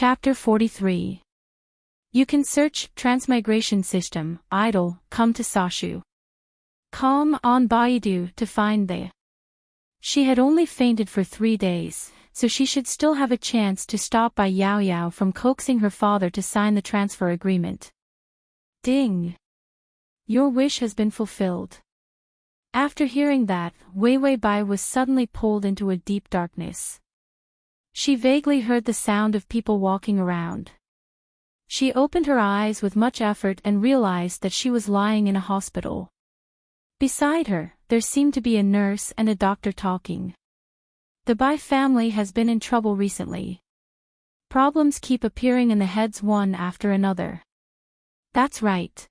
Chapter 43. You can search Transmigration System, idle, come to Sashu. Come on Baidu to find the. She had only fainted for 3 days, so she should still have a chance to stop by Yao Yao from coaxing her father to sign the transfer agreement. Ding! Your wish has been fulfilled. After hearing that, Wei Wei Bai was suddenly pulled into a deep darkness. She vaguely heard the sound of people walking around. She opened her eyes with much effort and realized that she was lying in a hospital. Beside her, there seemed to be a nurse and a doctor talking. The Bai family has been in trouble recently. Problems keep appearing in the heads one after another. That's right.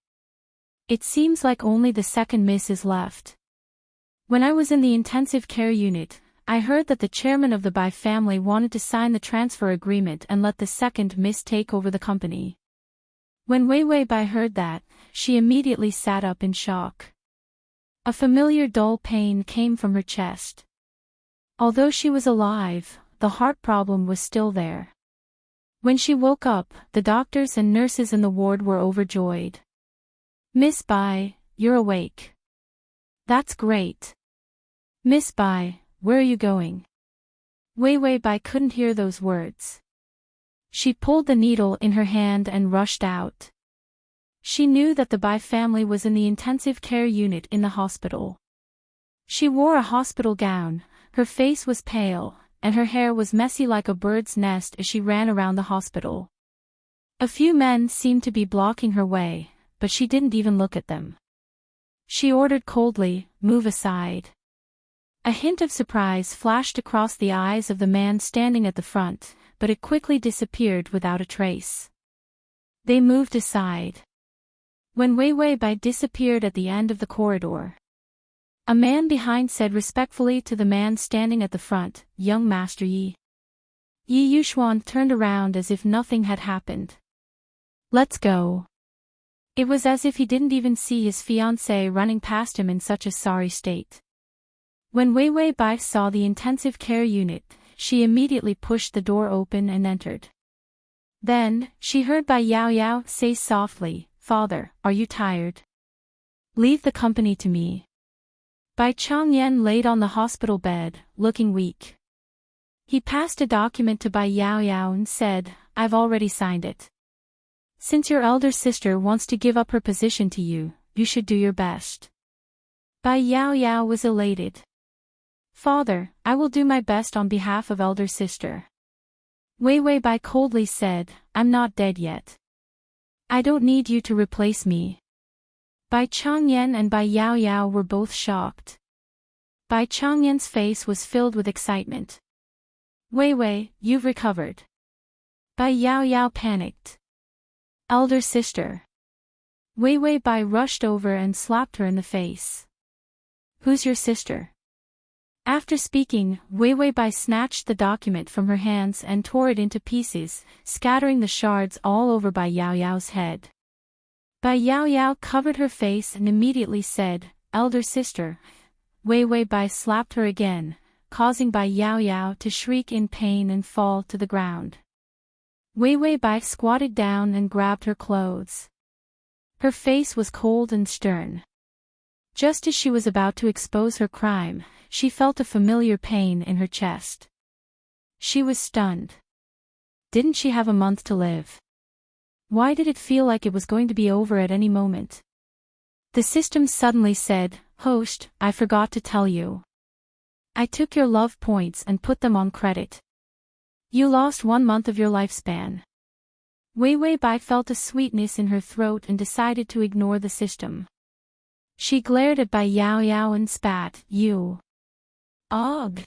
It seems like only the second miss is left. When I was in the intensive care unit, I heard that the chairman of the Bai family wanted to sign the transfer agreement and let the second miss take over the company. When Wei Wei Bai heard that, she immediately sat up in shock. A familiar dull pain came from her chest. Although she was alive, the heart problem was still there. When she woke up, the doctors and nurses in the ward were overjoyed. Miss Bai, you're awake. That's great. Miss Bai, where are you going? Wei Wei Bai couldn't hear those words. She pulled the needle in her hand and rushed out. She knew that the Bai family was in the intensive care unit in the hospital. She wore a hospital gown, her face was pale, and her hair was messy like a bird's nest as she ran around the hospital. A few men seemed to be blocking her way, but she didn't even look at them. She ordered coldly, "Move aside." A hint of surprise flashed across the eyes of the man standing at the front, but it quickly disappeared without a trace. They moved aside. When Wei Wei Bai disappeared at the end of the corridor, a man behind said respectfully to the man standing at the front, "Young Master Yi." Yi Yuxuan turned around as if nothing had happened. "Let's go." It was as if he didn't even see his fiancée running past him in such a sorry state. When Wei Wei Bai saw the intensive care unit, she immediately pushed the door open and entered. Then, she heard Bai Yao Yao say softly, "Father, are you tired? Leave the company to me." Bai Changyan laid on the hospital bed, looking weak. He passed a document to Bai Yao Yao and said, "I've already signed it. Since your elder sister wants to give up her position to you, you should do your best." Bai Yao Yao was elated. "Father, I will do my best on behalf of elder sister." Wei Wei Bai coldly said, "I'm not dead yet. I don't need you to replace me." Bai Changyan and Bai Yao Yao were both shocked. Bai Changyan's face was filled with excitement. "Wei Wei, you've recovered." Bai Yao Yao panicked. "Elder sister." Wei Wei Bai rushed over and slapped her in the face. "Who's your sister?" After speaking, Wei Wei Bai snatched the document from her hands and tore it into pieces, scattering the shards all over Bai Yao Yao's head. Bai Yao Yao covered her face and immediately said, "Elder sister." Wei Wei Bai slapped her again, causing Bai Yao Yao to shriek in pain and fall to the ground. Wei Wei Bai squatted down and grabbed her clothes. Her face was cold and stern. Just as she was about to expose her crime, she felt a familiar pain in her chest. She was stunned. Didn't she have a month to live? Why did it feel like it was going to be over at any moment? The system suddenly said, "Host, I forgot to tell you. I took your love points and put them on credit. You lost 1 month of your lifespan." Wei Wei Bai felt a sweetness in her throat and decided to ignore the system. She glared at Bai Yao Yao and spat, "You." Ugh!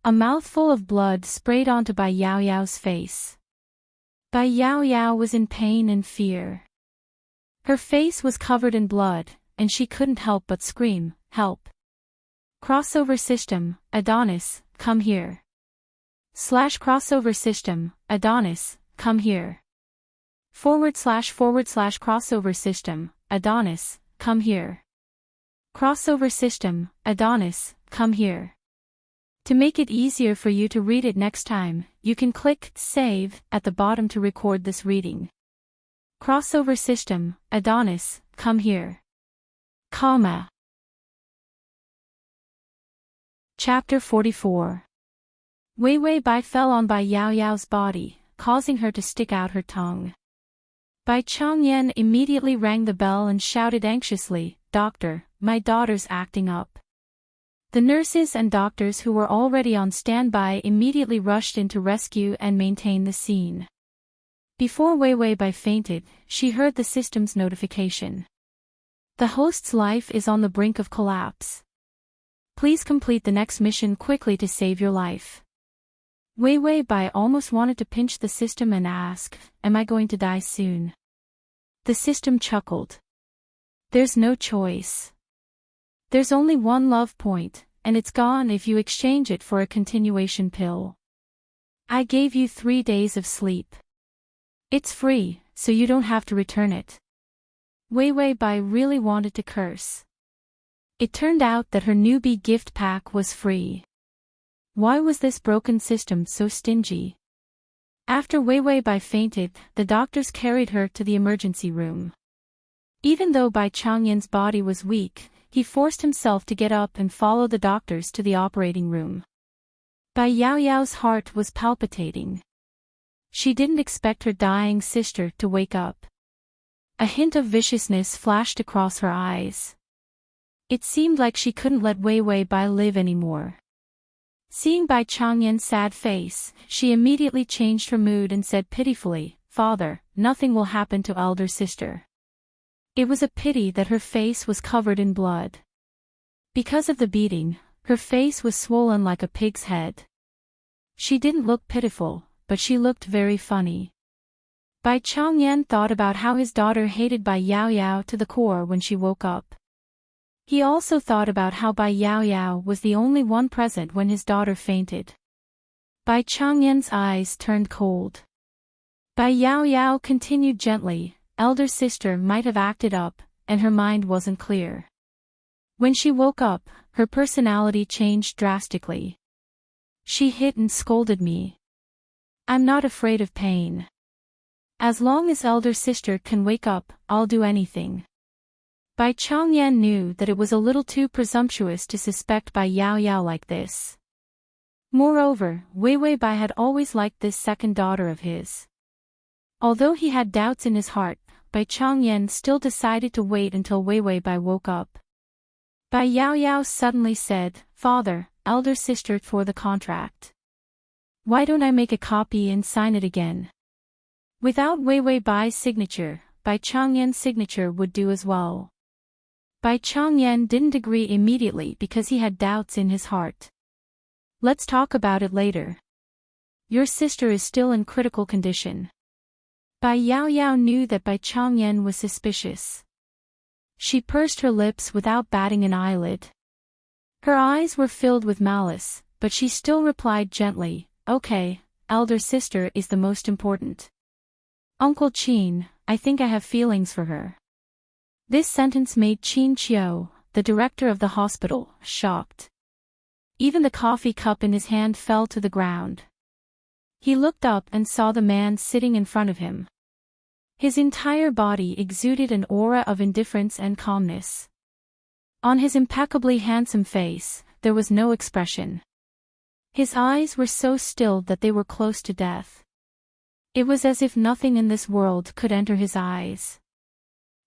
A mouthful of blood sprayed onto Bai Yao Yao's face. Bai Yao Yao was in pain and fear. Her face was covered in blood, and she couldn't help but scream, "Help! Crossover system, Adonis, come here. /crossover system, Adonis, come here. / crossover system, Adonis, come here. Crossover system, Adonis, come here." To make it easier for you to read it next time, you can click Save at the bottom to record this reading. Crossover System, Adonis, come here. Comma. Chapter 44. Wei Wei Bai fell on Bai Yao Yao's body, causing her to stick out her tongue. Bai Changyan immediately rang the bell and shouted anxiously, "Doctor, my daughter's acting up." The nurses and doctors who were already on standby immediately rushed in to rescue and maintain the scene. Before Wei Wei Bai fainted, she heard the system's notification. The host's life is on the brink of collapse. Please complete the next mission quickly to save your life. Wei Wei Bai almost wanted to pinch the system and ask, "Am I going to die soon?" The system chuckled. "There's no choice. There's only one love point, and it's gone if you exchange it for a continuation pill. I gave you 3 days of sleep. It's free, so you don't have to return it." Wei Wei Bai really wanted to curse. It turned out that her newbie gift pack was free. Why was this broken system so stingy? After Wei Wei Bai fainted, the doctors carried her to the emergency room. Even though Bai Changyan's body was weak, he forced himself to get up and follow the doctors to the operating room. Bai Yao Yao's heart was palpitating. She didn't expect her dying sister to wake up. A hint of viciousness flashed across her eyes. It seemed like she couldn't let Wei Wei Bai live anymore. Seeing Bai Changyan's sad face, she immediately changed her mood and said pitifully, "Father, nothing will happen to elder sister." It was a pity that her face was covered in blood. Because of the beating, her face was swollen like a pig's head. She didn't look pitiful, but she looked very funny. Bai Changyan thought about how his daughter hated Bai Yao Yao to the core when she woke up. He also thought about how Bai Yao Yao was the only one present when his daughter fainted. Bai Changyan's eyes turned cold. Bai Yao Yao continued gently, "Elder sister might have acted up, and her mind wasn't clear. When she woke up, her personality changed drastically. She hit and scolded me. I'm not afraid of pain. As long as elder sister can wake up, I'll do anything." Bai Changyan knew that it was a little too presumptuous to suspect Bai Yao Yao like this. Moreover, Wei Wei Bai had always liked this second daughter of his. Although he had doubts in his heart, Bai Changyan still decided to wait until Wei Wei Bai woke up. Bai Yao Yao suddenly said, "Father, elder sister for the contract. Why don't I make a copy and sign it again?" Without Wei Wei Bai's signature, Bai Changyan's signature would do as well. Bai Changyan didn't agree immediately because he had doubts in his heart. "Let's talk about it later. Your sister is still in critical condition." Bai Yao Yao knew that Bai Changyan was suspicious. She pursed her lips without batting an eyelid. Her eyes were filled with malice, but she still replied gently, "Okay, elder sister is the most important. Uncle Qin, I think I have feelings for her." This sentence made Qin Qiu, the director of the hospital, shocked. Even the coffee cup in his hand fell to the ground. He looked up and saw the man sitting in front of him. His entire body exuded an aura of indifference and calmness. On his impeccably handsome face, there was no expression. His eyes were so still that they were close to death. It was as if nothing in this world could enter his eyes.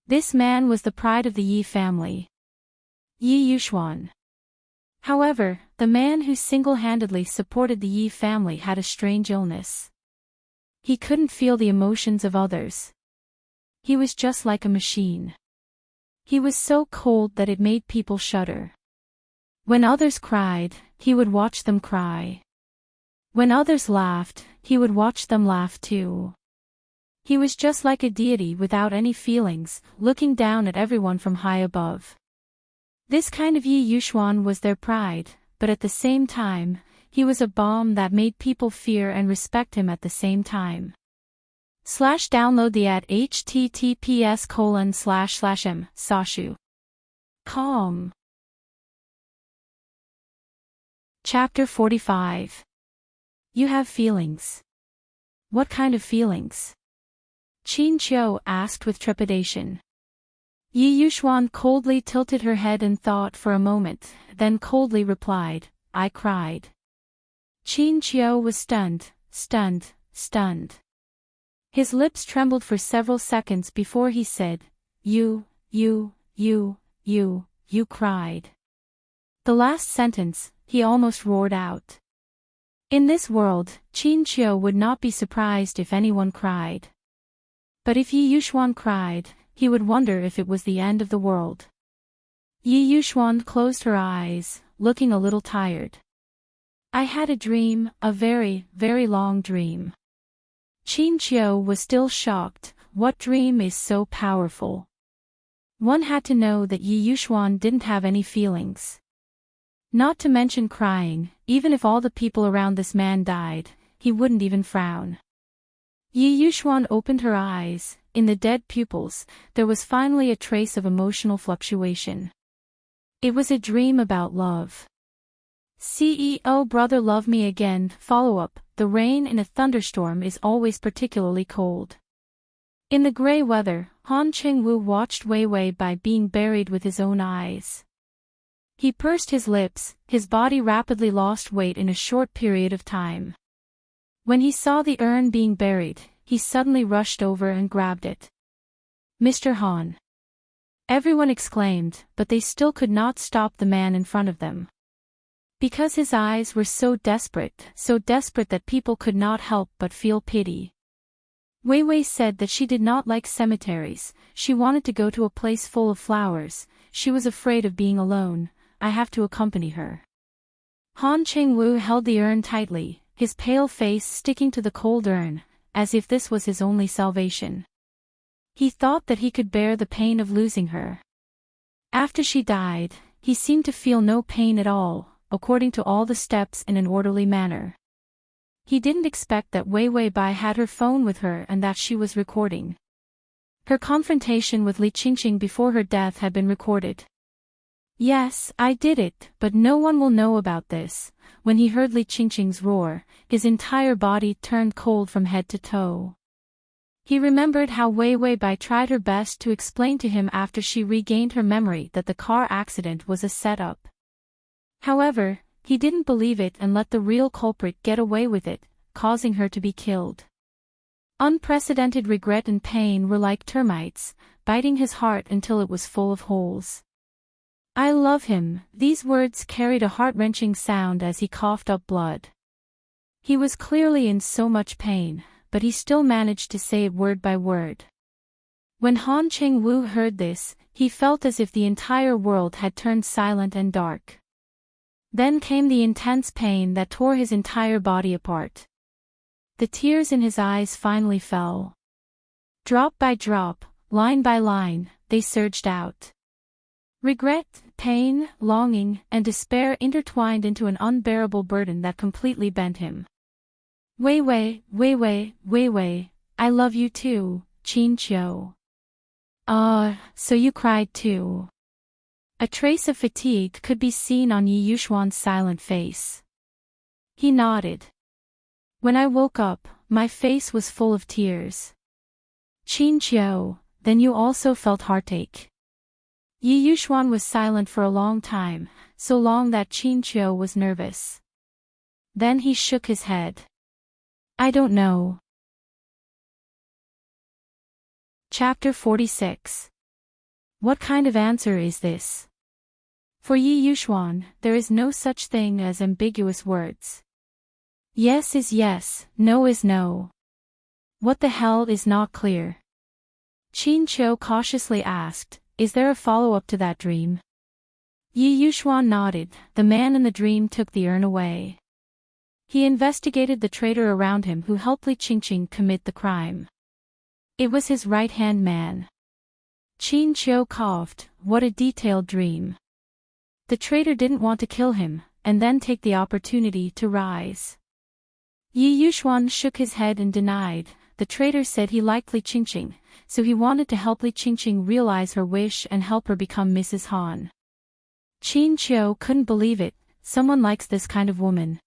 This man was the pride of the Yi family. Yi Yuxuan. However, the man who single-handedly supported the Yi family had a strange illness. He couldn't feel the emotions of others. He was just like a machine. He was so cold that it made people shudder. When others cried, he would watch them cry. When others laughed, he would watch them laugh too. He was just like a deity without any feelings, looking down at everyone from high above. This kind of Yi Yuxuan was their pride, but at the same time, he was a bomb that made people fear and respect him at the same time. Download the at https://m/sashu.com. Chapter 45. You have feelings. What kind of feelings? Qin Qiu asked with trepidation. Yi Yuxuan coldly tilted her head and thought for a moment, then coldly replied, I cried. Qin Qiu was stunned. His lips trembled for several seconds before he said, You cried. The last sentence, he almost roared out. In this world, Qin Qiu would not be surprised if anyone cried. But if Yi Yuxuan cried, he would wonder if it was the end of the world. Yi Yuxuan closed her eyes, looking a little tired. I had a dream, a very, very long dream. Qin Qiu was still shocked. What dream is so powerful? One had to know that Yi Yuxuan didn't have any feelings. Not to mention crying, even if all the people around this man died, he wouldn't even frown. Yi Yuxuan opened her eyes. In the dead pupils, there was finally a trace of emotional fluctuation. It was a dream about love. CEO brother love me again. Follow-up, the rain in a thunderstorm is always particularly cold. In the gray weather, Han Chengwu watched Wei Wei Bai being buried with his own eyes. He pursed his lips, his body rapidly lost weight in a short period of time. When he saw the urn being buried, he suddenly rushed over and grabbed it. Mr. Han! Everyone exclaimed, but they still could not stop the man in front of them. Because his eyes were so desperate that people could not help but feel pity. Wei Wei said that she did not like cemeteries, she wanted to go to a place full of flowers, she was afraid of being alone. I have to accompany her. Han Chengwu held the urn tightly, his pale face sticking to the cold urn, as if this was his only salvation. He thought that he could bear the pain of losing her. After she died, he seemed to feel no pain at all, according to all the steps in an orderly manner. He didn't expect that Wei Wei Bai had her phone with her and that she was recording. Her confrontation with Li Qingqing before her death had been recorded. Yes, I did it, but no one will know about this. When he heard Li Qingqing's roar, his entire body turned cold from head to toe. He remembered how Wei Wei Bai tried her best to explain to him after she regained her memory that the car accident was a setup. However, he didn't believe it and let the real culprit get away with it, causing her to be killed. Unprecedented regret and pain were like termites, biting his heart until it was full of holes. I love him. These words carried a heart-wrenching sound as he coughed up blood. He was clearly in so much pain, but he still managed to say it word by word. When Han Chengwu heard this, he felt as if the entire world had turned silent and dark. Then came the intense pain that tore his entire body apart. The tears in his eyes finally fell. Drop by drop, line by line, they surged out. Regret, pain, longing, and despair intertwined into an unbearable burden that completely bent him. Wei Wei, I love you too, Qin Qiu. So you cried too. A trace of fatigue could be seen on Yi Yuxuan's silent face. He nodded. When I woke up, my face was full of tears. Qin Qiu, then you also felt heartache. Yi Yuxuan was silent for a long time, so long that Qin Qiu was nervous. Then he shook his head. I don't know. Chapter 46. What kind of answer is this? For Yi Yuxuan, there is no such thing as ambiguous words. Yes is yes, no is no. What the hell is not clear? Qin Qiu cautiously asked, is there a follow-up to that dream? Yi Yuxuan nodded. The man in the dream took the urn away. He investigated the traitor around him who helped Li Qingqing commit the crime. It was his right-hand man. Qin Qiu coughed. What a detailed dream. The traitor didn't want to kill him, and then take the opportunity to rise. Yi Yuxuan shook his head and denied. The traitor said he liked Li Qingqing, so he wanted to help Li Qingqing realize her wish and help her become Mrs. Han. Qin Qiu couldn't believe it. someone likes this kind of woman.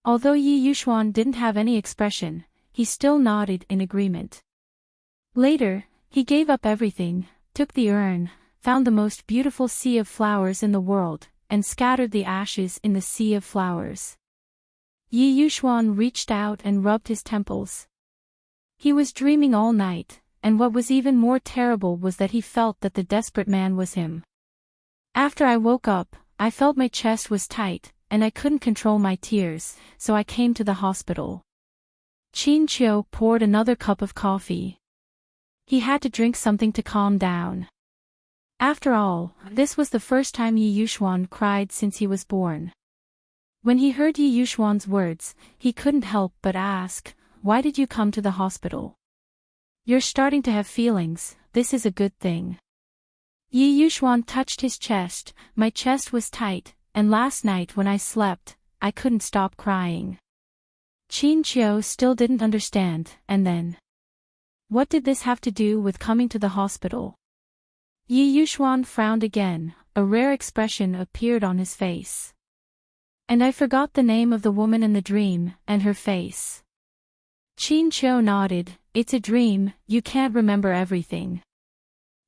Although Yi Yuxuan didn't have any expression, he still nodded in agreement. Later, he gave up everything, took the urn, found the most beautiful sea of flowers in the world, and scattered the ashes in the sea of flowers. Yi Yuxuan reached out and rubbed his temples. He was dreaming all night, and what was even more terrible was that he felt that the desperate man was him. After I woke up, I felt my chest was tight, and I couldn't control my tears, so I came to the hospital. Qin Qiu poured another cup of coffee. He had to drink something to calm down. After all, this was the first time Yi Yuxuan cried since he was born. When he heard Yi Yuxuan's words, he couldn't help but ask, "Why did you come to the hospital?" "You're starting to have feelings, this is a good thing." Yi Yuxuan touched his chest. "My chest was tight, and last night when I slept, I couldn't stop crying." Qin Qiu still didn't understand, and then? What did this have to do with coming to the hospital? Yi Yuxuan frowned again, a rare expression appeared on his face. "And I forgot the name of the woman in the dream, and her face." Qin Qiu nodded. "It's a dream, you can't remember everything."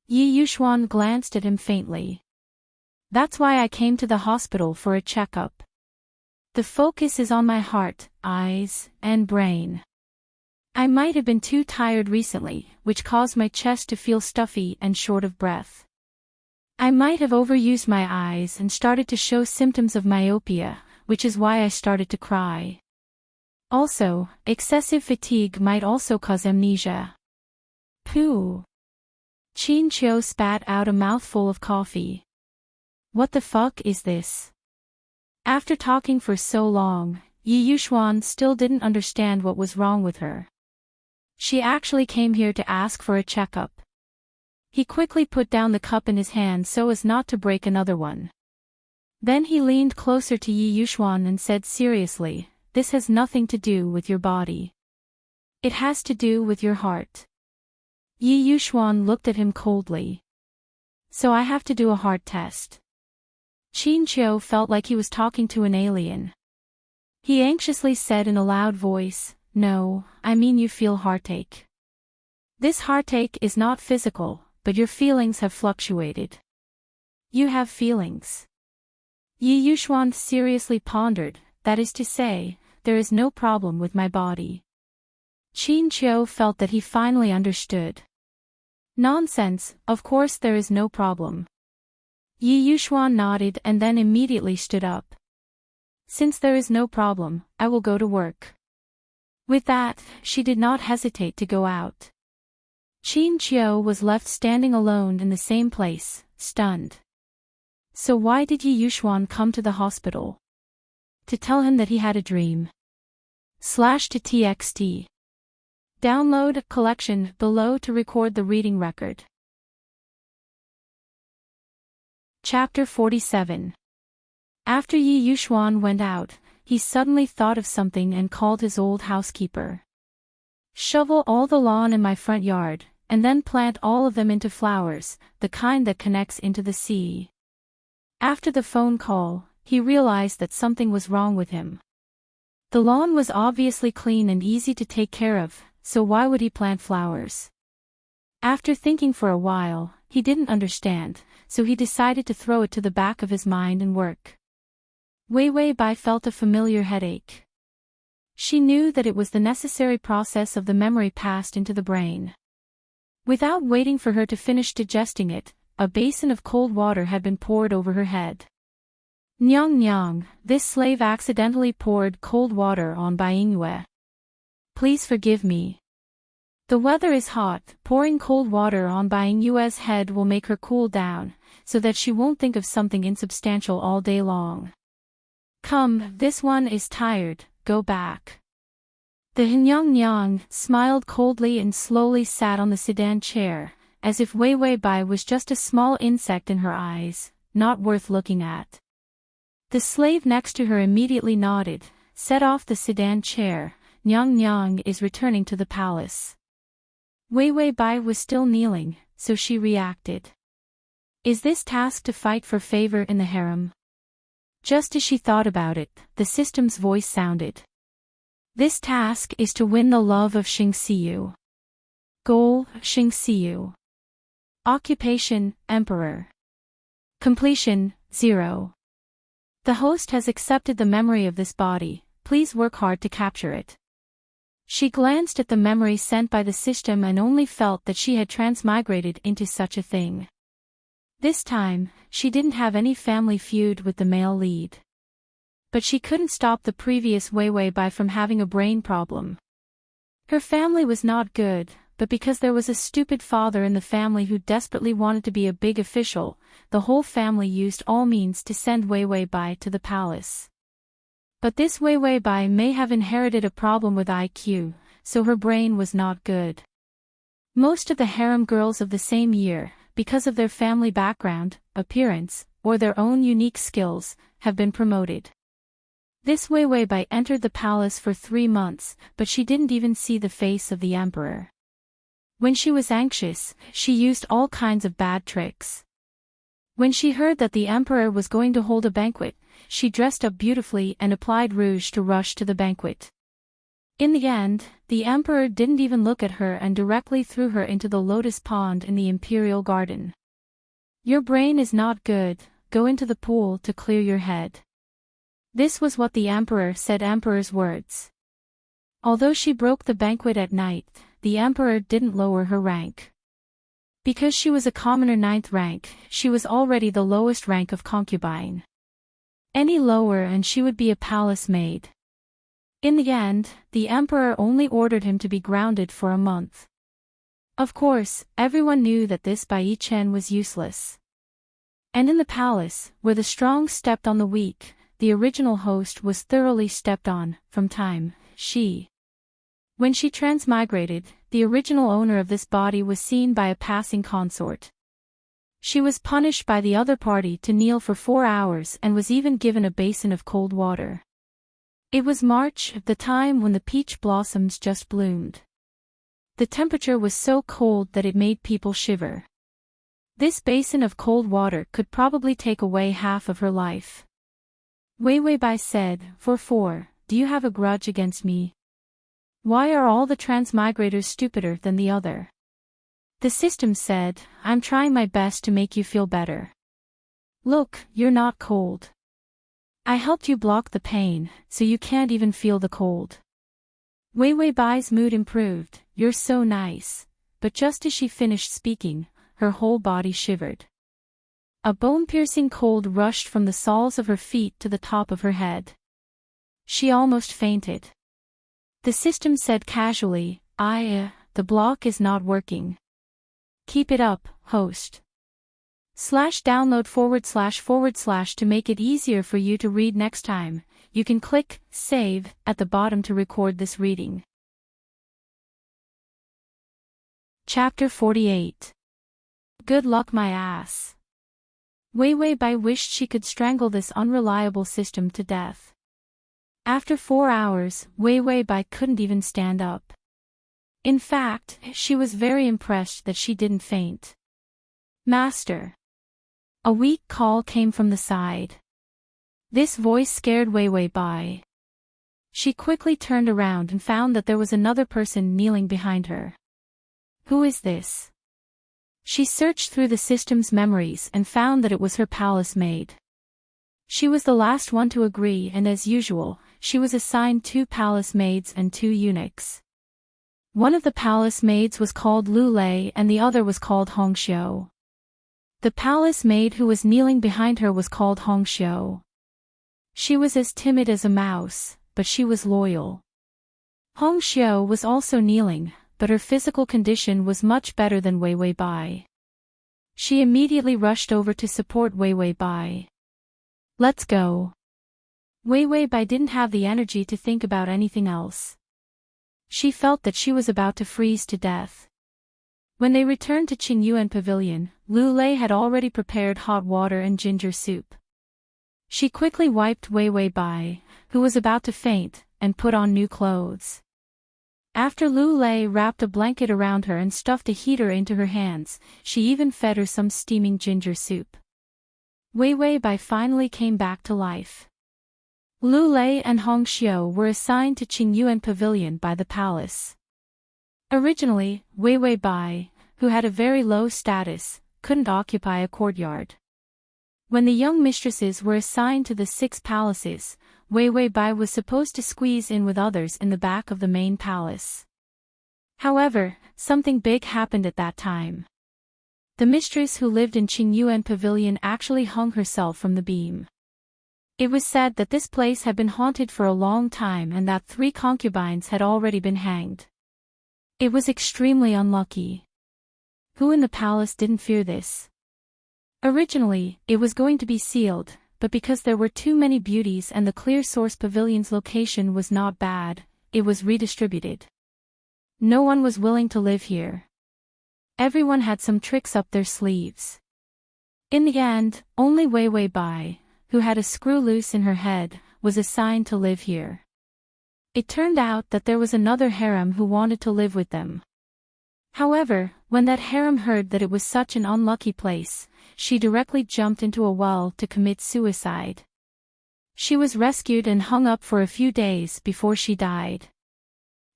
Yi Yuxuan glanced at him faintly. "That's why I came to the hospital for a checkup. The focus is on my heart, eyes, and brain. I might have been too tired recently, which caused my chest to feel stuffy and short of breath. I might have overused my eyes and started to show symptoms of myopia, which is why I started to cry. Also, excessive fatigue might also cause amnesia." Pooh. Qin Qiu spat out a mouthful of coffee. What the fuck is this? After talking for so long, Yi Yuxuan still didn't understand what was wrong with her. She actually came here to ask for a checkup. He quickly put down the cup in his hand so as not to break another one. Then he leaned closer to Yi Yuxuan and said seriously, "This has nothing to do with your body. It has to do with your heart." Yi Yuxuan looked at him coldly. "So I have to do a heart test." Qin Qiu felt like he was talking to an alien. He anxiously said in a loud voice, "No, I mean you feel heartache. This heartache is not physical, but your feelings have fluctuated. You have feelings." Yi Yuxuan seriously pondered, "That is to say, there is no problem with my body." Qin Qiu felt that he finally understood. "Nonsense, of course there is no problem." Yi Yuxuan nodded and then immediately stood up. "Since there is no problem, I will go to work." With that, she did not hesitate to go out. Qin Qiu was left standing alone in the same place, stunned. So why did Yi Yuxuan come to the hospital? To tell him that he had a dream. /to txt. Download collection below to record the reading record. Chapter 47. After Yi Yuxuan went out, he suddenly thought of something and called his old housekeeper. "Shovel all the lawn in my front yard, and then plant all of them into flowers, the kind that connects into the sea." After the phone call, he realized that something was wrong with him. The lawn was obviously clean and easy to take care of, so why would he plant flowers? After thinking for a while, he didn't understand, so he decided to throw it to the back of his mind and work. Wei Bai felt a familiar headache. She knew that it was the necessary process of the memory passed into the brain. Without waiting for her to finish digesting it, a basin of cold water had been poured over her head. "Nyang nyang, this slave accidentally poured cold water on Bai Yue. Please forgive me. The weather is hot, pouring cold water on Bai Yue's head will make her cool down, so that she won't think of something insubstantial all day long. Come, this one is tired, go back." The Nyang Nyang smiled coldly and slowly sat on the sedan chair, as if Wei Bai was just a small insect in her eyes, not worth looking at. The slave next to her immediately nodded, set off the sedan chair. Nyang Nyang is returning to the palace. Wei Bai was still kneeling, so she reacted. Is this task to fight for favor in the harem? Just as she thought about it, the system's voice sounded. This task is to win the love of Xingxiu. Goal, Xingxiu. Occupation, Emperor. Completion, 0. The host has accepted the memory of this body, please work hard to capture it. She glanced at the memory sent by the system and only felt that she had transmigrated into such a thing. This time, she didn't have any family feud with the male lead. But she couldn't stop the previous Wei Bai from having a brain problem. Her family was not good, but because there was a stupid father in the family who desperately wanted to be a big official, the whole family used all means to send Wei Bai to the palace. But this Wei Bai may have inherited a problem with IQ, so her brain was not good. Most of the harem girls of the same year, because of their family background, appearance, or their own unique skills, have been promoted. This Wei Bai entered the palace for 3 months, but she didn't even see the face of the emperor. When she was anxious, she used all kinds of bad tricks. When she heard that the emperor was going to hold a banquet, she dressed up beautifully and applied rouge to rush to the banquet. In the end, the emperor didn't even look at her and directly threw her into the lotus pond in the imperial garden. Your brain is not good, go into the pool to clear your head. This was what the emperor said, emperor's words. Although she broke the banquet at night, the emperor didn't lower her rank. Because she was a commoner 9th rank, she was already the lowest rank of concubine. Any lower and she would be a palace maid. In the end, the emperor only ordered him to be grounded for a month. Of course, everyone knew that this Bai Chen was useless. And in the palace, where the strong stepped on the weak, the original host was thoroughly stepped on, from time, When she transmigrated, the original owner of this body was seen by a passing consort. She was punished by the other party to kneel for 4 hours and was even given a basin of cold water. It was March, the time when the peach blossoms just bloomed. The temperature was so cold that it made people shiver. This basin of cold water could probably take away half of her life. Wei Bai said, "4, do you have a grudge against me? Why are all the transmigrators stupider than the other?" The system said, "I'm trying my best to make you feel better. Look, you're not cold. I helped you block the pain, so you can't even feel the cold." Wei Bai's mood improved, "You're so nice," but just as she finished speaking, her whole body shivered. A bone-piercing cold rushed from the soles of her feet to the top of her head. She almost fainted. The system said casually, the block is not working. Keep it up, host. /download // to make it easier for you to read next time, you can click Save at the bottom to record this reading. Chapter 48. Good luck my ass. Wei Bai wished she could strangle this unreliable system to death. After 4 hours, Wei Bai couldn't even stand up. In fact, she was very impressed that she didn't faint. "Master." A weak call came from the side. This voice scared Wei Bai. She quickly turned around and found that there was another person kneeling behind her. Who is this? She searched through the system's memories and found that it was her palace maid. She was the last one to agree, and as usual, she was assigned 2 palace maids and 2 eunuchs. One of the palace maids was called Lu Lei and the other was called Hong Xiu. The palace maid who was kneeling behind her was called Hong Xiu. She was as timid as a mouse, but she was loyal. Hong Xiu was also kneeling, but her physical condition was much better than Wei Bai. She immediately rushed over to support Wei Bai. "Let's go." Wei Bai didn't have the energy to think about anything else. She felt that she was about to freeze to death. When they returned to Qingyuan Pavilion, Lu Lei had already prepared hot water and ginger soup. She quickly wiped Wei Bai, who was about to faint, and put on new clothes. After Lu Lei wrapped a blanket around her and stuffed a heater into her hands, she even fed her some steaming ginger soup. Wei Wei Bai finally came back to life. Lu Lei and Hong Xiu were assigned to Qingyuan Pavilion by the palace. Originally, Wei Wei Bai, who had a very low status, couldn't occupy a courtyard. When the young mistresses were assigned to the 6 palaces, Wei Wei Bai was supposed to squeeze in with others in the back of the main palace. However, something big happened at that time. The mistress who lived in Qingyuan Pavilion actually hung herself from the beam. It was said that this place had been haunted for a long time and that 3 concubines had already been hanged. It was extremely unlucky. Who in the palace didn't fear this? Originally, it was going to be sealed, but because there were too many beauties and the Clear Source Pavilion's location was not bad, it was redistributed. No one was willing to live here. Everyone had some tricks up their sleeves. In the end, only Wei Wei Bai, who had a screw loose in her head, was assigned to live here. It turned out that there was another harem who wanted to live with them. However, when that harem heard that it was such an unlucky place, she directly jumped into a well to commit suicide. She was rescued and hung up for a few days before she died.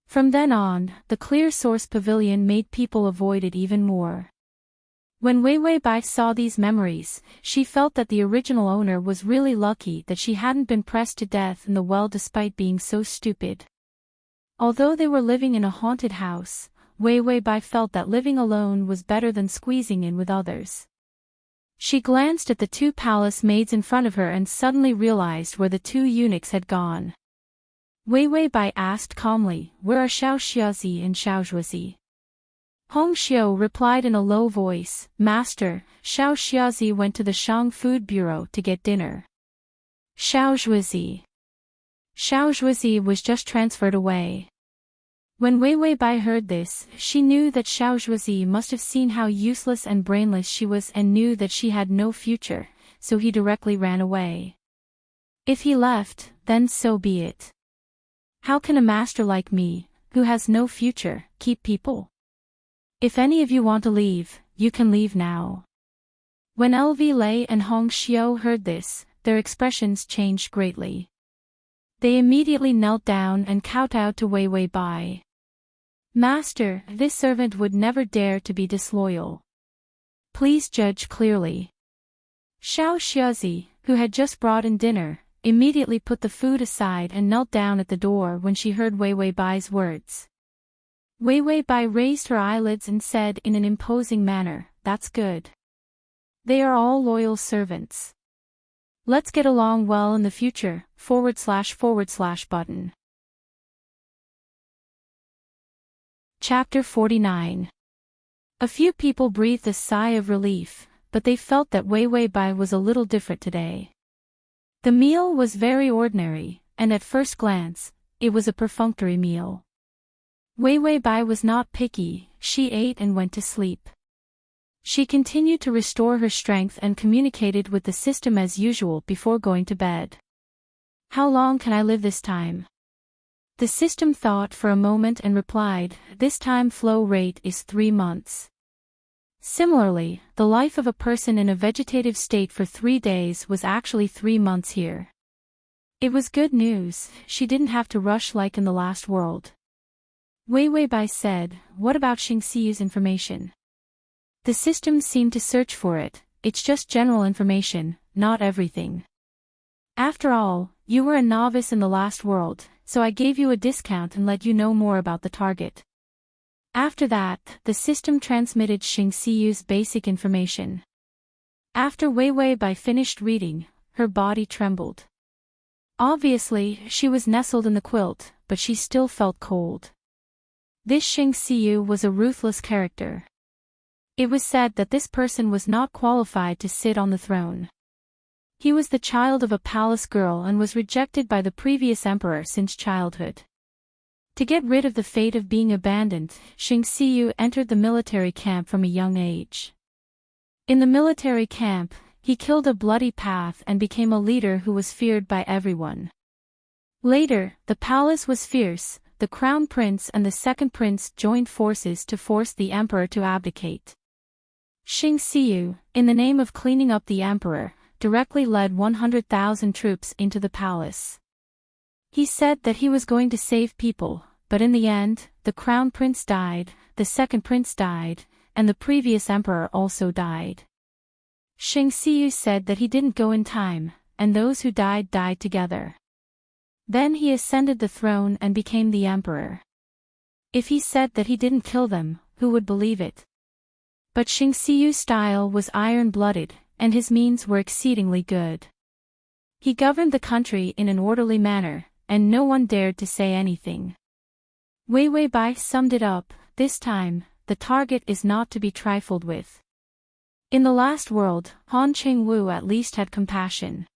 From then on, the Clear Source Pavilion made people avoid it even more. When Wei Wei Bai saw these memories, she felt that the original owner was really lucky that she hadn't been pressed to death in the well despite being so stupid. Although they were living in a haunted house, Wei Wei Bai felt that living alone was better than squeezing in with others. She glanced at the 2 palace maids in front of her and suddenly realized where the 2 eunuchs had gone. Wei Wei Bai asked calmly, "Where are Xiao Xiaozi and Xiao Zhuozi?" Hong Xiu replied in a low voice, "Master, Xiao Xiaozi went to the Shang Food Bureau to get dinner. Xiao Zhuozi was just transferred away." When Wei Wei Bai heard this, she knew that Xiao Zhuozi must have seen how useless and brainless she was and knew that she had no future, so he directly ran away. If he left, then so be it. How can a master like me, who has no future, keep people? If any of you want to leave, you can leave now. When LV Lei and Hong Xiu heard this, their expressions changed greatly. They immediately knelt down and kowtowed to Wei Wei Bai. "Master, this servant would never dare to be disloyal. Please judge clearly." Xiao Xiaozi, who had just brought in dinner, immediately put the food aside and knelt down at the door when she heard Wei Wei Bai's words. Wei Wei Bai raised her eyelids and said in an imposing manner, "That's good. They are all loyal servants. Let's get along well in the future, // button." Chapter 49. A few people breathed a sigh of relief, but they felt that Wei Wei Bai was a little different today. The meal was very ordinary, and at first glance, it was a perfunctory meal. Wei Wei Bai was not picky, she ate and went to sleep. She continued to restore her strength and communicated with the system as usual before going to bed. "How long can I live this time?" The system thought for a moment and replied, "This time flow rate is 3 months. Similarly, the life of a person in a vegetative state for 3 days was actually 3 months here. It was good news, she didn't have to rush like in the last world. Wei Wei Bai said, "What about Xing Xiyu's information?" The system seemed to search for it. "It's just general information, not everything. After all, you were a novice in the last world, so I gave you a discount and let you know more about the target." After that, the system transmitted Xing Xiyu's basic information. After Wei Wei Bai finished reading, her body trembled. Obviously, she was nestled in the quilt, but she still felt cold. This Xing Xiyu was a ruthless character. It was said that this person was not qualified to sit on the throne. He was the child of a palace girl and was rejected by the previous emperor since childhood. To get rid of the fate of being abandoned, Xing Xiyu entered the military camp from a young age. In the military camp, he killed a bloody path and became a leader who was feared by everyone. Later, the palace was fierce. The crown prince and the second prince joined forces to force the emperor to abdicate. Xing Xiyu, in the name of cleaning up the emperor, directly led 100,000 troops into the palace. He said that he was going to save people, but in the end, the crown prince died, the second prince died, and the previous emperor also died. Shang Xiu said that he didn't go in time, and those who died died together. Then he ascended the throne and became the emperor. If he said that he didn't kill them, who would believe it? But Shang Xiu's style was iron-blooded, and his means were exceedingly good. He governed the country in an orderly manner, and no one dared to say anything. Wei Weibai summed it up, this time, the target is not to be trifled with. In the last world, Han Chengwu at least had compassion.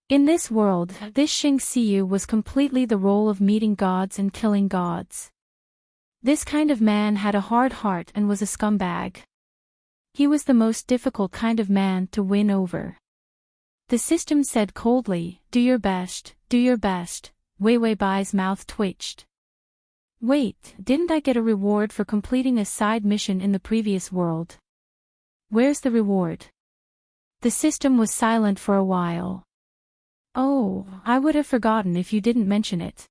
In this world, this Shang Xiu was completely the role of meeting gods and killing gods. This kind of man had a hard heart and was a scumbag. He was the most difficult kind of man to win over. The system said coldly, do your best, do your best. Wei Weibai's mouth twitched. Wait, didn't I get a reward for completing a side mission in the previous world? Where's the reward? The system was silent for a while. Oh, I would have forgotten if you didn't mention it.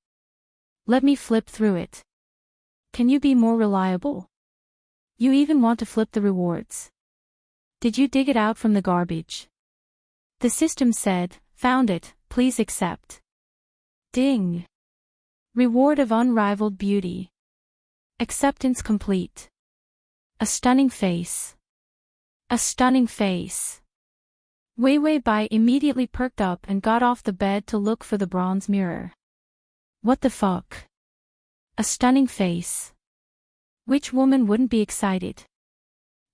Let me flip through it. Can you be more reliable? You even want to flip the rewards. Did you dig it out from the garbage? The system said, found it, please accept. Ding. Reward of unrivaled beauty. Acceptance complete. A stunning face. A stunning face. Wei Weibai immediately perked up and got off the bed to look for the bronze mirror. What the fuck? A stunning face. Which woman wouldn't be excited?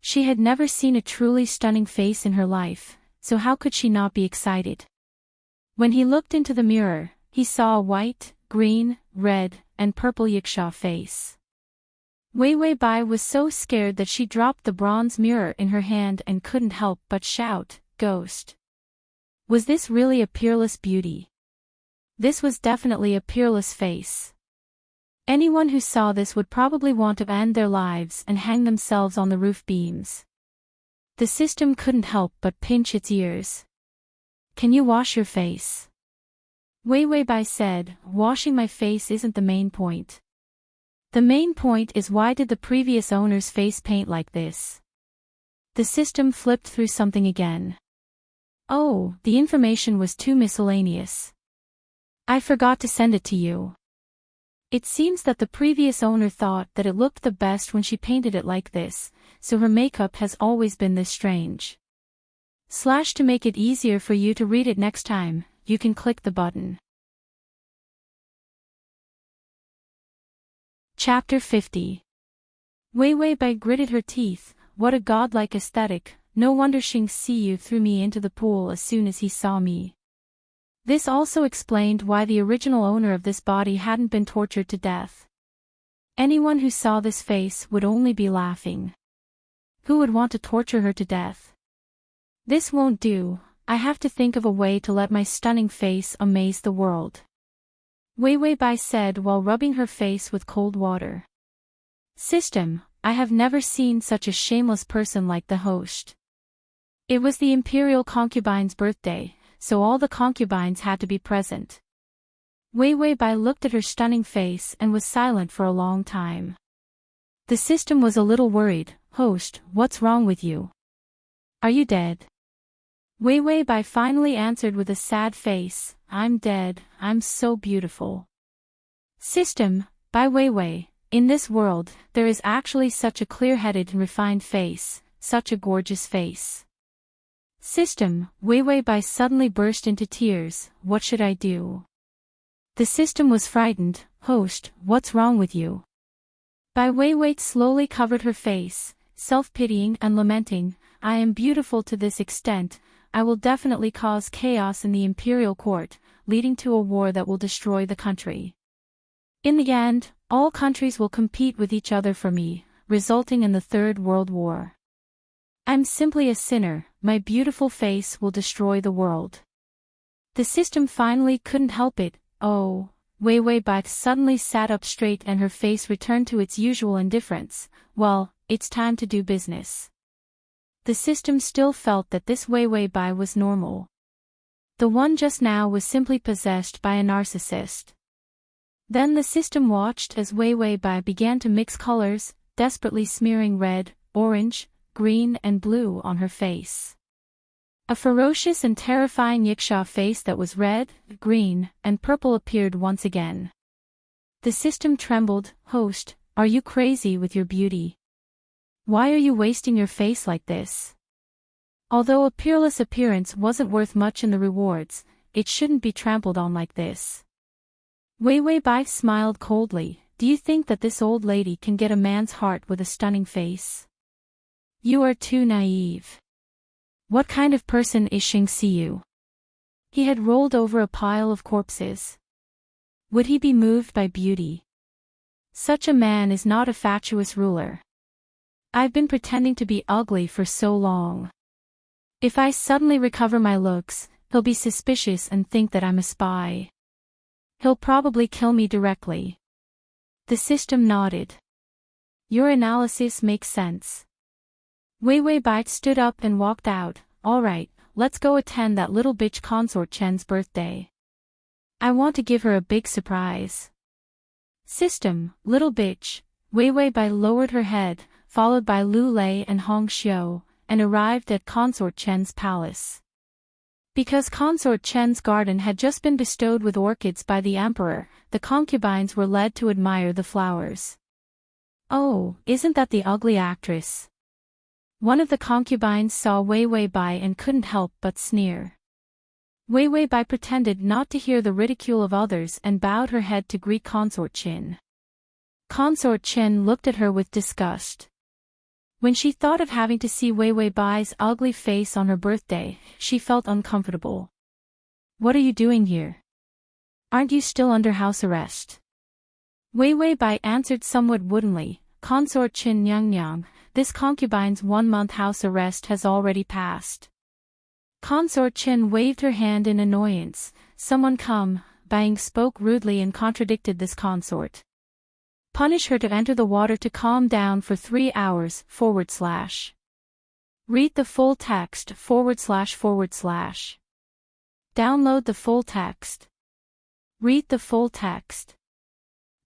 She had never seen a truly stunning face in her life, so how could she not be excited? When he looked into the mirror, he saw a white, green, red, and purple yiksha face. Wei Weibai was so scared that she dropped the bronze mirror in her hand and couldn't help but shout, "Ghost!" Was this really a peerless beauty? This was definitely a peerless face. Anyone who saw this would probably want to end their lives and hang themselves on the roof beams. The system couldn't help but pinch its ears. Can you wash your face? Wei Weibai said, washing my face isn't the main point. The main point is why did the previous owner's face paint like this? The system flipped through something again. Oh, the information was too miscellaneous. I forgot to send it to you. It seems that the previous owner thought that it looked the best when she painted it like this, so her makeup has always been this strange. To make it easier for you to read it next time, you can click the button. Chapter 50. Wei Weibai gritted her teeth. What a godlike aesthetic, no wonder Shang Xiu threw me into the pool as soon as he saw me. This also explained why the original owner of this body hadn't been tortured to death. Anyone who saw this face would only be laughing. Who would want to torture her to death? This won't do, I have to think of a way to let my stunning face amaze the world. Wei Weibai said while rubbing her face with cold water. System, I have never seen such a shameless person like the host. It was the imperial concubine's birthday, so all the concubines had to be present. Wei Weibai looked at her stunning face and was silent for a long time. The system was a little worried. Host, what's wrong with you? Are you dead? Wei Weibai finally answered with a sad face, I'm dead, I'm so beautiful. System, by Wei Wei, in this world, there is actually such a clear-headed and refined face, such a gorgeous face. System, Wei Weibai suddenly burst into tears, what should I do? The system was frightened, host, what's wrong with you? Bai Weiwei slowly covered her face, self-pitying and lamenting, I am beautiful to this extent, I will definitely cause chaos in the imperial court, leading to a war that will destroy the country. In the end, all countries will compete with each other for me, resulting in the Third World War. I'm simply a sinner, my beautiful face will destroy the world. The system finally couldn't help it, oh, Wei Weibai suddenly sat up straight and her face returned to its usual indifference, well, it's time to do business. the system still felt that this Wei Bai was normal. The one just now was simply possessed by a narcissist. Then the system watched as Wei Bai began to mix colors, desperately smearing red, orange, green and blue on her face. A ferocious and terrifying yiksha face that was red, green, and purple appeared once again. The system trembled. Host, are you crazy with your beauty? Why are you wasting your face like this? Although a peerless appearance wasn't worth much in the rewards, it shouldn't be trampled on like this. Wei Bai smiled coldly. Do you think that this old lady can get a man's heart with a stunning face? You are too naive. What kind of person is Xing Xiu? He had rolled over a pile of corpses. Would he be moved by beauty? Such a man is not a fatuous ruler. I've been pretending to be ugly for so long. If I suddenly recover my looks, he'll be suspicious and think that I'm a spy. He'll probably kill me directly. The system nodded. Your analysis makes sense. Wei Bai stood up and walked out. All right, let's go attend that little bitch consort Chen's birthday. I want to give her a big surprise. System, little bitch. Wei Bai lowered her head, followed by Lu Lei and Hong Xiu, and arrived at Consort Chen's palace. Because Consort Chen's garden had just been bestowed with orchids by the emperor, the concubines were led to admire the flowers. Oh, isn't that the ugly actress? One of the concubines saw Wei Bai and couldn't help but sneer. Wei Bai pretended not to hear the ridicule of others and bowed her head to greet Consort Chin. Consort Chin looked at her with disgust. When she thought of having to see Wei Bai's ugly face on her birthday, she felt uncomfortable. What are you doing here? Aren't you still under house arrest? Wei Bai answered somewhat woodenly. Consort Chin Nyang, this concubine's 1-month house arrest has already passed. Consort Chin waved her hand in annoyance. Someone come. Bang spoke rudely and contradicted this consort. Punish her to enter the water to calm down for 3 hours, /. Read the full text, // Download the full text. Read the full text.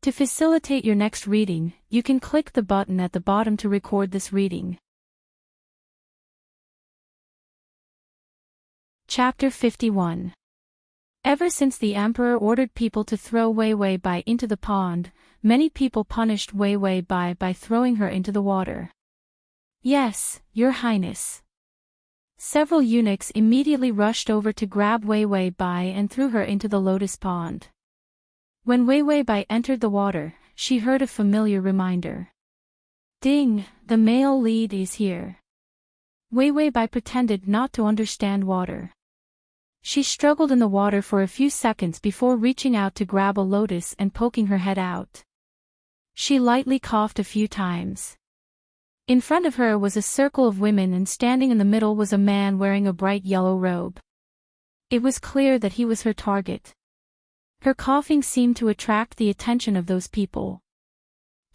To facilitate your next reading, you can click the button at the bottom to record this reading. Chapter 51. Ever since the emperor ordered people to throw Wei Bai into the pond, many people punished Wei Bai by throwing her into the water. Yes, Your Highness. Several eunuchs immediately rushed over to grab Wei Bai and threw her into the lotus pond. When Wei Bai entered the water, she heard a familiar reminder. Ding, the male lead is here. Wei Bai pretended not to understand water. She struggled in the water for a few seconds before reaching out to grab a lotus and poking her head out. She lightly coughed a few times. In front of her was a circle of women and standing in the middle was a man wearing a bright yellow robe. It was clear that he was her target. Her coughing seemed to attract the attention of those people.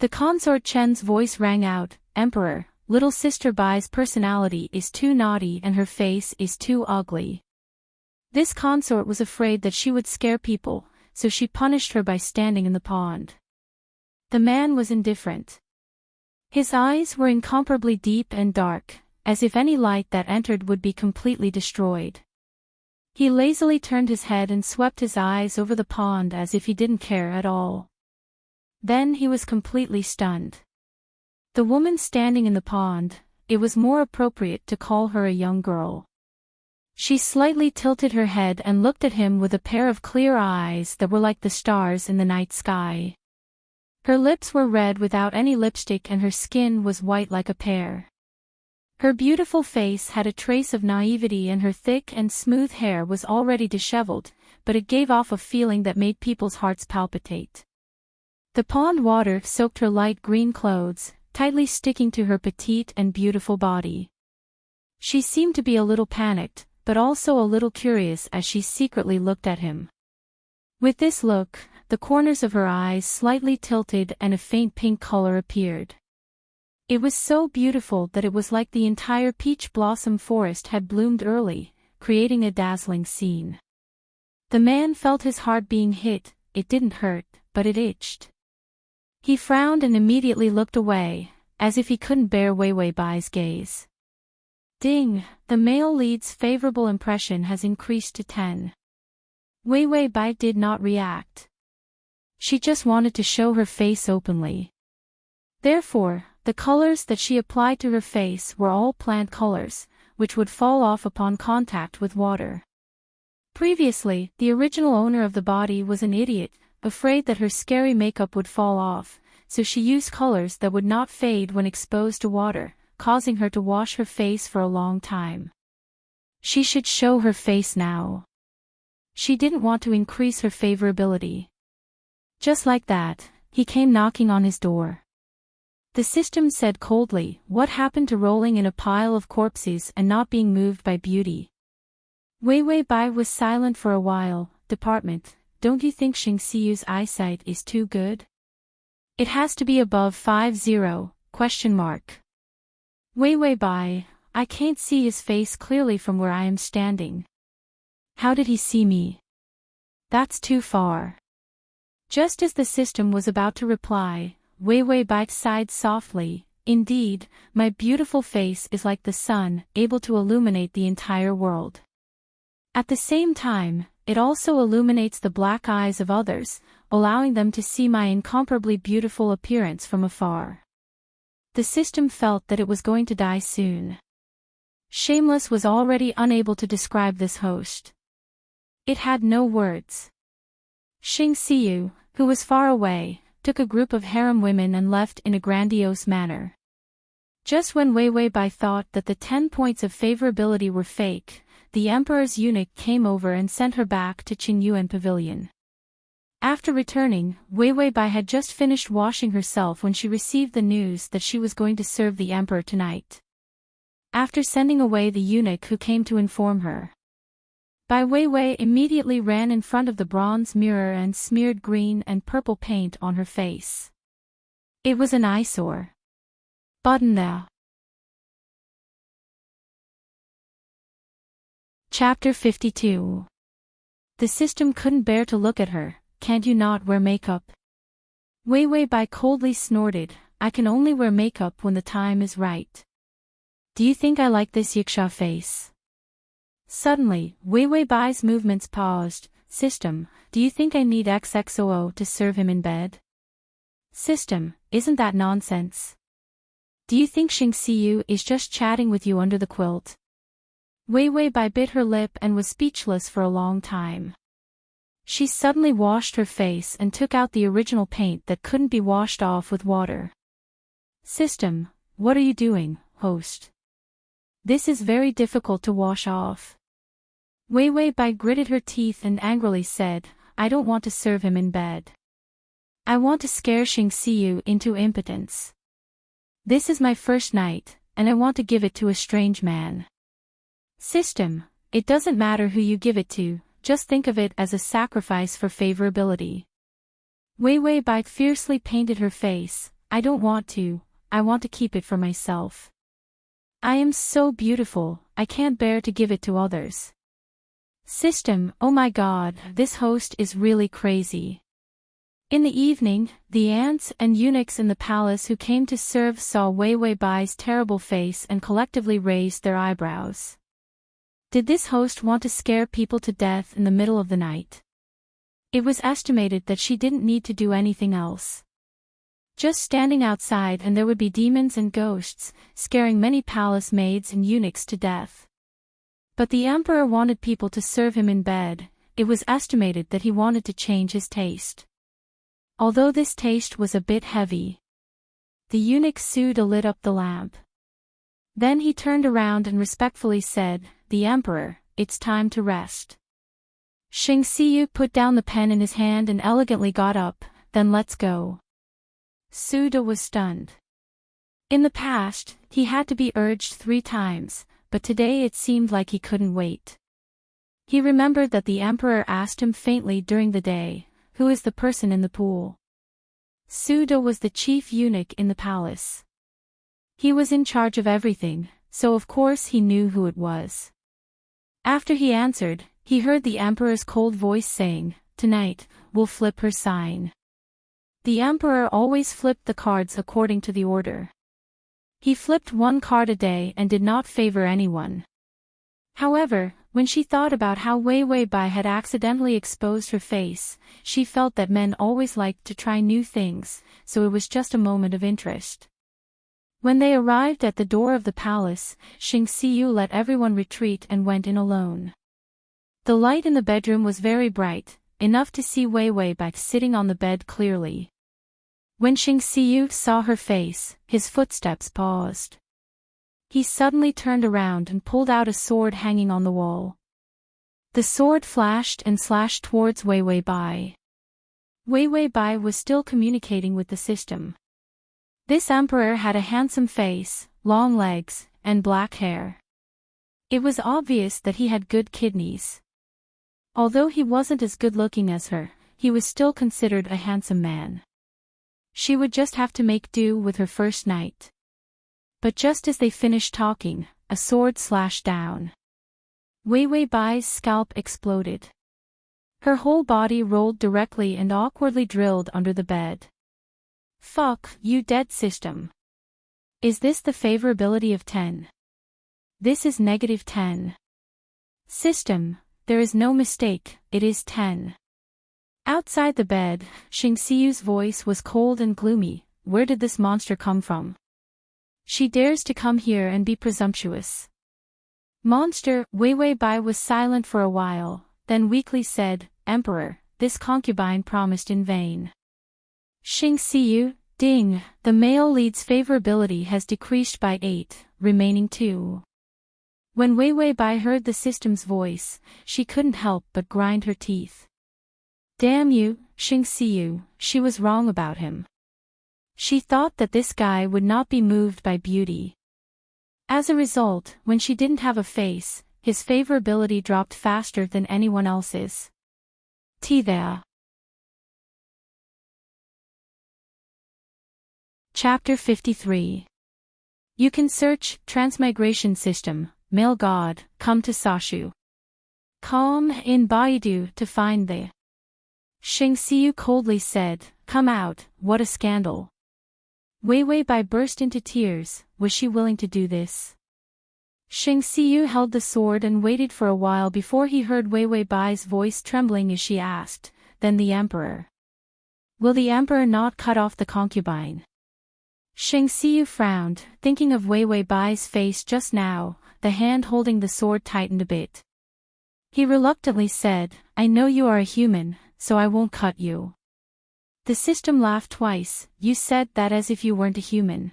The consort Chen's voice rang out, Emperor, little sister Bai's personality is too naughty and her face is too ugly. This consort was afraid that she would scare people, so she punished her by standing in the pond. The man was indifferent. His eyes were incomparably deep and dark, as if any light that entered would be completely destroyed. He lazily turned his head and swept his eyes over the pond as if he didn't care at all. Then he was completely stunned. The woman standing in the pond, it was more appropriate to call her a young girl. She slightly tilted her head and looked at him with a pair of clear eyes that were like the stars in the night sky. Her lips were red without any lipstick and her skin was white like a pear. Her beautiful face had a trace of naivety and her thick and smooth hair was already disheveled, but it gave off a feeling that made people's hearts palpitate. The pond water soaked her light green clothes, tightly sticking to her petite and beautiful body. She seemed to be a little panicked, but also a little curious as she secretly looked at him. With this look, the corners of her eyes slightly tilted and a faint pink color appeared. It was so beautiful that it was like the entire peach blossom forest had bloomed early, creating a dazzling scene. The man felt his heart being hit. It didn't hurt, but it itched. He frowned and immediately looked away, as if he couldn't bear Wei Wei Bai's gaze. Ding, the male lead's favorable impression has increased to 10. Wei Wei Bai did not react. She just wanted to show her face openly. Therefore, the colors that she applied to her face were all plant colors, which would fall off upon contact with water. Previously, the original owner of the body was an idiot, afraid that her scary makeup would fall off, so she used colors that would not fade when exposed to water, causing her to wash her face for a long time. She should show her face now. She didn't want to increase her favorability. Just like that, he came knocking on his door. The system said coldly, "What happened to rolling in a pile of corpses and not being moved by beauty?" Wei Wei Bai was silent for a while. "Department, don't you think Xing Xiyu's eyesight is too good? It has to be above 50, question mark. Wei Wei Bai, I can't see his face clearly from where I am standing. How did he see me? That's too far." Just as the system was about to reply, Wei Wei Bai sighed softly. "Indeed, my beautiful face is like the sun, able to illuminate the entire world. At the same time, it also illuminates the black eyes of others, allowing them to see my incomparably beautiful appearance from afar." The system felt that it was going to die soon. Shameless was already unable to describe this host. It had no words. Xing Xiyu, who was far away, took a group of harem women and left in a grandiose manner. Just when Wei Wei Bai thought that the 10 points of favorability were fake, the emperor's eunuch came over and sent her back to Qingyuan Pavilion. After returning, Wei Wei Bai had just finished washing herself when she received the news that she was going to serve the emperor tonight. After sending away the eunuch who came to inform her, Bai Weiwei immediately ran in front of the bronze mirror and smeared green and purple paint on her face. It was an eyesore. Button there. Chapter 52. The system couldn't bear to look at her. "Can't you not wear makeup?" Wei Wei Bai coldly snorted. "I can only wear makeup when the time is right. Do you think I like this yiksha face?" Suddenly, Wei Wei Bai's movements paused. "System, do you think I need XXOO to serve him in bed?" "System, isn't that nonsense? Do you think Xing Xiyu is just chatting with you under the quilt?" Wei Wei Bai bit her lip and was speechless for a long time. She suddenly washed her face and took out the original paint that couldn't be washed off with water. "System, what are you doing, host? This is very difficult to wash off." Wei Wei Bai gritted her teeth and angrily said, "I don't want to serve him in bed. I want to scare Xing Xiyu into impotence. This is my first night, and I want to give it to a strange man. System, it doesn't matter who you give it to, just think of it as a sacrifice for favorability." Wei Wei Bai fiercely painted her face. "I don't want to, I want to keep it for myself. I am so beautiful, I can't bear to give it to others." System, oh my god, this host is really crazy. In the evening, the ants and eunuchs in the palace who came to serve saw Wei Wei Bai's terrible face and collectively raised their eyebrows. Did this host want to scare people to death in the middle of the night? It was estimated that she didn't need to do anything else. Just standing outside and there would be demons and ghosts, scaring many palace maids and eunuchs to death. But the emperor wanted people to serve him in bed. It was estimated that he wanted to change his taste. Although this taste was a bit heavy. The eunuch Suda lit up the lamp. Then he turned around and respectfully said, "The emperor, it's time to rest." Xing Xiyu put down the pen in his hand and elegantly got up. "Then let's go." Suda was stunned. In the past, he had to be urged 3 times, but today it seemed like he couldn't wait. He remembered that the emperor asked him faintly during the day, "Who is the person in the pool?" Suda was the chief eunuch in the palace. He was in charge of everything, so of course he knew who it was. After he answered, he heard the Emperor's cold voice saying, "Tonight, we'll flip her sign." The Emperor always flipped the cards according to the order. He flipped one card a day and did not favor anyone. However, when she thought about how Wei Wei Bai had accidentally exposed her face, she felt that men always liked to try new things, so it was just a moment of interest. When they arrived at the door of the palace, Xing Xiyu let everyone retreat and went in alone. The light in the bedroom was very bright, enough to see Wei Wei Bai sitting on the bed clearly. When Xing Xiyu saw her face, his footsteps paused. He suddenly turned around and pulled out a sword hanging on the wall. The sword flashed and slashed towards Wei Wei Bai. Wei Wei Bai was still communicating with the system. This emperor had a handsome face, long legs, and black hair. It was obvious that he had good kidneys. Although he wasn't as good-looking as her, he was still considered a handsome man. She would just have to make do with her first night. But just as they finished talking, a sword slashed down. Wei Wei Bai's scalp exploded. Her whole body rolled directly and awkwardly drilled under the bed. "Fuck you dead system. Is this the favorability of 10? This is -10. System, there is no mistake, it is 10. Outside the bed, Xing Xiyu's voice was cold and gloomy. Where did this monster come from? She dares to come here and be presumptuous. Monster. Wei Wei Bai was silent for a while, then weakly said, "Emperor, this concubine promised in vain." Xing Xiyu, ding, the male lead's favorability has decreased by 8, remaining 2. When Wei Wei Bai heard the system's voice, she couldn't help but grind her teeth. Damn you, Xing Xiyu, she was wrong about him. She thought that this guy would not be moved by beauty. As a result, when she didn't have a face, his favorability dropped faster than anyone else's. There. Chapter 53. You can search Transmigration System, Male God, come to Sashu. Com in Baidu to find the. Xing Xiyu coldly said, "Come out, what a scandal." Wei Wei Bai burst into tears. Was she willing to do this? Xing Xiyu held the sword and waited for a while before he heard Wei Wei Bai's voice trembling as she asked, "Then the Emperor? Will the Emperor not cut off the concubine?" Xing Xiyu frowned, thinking of Wei Wei Bai's face just now. The hand holding the sword tightened a bit. He reluctantly said, "I know you are a human, so I won't cut you." The system laughed twice. "You said that as if you weren't a human."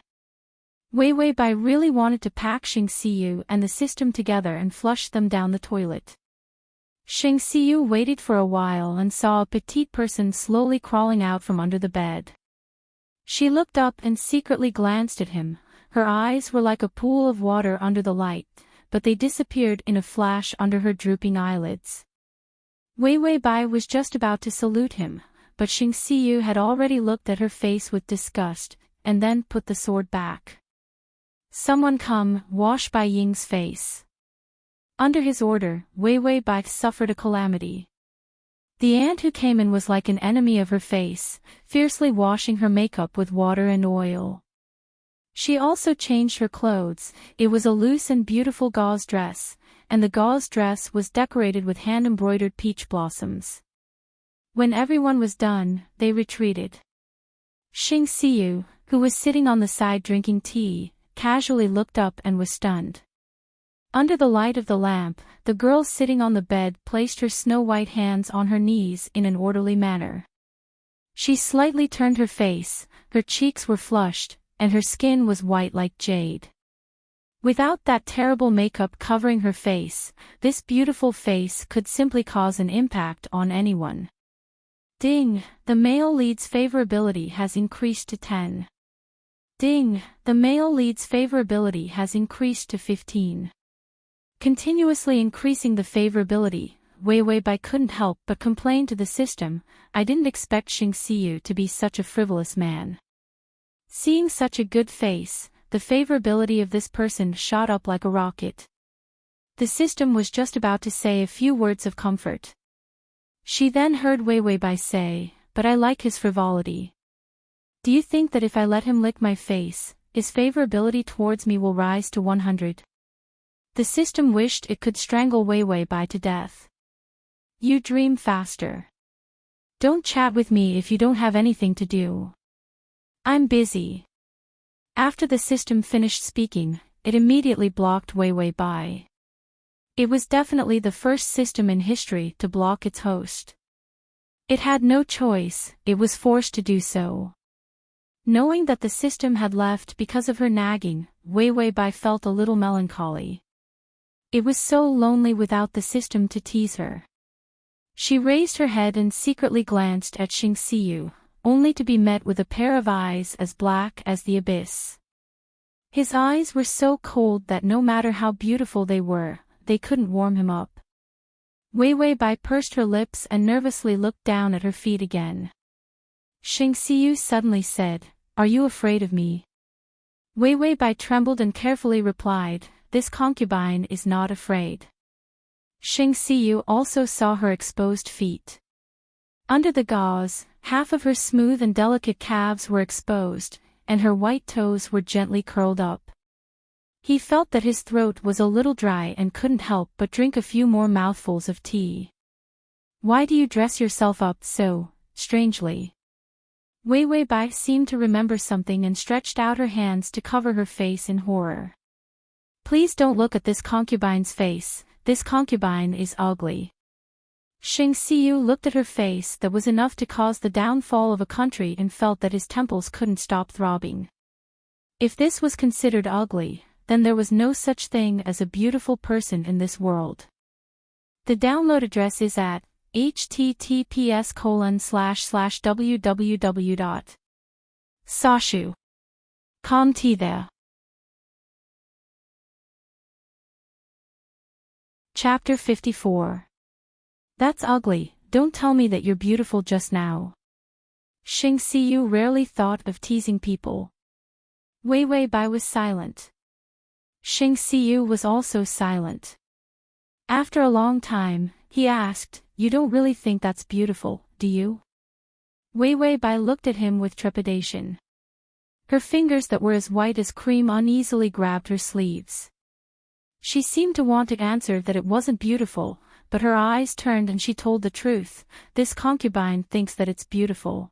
Wei Wei Bai really wanted to pack Xing Xiyu and the system together and flush them down the toilet. Xing Xiyu waited for a while and saw a petite person slowly crawling out from under the bed. She looked up and secretly glanced at him. Her eyes were like a pool of water under the light, but they disappeared in a flash under her drooping eyelids. Wei Wei Bai was just about to salute him, but Xing Xiyu had already looked at her face with disgust, and then put the sword back. "Someone come, wash Bai Ying's face." Under his order, Wei Wei Bai suffered a calamity. The aunt who came in was like an enemy of her face, fiercely washing her makeup with water and oil. She also changed her clothes. It was a loose and beautiful gauze dress, and the gauze dress was decorated with hand-embroidered peach blossoms. When everyone was done, they retreated. Xing Xiyu, who was sitting on the side drinking tea, casually looked up and was stunned. Under the light of the lamp, the girl sitting on the bed placed her snow-white hands on her knees in an orderly manner. She slightly turned her face, her cheeks were flushed, and her skin was white like jade. Without that terrible makeup covering her face, this beautiful face could simply cause an impact on anyone. Ding, the male lead's favorability has increased to 10. Ding, the male lead's favorability has increased to 15. Continuously increasing the favorability, Wei Wei Bai couldn't help but complain to the system, "I didn't expect Xing Xiyu to be such a frivolous man." Seeing such a good face, the favorability of this person shot up like a rocket. The system was just about to say a few words of comfort. She then heard Weiwei say, "But I like his frivolity. Do you think that if I let him lick my face, his favorability towards me will rise to 100? The system wished it could strangle Weiwei to death. You dream faster. Don't chat with me if you don't have anything to do. I'm busy. After the system finished speaking, it immediately blocked Weiwei. It was definitely the first system in history to block its host. It had no choice, it was forced to do so. Knowing that the system had left because of her nagging, Weiwei felt a little melancholy. It was so lonely without the system to tease her. She raised her head and secretly glanced at Xing Xiyu, only to be met with a pair of eyes as black as the abyss. His eyes were so cold that no matter how beautiful they were, they couldn't warm him up. Weiwei pursed her lips and nervously looked down at her feet again. Xing Xiyu suddenly said, "Are you afraid of me?" Weiwei trembled and carefully replied, "This concubine is not afraid." Xing Xiyu also saw her exposed feet. Under the gauze, half of her smooth and delicate calves were exposed, and her white toes were gently curled up. He felt that his throat was a little dry and couldn't help but drink a few more mouthfuls of tea. "Why do you dress yourself up so strangely?" Weiwei seemed to remember something and stretched out her hands to cover her face in horror. "Please don't look at this concubine's face, this concubine is ugly." Xing Xiyu looked at her face that was enough to cause the downfall of a country and felt that his temples couldn't stop throbbing. If this was considered ugly, then there was no such thing as a beautiful person in this world. The download address is at https://www.sashu.com. there. Chapter 54. That's ugly, don't tell me that you're beautiful just now. Xing Xiyu rarely thought of teasing people. Weiwei was silent. Xing Xiyu was also silent. After a long time, he asked, "You don't really think that's beautiful, do you?" Weiwei looked at him with trepidation. Her fingers that were as white as cream uneasily grabbed her sleeves. She seemed to want to answer that it wasn't beautiful, but her eyes turned and she told the truth, "This concubine thinks that it's beautiful."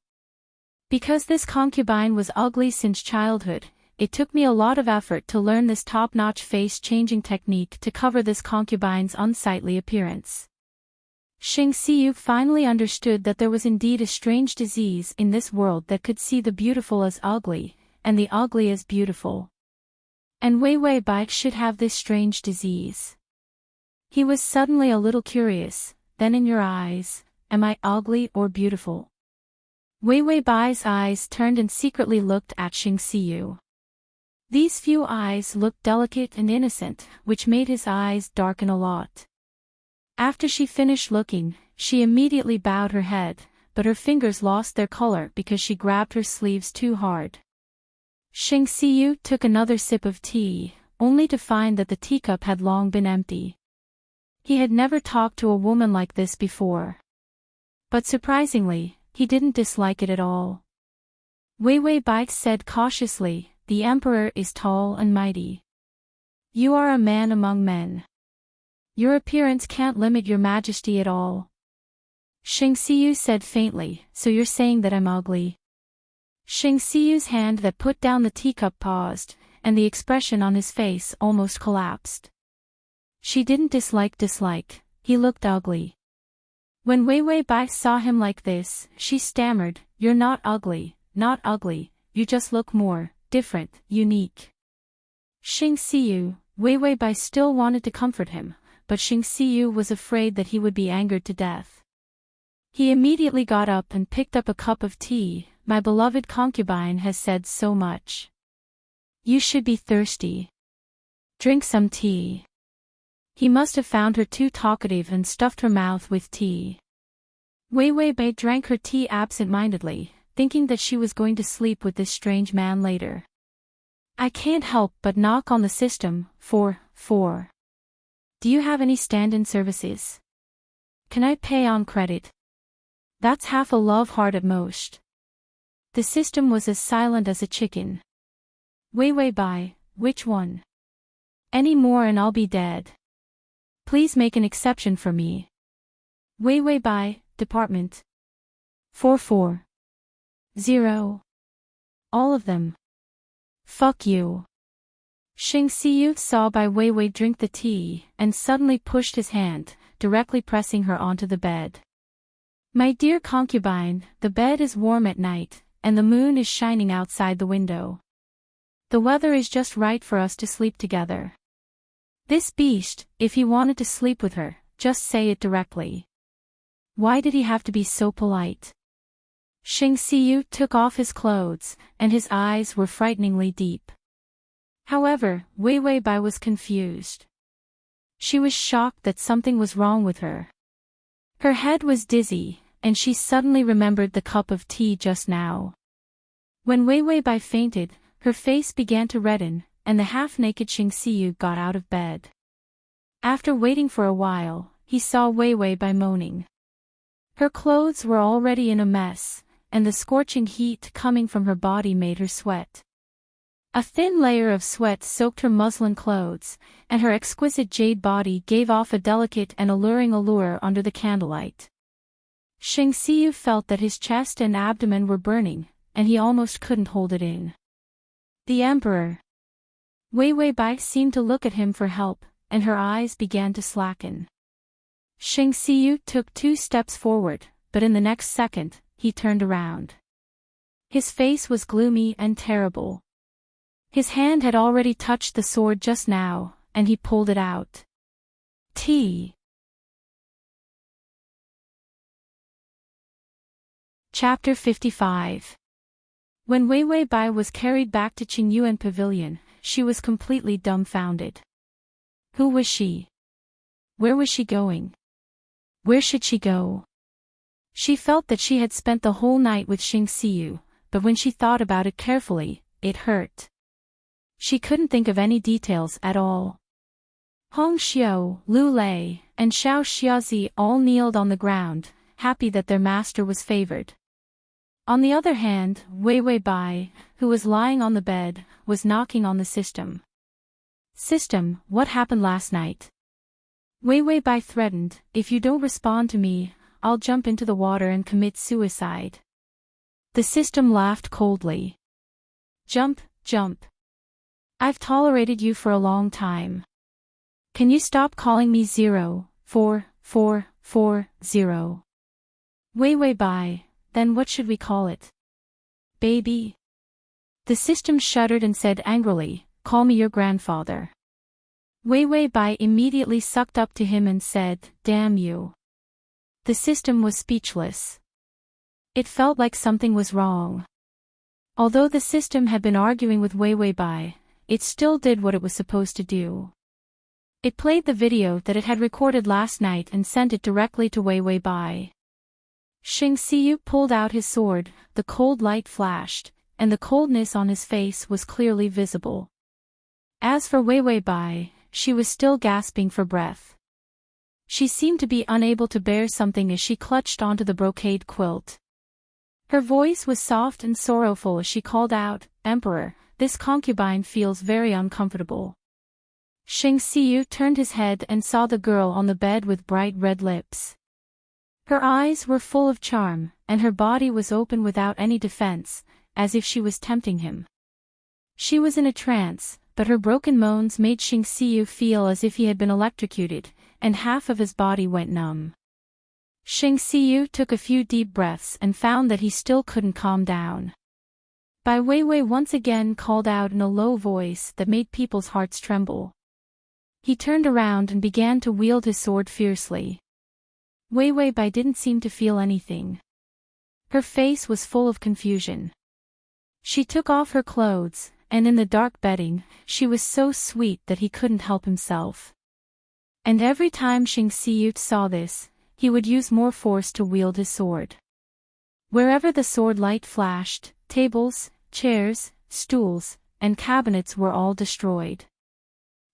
Because this concubine was ugly since childhood, it took me a lot of effort to learn this top-notch face-changing technique to cover this concubine's unsightly appearance. Xing Xiyu finally understood that there was indeed a strange disease in this world that could see the beautiful as ugly, and the ugly as beautiful. And Weiwei should have this strange disease. He was suddenly a little curious, "Then in your eyes, am I ugly or beautiful?" Weiwei's eyes turned and secretly looked at Xing Xiyu. These few eyes looked delicate and innocent, which made his eyes darken a lot. After she finished looking, she immediately bowed her head, but her fingers lost their color because she grabbed her sleeves too hard. Xing Xiyu took another sip of tea, only to find that the teacup had long been empty. He had never talked to a woman like this before. But surprisingly, he didn't dislike it at all. Weiwei said cautiously, "The emperor is tall and mighty. You are a man among men. Your appearance can't limit your majesty at all." Xing Xiyu said faintly, "So you're saying that I'm ugly?" Xing Xiyu's hand that put down the teacup paused, and the expression on his face almost collapsed. She didn't dislike, he looked ugly. When Weiwei saw him like this, she stammered, "You're not ugly, you just look more different, unique." Xing Xiyu, Weiwei still wanted to comfort him, but Xing Xiyu was afraid that he would be angered to death. He immediately got up and picked up a cup of tea. "My beloved concubine has said so much. You should be thirsty. Drink some tea." He must have found her too talkative and stuffed her mouth with tea. Weiwei drank her tea absent-mindedly, thinking that she was going to sleep with this strange man later. I can't help but knock on the system. 4. Do you have any stand-in services? Can I pay on credit? That's half a love heart at most. The system was as silent as a chicken. Wei Bai, which one? Any more and I'll be dead. Please make an exception for me. Wei Bai, Department 440. All of them. Fuck you. Xing Xiyu saw Bai Weiwei drink the tea and suddenly pushed his hand, directly pressing her onto the bed. My dear concubine, the bed is warm at night, and the moon is shining outside the window. The weather is just right for us to sleep together. This beast, if he wanted to sleep with her, just say it directly. Why did he have to be so polite? Xing Xiyu took off his clothes, and his eyes were frighteningly deep. However, Wei Bai was confused. She was shocked that something was wrong with her. Her head was dizzy, and she suddenly remembered the cup of tea just now. When Wei Bai fainted, her face began to redden, and the half-naked Xing Xiyu got out of bed. After waiting for a while, he saw Wei Bai moaning. Her clothes were already in a mess, and the scorching heat coming from her body made her sweat. A thin layer of sweat soaked her muslin clothes, and her exquisite jade body gave off a delicate and alluring allure under the candlelight. Xing Xiyu felt that his chest and abdomen were burning, and he almost couldn't hold it in. The Emperor. Wei Bai seemed to look at him for help, and her eyes began to slacken. Xing Xiyu took 2 steps forward, but in the next second, he turned around. His face was gloomy and terrible. His hand had already touched the sword just now, and he pulled it out. Chapter 55. When Wei Bai was carried back to Qingyuan Pavilion, she was completely dumbfounded. Who was she? Where was she going? Where should she go? She felt that she had spent the whole night with Xing Xiyu, but when she thought about it carefully, it hurt. She couldn't think of any details at all. Hong Xiao, Lu Lei, and Xiao Xiaozi all kneeled on the ground, happy that their master was favored. On the other hand, Wei Bai, who was lying on the bed, was knocking on the system. System, what happened last night? Wei Bai threatened, if you don't respond to me, I'll jump into the water and commit suicide. The system laughed coldly. Jump. I've tolerated you for a long time. Can you stop calling me 04440? Wei Bai, then what should we call it? Baby? The system shuddered and said angrily, call me your grandfather. Wei Bai immediately sucked up to him and said, damn you. The system was speechless. It felt like something was wrong. Although the system had been arguing with Wei Bai, it still did what it was supposed to do. It played the video that it had recorded last night and sent it directly to Wei Bai. Xing Xiyu pulled out his sword, the cold light flashed, and the coldness on his face was clearly visible. As for Wei Bai, she was still gasping for breath. She seemed to be unable to bear something as she clutched onto the brocade quilt. Her voice was soft and sorrowful as she called out, Emperor, this concubine feels very uncomfortable. Xing Xiyu turned his head and saw the girl on the bed with bright red lips. Her eyes were full of charm, and her body was open without any defense, as if she was tempting him. She was in a trance, but her broken moans made Xing Xiyu feel as if he had been electrocuted, and half of his body went numb. Xing Xiyu took a few deep breaths and found that he still couldn't calm down. Bai Weiwei once again called out in a low voice that made people's hearts tremble. He turned around and began to wield his sword fiercely. Wei Bai didn't seem to feel anything. Her face was full of confusion. She took off her clothes, and in the dark bedding, she was so sweet that he couldn't help himself. And every time Xing Xiyu saw this, he would use more force to wield his sword. Wherever the sword light flashed, tables, chairs, stools, and cabinets were all destroyed.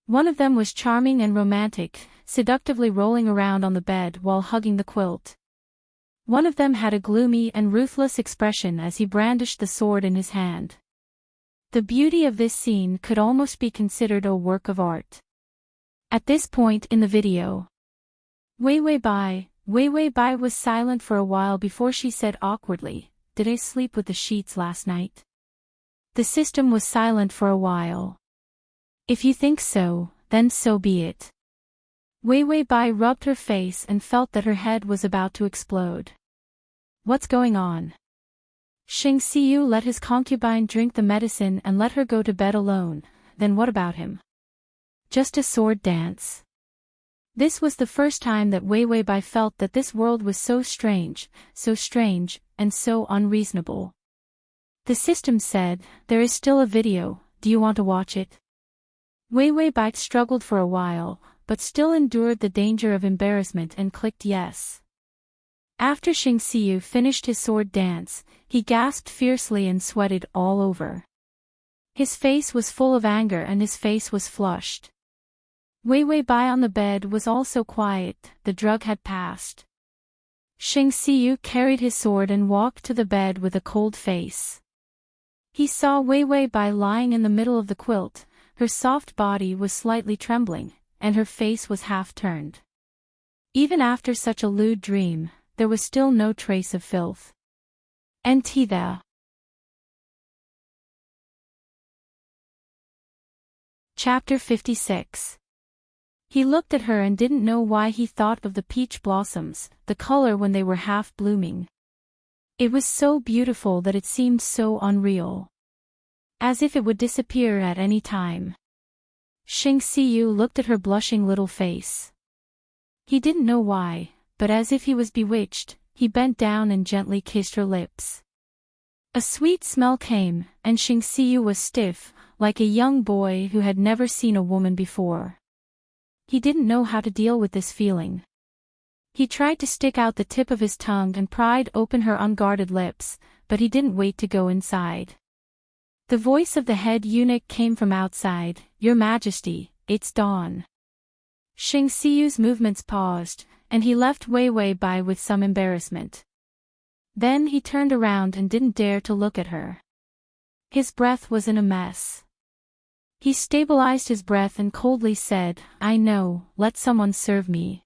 One of them was charming and romantic, seductively rolling around on the bed while hugging the quilt. One of them had a gloomy and ruthless expression as he brandished the sword in his hand. The beauty of this scene could almost be considered a work of art. At this point in the video, Wei Bai was silent for a while before she said awkwardly, "Did I sleep with the sheets last night?" The system was silent for a while. "If you think so, then so be it." Wei Bai rubbed her face and felt that her head was about to explode. "What's going on?" Xing Xiu let his concubine drink the medicine and let her go to bed alone. Then what about him? Just a sword dance. This was the first time that Wei Bai felt that this world was so strange, and so unreasonable. The system said, "There is still a video, do you want to watch it?" Wei Bai struggled for a while, but still endured the danger of embarrassment and clicked yes. After Xing Xiu finished his sword dance, he gasped fiercely and sweated all over. His face was full of anger and his face was flushed. Wei Bai on the bed was also quiet, the drug had passed. Xing Xiu carried his sword and walked to the bed with a cold face. He saw Wei Bai lying in the middle of the quilt, her soft body was slightly trembling, and her face was half turned. Even after such a lewd dream, there was still no trace of filth. NT there. Chapter 56. He looked at her and didn't know why he thought of the peach blossoms, the color when they were half blooming. It was so beautiful that it seemed so unreal. As if it would disappear at any time. Xing Xiu looked at her blushing little face. He didn't know why, but as if he was bewitched, he bent down and gently kissed her lips. A sweet smell came, and Xing Xiu was stiff, like a young boy who had never seen a woman before. He didn't know how to deal with this feeling. He tried to stick out the tip of his tongue and pried open her unguarded lips, but he didn't wait to go inside. The voice of the head eunuch came from outside, "Your Majesty, it's dawn." Xing Xiu's movements paused, and he left Wei Bai with some embarrassment. Then he turned around and didn't dare to look at her. His breath was in a mess. He stabilized his breath and coldly said, "I know, let someone serve me."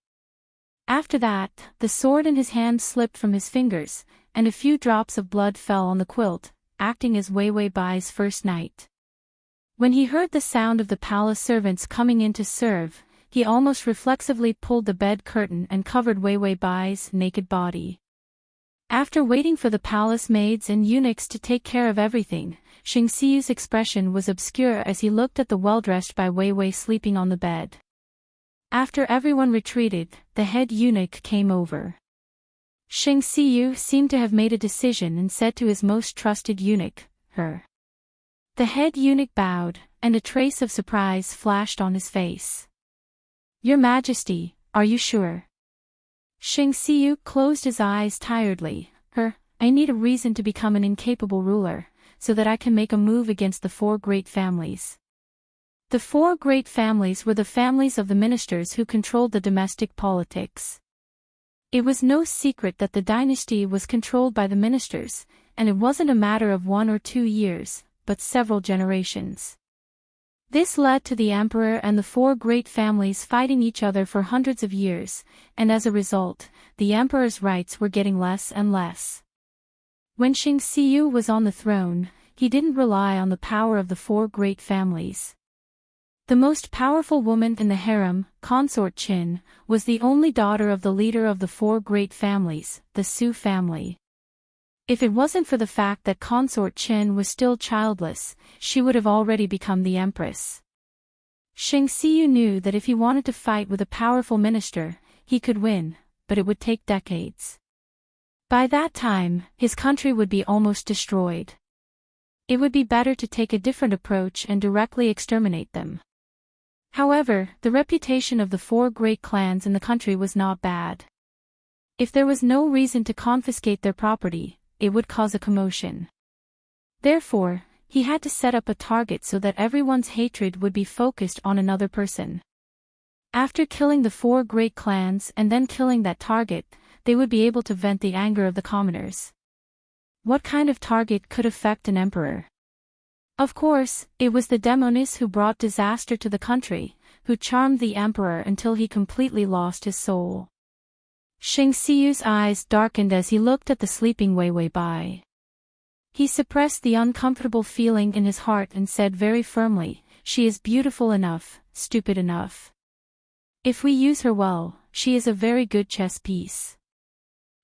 After that, the sword in his hand slipped from his fingers, and a few drops of blood fell on the quilt, acting as Wei Bai's first night. When he heard the sound of the palace servants coming in to serve, he almost reflexively pulled the bed curtain and covered Wei Bai's naked body. After waiting for the palace maids and eunuchs to take care of everything, Xing Xiu's expression was obscure as he looked at the well-dressed Wei sleeping on the bed. After everyone retreated, the head eunuch came over. Xing Xiu seemed to have made a decision and said to his most trusted eunuch, "Her." The head eunuch bowed, and a trace of surprise flashed on his face. "Your Majesty, are you sure?" Xing Xiu closed his eyes tiredly. I need a reason to become an incapable ruler, so that I can make a move against the four great families." The four great families were the families of the ministers who controlled the domestic politics. It was no secret that the dynasty was controlled by the ministers, and it wasn't a matter of 1 or 2 years, but several generations. This led to the emperor and the four great families fighting each other for hundreds of years, and as a result, the emperor's rights were getting less and less. When Xing Xiu was on the throne, he didn't rely on the power of the four great families. The most powerful woman in the harem, Consort Qin, was the only daughter of the leader of the four great families, the Su family. If it wasn't for the fact that Consort Qin was still childless, she would have already become the empress. Xing Xiu knew that if he wanted to fight with a powerful minister, he could win, but it would take decades. By that time, his country would be almost destroyed. It would be better to take a different approach and directly exterminate them. However, the reputation of the four great clans in the country was not bad. If there was no reason to confiscate their property, it would cause a commotion. Therefore, he had to set up a target so that everyone's hatred would be focused on another person. After killing the 4 great clans and then killing that target, they would be able to vent the anger of the commoners. What kind of target could affect an emperor? Of course, it was the demoness who brought disaster to the country, who charmed the emperor until he completely lost his soul. Xing Siyu's eyes darkened as he looked at the sleeping Wei Wei Bai. He suppressed the uncomfortable feeling in his heart and said very firmly, "She is beautiful enough, stupid enough. If we use her well, she is a very good chess piece."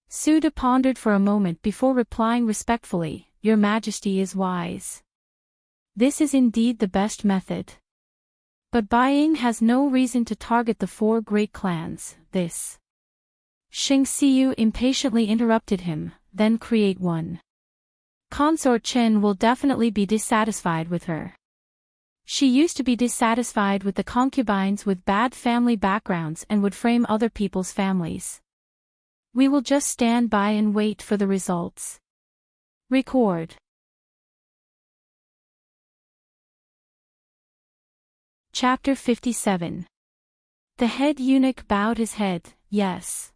Su De pondered for a moment before replying respectfully, "Your Majesty is wise. This is indeed the best method. But Bai Ying has no reason to target the 4 great clans, this." Xing Siyu impatiently interrupted him, "Then create one. Consort Chen will definitely be dissatisfied with her. She used to be dissatisfied with the concubines with bad family backgrounds and would frame other people's families. We will just stand by and wait for the results." Record. Chapter 57. The head eunuch bowed his head, "Yes."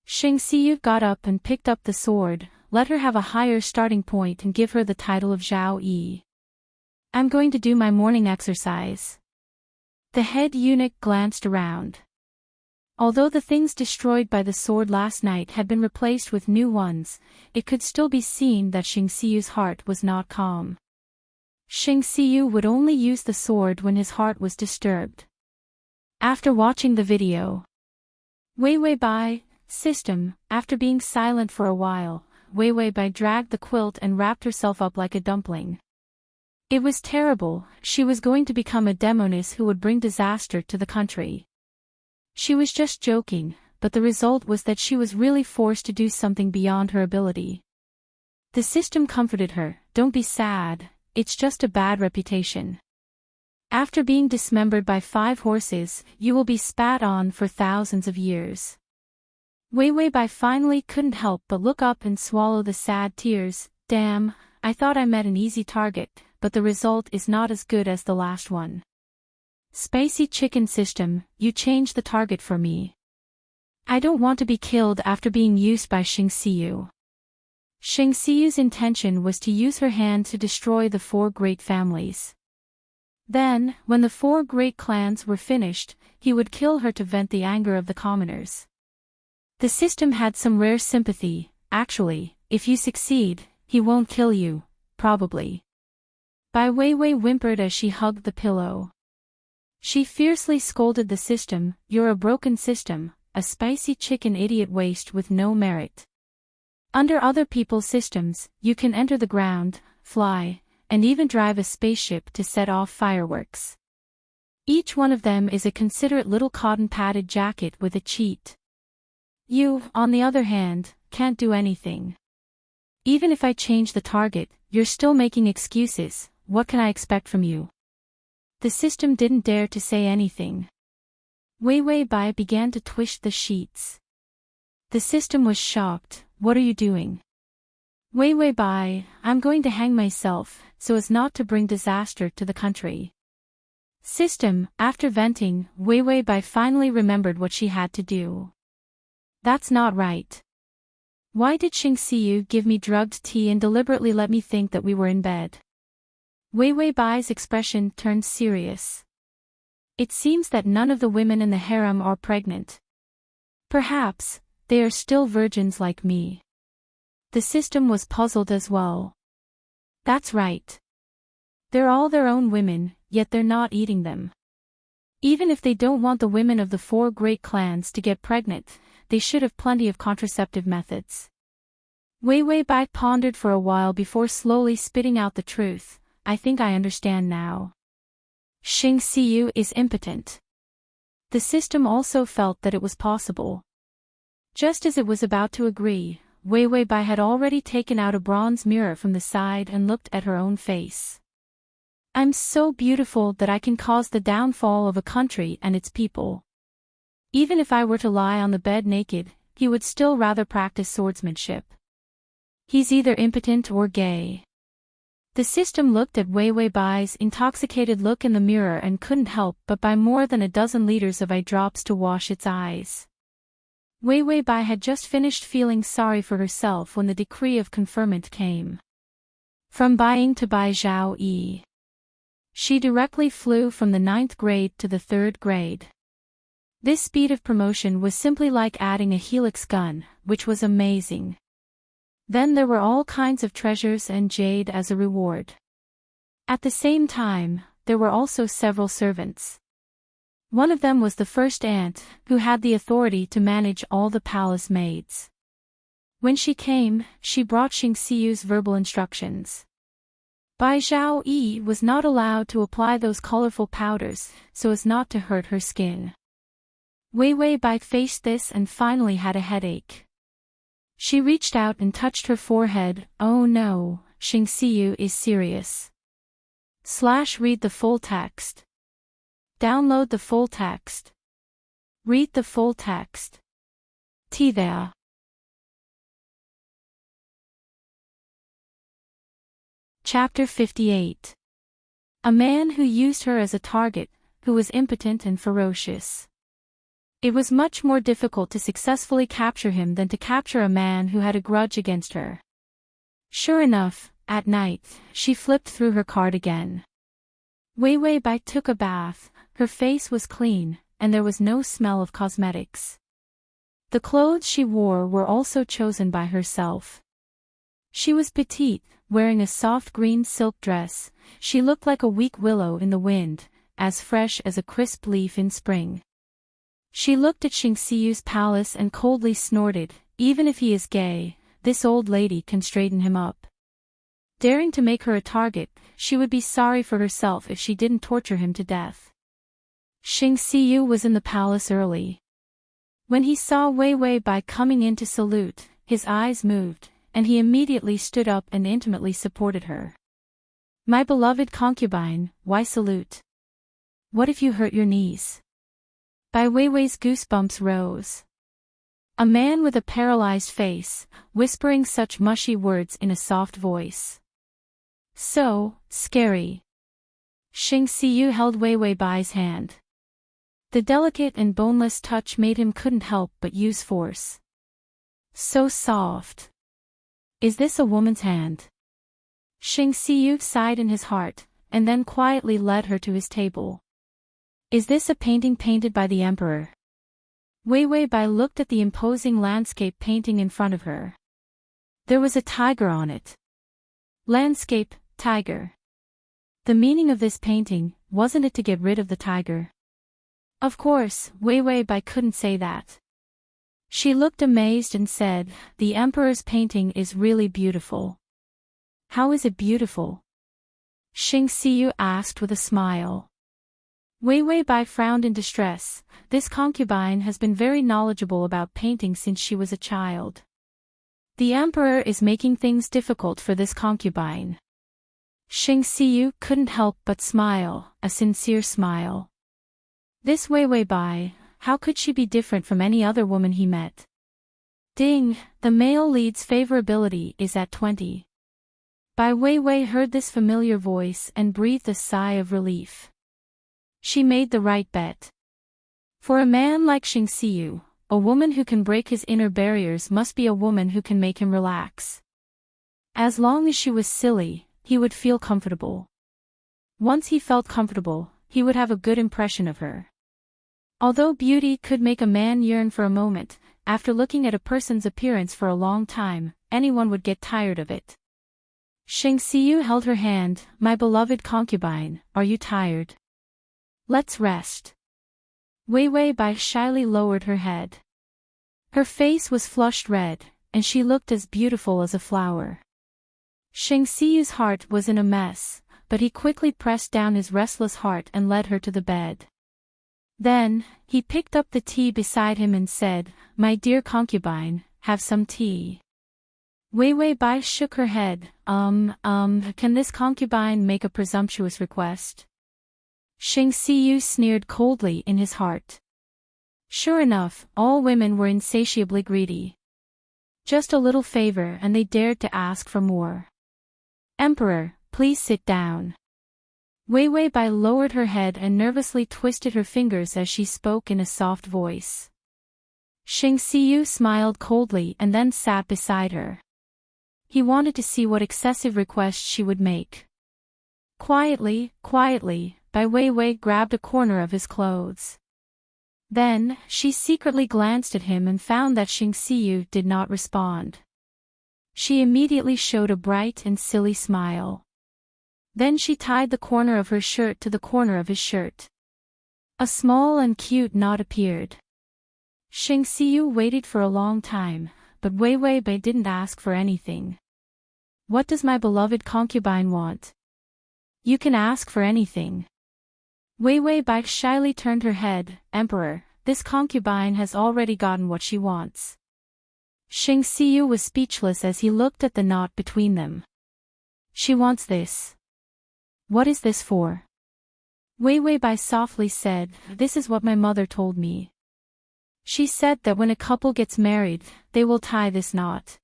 Xing Siyu got up and picked up the sword, let her have a higher starting point and give her the title of Zhao Yi. "I'm going to do my morning exercise." The head eunuch glanced around. Although the things destroyed by the sword last night had been replaced with new ones, it could still be seen that Xing Siyu's heart was not calm. Xing Siyu would only use the sword when his heart was disturbed. After watching the video, Wei Wei Bai, system, after being silent for a while, Wei Wei Bai dragged the quilt and wrapped herself up like a dumpling. It was terrible, she was going to become a demoness who would bring disaster to the country. She was just joking, but the result was that she was really forced to do something beyond her ability. The system comforted her, "Don't be sad, it's just a bad reputation. After being dismembered by 5 horses, you will be spat on for thousands of years." Wei Wei Bai finally couldn't help but look up and swallow the sad tears. "Damn, I thought I met an easy target, but the result is not as good as the last one. Spicy chicken system, you changed the target for me. I don't want to be killed after being used by Xing Siyu." Xing Siyu's intention was to use her hand to destroy the 4 great families. Then, when the 4 great clans were finished, he would kill her to vent the anger of the commoners. The system had some rare sympathy. "Actually, if you succeed, he won't kill you, probably." Bai Weiwei whimpered as she hugged the pillow. She fiercely scolded the system, "You're a broken system, a spicy chicken idiot waste with no merit. Under other people's systems, you can enter the ground, fly, and even drive a spaceship to set off fireworks. Each one of them is a considerate little cotton-padded jacket with a cheat. You, on the other hand, can't do anything. Even if I change the target, you're still making excuses. What can I expect from you?" The system didn't dare to say anything. Wei Wei Bai began to twist the sheets. The system was shocked. "What are you doing?" "Wei Wei Bai, I'm going to hang myself, so as not to bring disaster to the country." System, after venting, Wei Wei Bai finally remembered what she had to do. "That's not right. Why did Xing Siyu give me drugged tea and deliberately let me think that we were in bed?" Wei Wei Bai's expression turned serious. "It seems that none of the women in the harem are pregnant. Perhaps, they are still virgins like me." The system was puzzled as well. "That's right. They're all their own women, yet they're not eating them. Even if they don't want the women of the 4 great clans to get pregnant, they should have plenty of contraceptive methods." Wei Wei Bai pondered for a while before slowly spitting out the truth. "I think I understand now. Xing Siyu is impotent." The system also felt that it was possible. Just as it was about to agree, Wei Wei Bai had already taken out a bronze mirror from the side and looked at her own face. "I'm so beautiful that I can cause the downfall of a country and its people. Even if I were to lie on the bed naked, he would still rather practice swordsmanship. He's either impotent or gay." The system looked at Wei Wei Bai's intoxicated look in the mirror and couldn't help but buy more than a dozen liters of eye drops to wash its eyes. Wei Wei Bai had just finished feeling sorry for herself when the decree of conferment came. From Buying to Bai Zhao Yi. She directly flew from the 9th grade to the 3rd grade. This speed of promotion was simply like adding a helix gun, which was amazing. Then there were all kinds of treasures and jade as a reward. At the same time, there were also several servants. One of them was the first aunt, who had the authority to manage all the palace maids. When she came, she brought Xing Siyu's verbal instructions. Bai Zhao Yi was not allowed to apply those colorful powders, so as not to hurt her skin. Wei Wei Bai faced this and finally had a headache. She reached out and touched her forehead. Oh no, Xing Siyu is serious. Read the full text. Download the full text. Read the full text. There. Chapter 58. A man who used her as a target, who was impotent and ferocious. It was much more difficult to successfully capture him than to capture a man who had a grudge against her. Sure enough, at night, she flipped through her card again. Wei Wei Bai took a bath, her face was clean, and there was no smell of cosmetics. The clothes she wore were also chosen by herself. She was petite, wearing a soft green silk dress. She looked like a weak willow in the wind, as fresh as a crisp leaf in spring. She looked at Xing Siyu's palace and coldly snorted, even if he is gay, this old lady can straighten him up. Daring to make her a target, she would be sorry for herself if she didn't torture him to death. Xing Siyu was in the palace early. When he saw Wei Wei Bai coming in to salute, his eyes moved, and he immediately stood up and intimately supported her. My beloved concubine, why salute? What if you hurt your knees? Bai Weiwei's goosebumps rose. A man with a paralyzed face, whispering such mushy words in a soft voice. So, scary. Xing Siyu held Wei Wei Bai's hand. The delicate and boneless touch made him couldn't help but use force. So soft. Is this a woman's hand? Xing Siyu sighed in his heart, and then quietly led her to his table. Is this a painting painted by the emperor? Wei Wei Bai looked at the imposing landscape painting in front of her. There was a tiger on it. Landscape, tiger. The meaning of this painting, wasn't it to get rid of the tiger? Of course, Wei Wei Bai couldn't say that. She looked amazed and said, the emperor's painting is really beautiful. How is it beautiful? Xing Siyu asked with a smile. Wei Wei Bai frowned in distress. This concubine has been very knowledgeable about painting since she was a child. The emperor is making things difficult for this concubine. Xing Siyu couldn't help but smile, a sincere smile. This Wei Wei Bai, how could she be different from any other woman he met? Ding, the male lead's favorability is at 20. Bai Wei Wei heard this familiar voice and breathed a sigh of relief. She made the right bet. For a man like Xing Siyu, a woman who can break his inner barriers must be a woman who can make him relax. As long as she was silly, he would feel comfortable. Once he felt comfortable, he would have a good impression of her. Although beauty could make a man yearn for a moment, after looking at a person's appearance for a long time, anyone would get tired of it. Xing Siyu held her hand. My beloved concubine, are you tired? Let's rest. Wei Wei Bai shyly lowered her head. Her face was flushed red, and she looked as beautiful as a flower. Xing Siyu's heart was in a mess, but he quickly pressed down his restless heart and led her to the bed. Then, he picked up the tea beside him and said, my dear concubine, have some tea. Wei Wei Bai shook her head. Can this concubine make a presumptuous request? Xing Siyu sneered coldly in his heart. Sure enough, all women were insatiably greedy. Just a little favor and they dared to ask for more. Emperor, Please sit down. Wei Wei Bai lowered her head and nervously twisted her fingers as she spoke in a soft voice. Xing Xiyu smiled coldly and then sat beside her. He wanted to see what excessive request she would make. Quietly, Bai Wei Wei grabbed a corner of his clothes. Then, she secretly glanced at him and found that Xing Xiyu did not respond. She immediately showed a bright and silly smile. Then she tied the corner of her shirt to the corner of his shirt. A small and cute knot appeared. Xing Xiyu waited for a long time, but Wei Wei Bai didn't ask for anything. What does my beloved concubine want? You can ask for anything. Wei Wei Bai shyly turned her head. Emperor, this concubine has already gotten what she wants. Xing Xiyu was speechless as he looked at the knot between them. She wants this. What is this for? Wei Wei Bai softly said, this is what my mother told me. She said that when a couple gets married, they will tie this knot.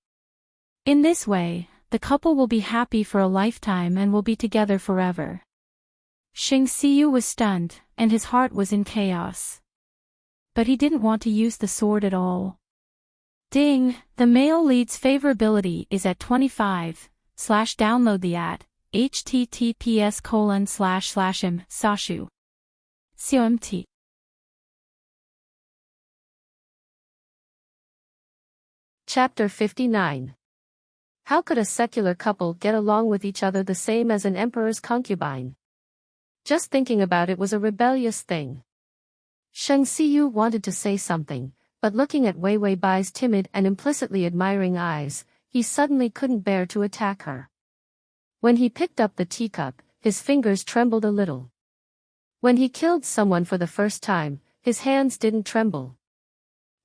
In this way, the couple will be happy for a lifetime and will be together forever. Xing Xiyu was stunned, and his heart was in chaos. But he didn't want to use the sword at all. Ding, the male lead's favorability is at 25. Download the at https://m sashu. COMT. Chapter 59. How could a secular couple get along with each other the same as an emperor's concubine? Just thinking about it was a rebellious thing. Xing Xiyu wanted to say something, but looking at Wei Wei Bai's timid and implicitly admiring eyes, he suddenly couldn't bear to attack her. When he picked up the teacup, his fingers trembled a little. When he killed someone for the first time, his hands didn't tremble.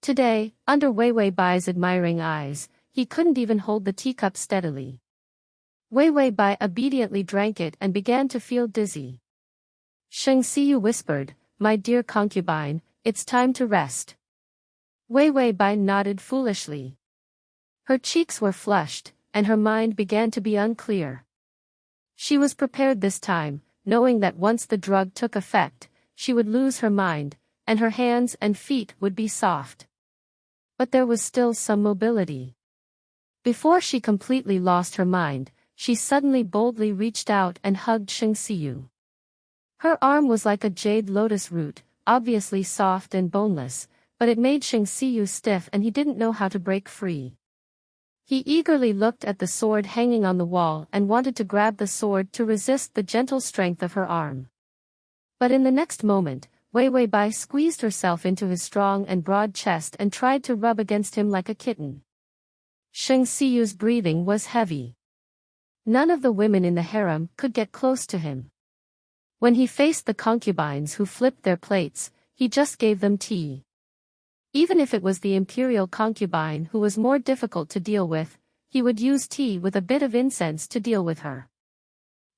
Today, under Wei Wei Bai's admiring eyes, he couldn't even hold the teacup steadily. Wei Wei Bai obediently drank it and began to feel dizzy. Xing Xiyu whispered, my dear concubine, it's time to rest. Wei Wei Bai nodded foolishly. Her cheeks were flushed, and her mind began to be unclear. She was prepared this time, knowing that once the drug took effect, she would lose her mind, and her hands and feet would be soft. But there was still some mobility. Before she completely lost her mind, she suddenly boldly reached out and hugged Xing Xiyu. Her arm was like a jade lotus root, obviously soft and boneless, but it made Xing Xiyu stiff and he didn't know how to break free. He eagerly looked at the sword hanging on the wall and wanted to grab the sword to resist the gentle strength of her arm. But in the next moment, Wei Wei Bai squeezed herself into his strong and broad chest and tried to rub against him like a kitten. Xing Xiyu's breathing was heavy. None of the women in the harem could get close to him. When he faced the concubines who flipped their plates, he just gave them tea. Even if it was the imperial concubine who was more difficult to deal with, he would use tea with a bit of incense to deal with her.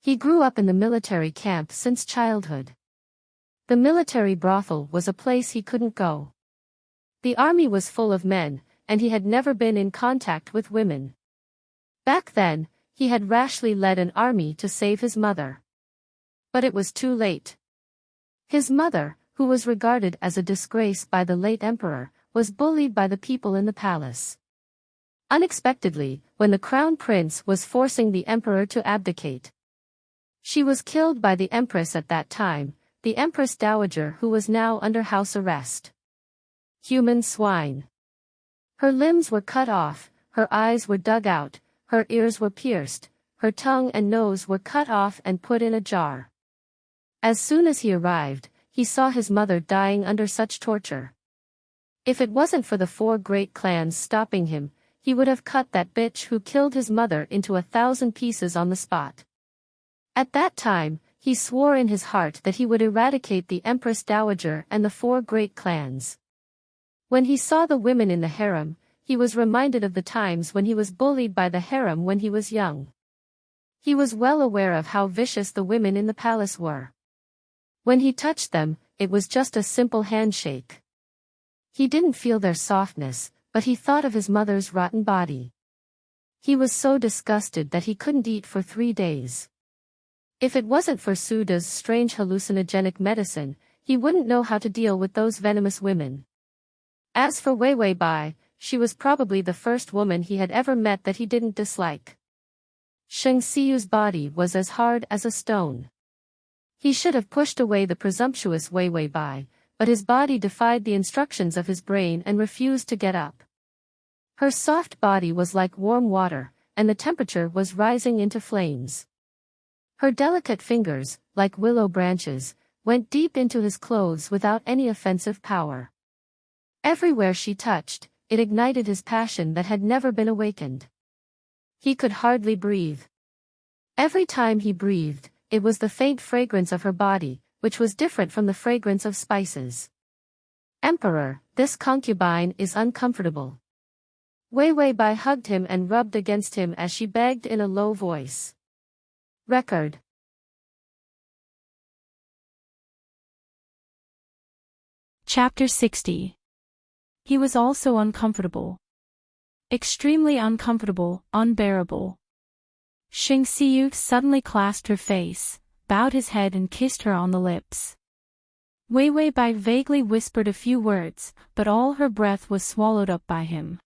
He grew up in the military camp since childhood. The military brothel was a place he couldn't go. The army was full of men, and he had never been in contact with women. Back then, he had rashly led an army to save his mother. But it was too late. His mother, who was regarded as a disgrace by the late emperor, was bullied by the people in the palace. Unexpectedly, when the crown prince was forcing the emperor to abdicate, she was killed by the empress at that time, the empress dowager who was now under house arrest. Human swine. Her limbs were cut off, her eyes were dug out, her ears were pierced, her tongue and nose were cut off and put in a jar. As soon as he arrived, he saw his mother dying under such torture. If it wasn't for the 4 great clans stopping him, he would have cut that bitch who killed his mother into 1,000 pieces on the spot. At that time, he swore in his heart that he would eradicate the Empress Dowager and the 4 great clans. When he saw the women in the harem, he was reminded of the times when he was bullied by the harem when he was young. He was well aware of how vicious the women in the palace were. When he touched them, it was just a simple handshake. He didn't feel their softness, but he thought of his mother's rotten body. He was so disgusted that he couldn't eat for 3 days. If it wasn't for Suda's strange hallucinogenic medicine, he wouldn't know how to deal with those venomous women. As for Wei Wei Bai, she was probably the first woman he had ever met that he didn't dislike. Sheng Siyu's body was as hard as a stone. He should have pushed away the presumptuous Wei Wei Bai, but his body defied the instructions of his brain and refused to get up. Her soft body was like warm water, and the temperature was rising into flames. Her delicate fingers, like willow branches, went deep into his clothes without any offensive power. Everywhere she touched, it ignited his passion that had never been awakened. He could hardly breathe. Every time he breathed, it was the faint fragrance of her body, which was different from the fragrance of spices. Emperor, this concubine is uncomfortable. Wei Wei Bai hugged him and rubbed against him as she begged in a low voice. Record. Chapter 60. He was also uncomfortable. Extremely uncomfortable, unbearable. Sheng Siyu suddenly clasped her face, bowed his head and kissed her on the lips. Wei Wei Bai vaguely whispered a few words, but all her breath was swallowed up by him.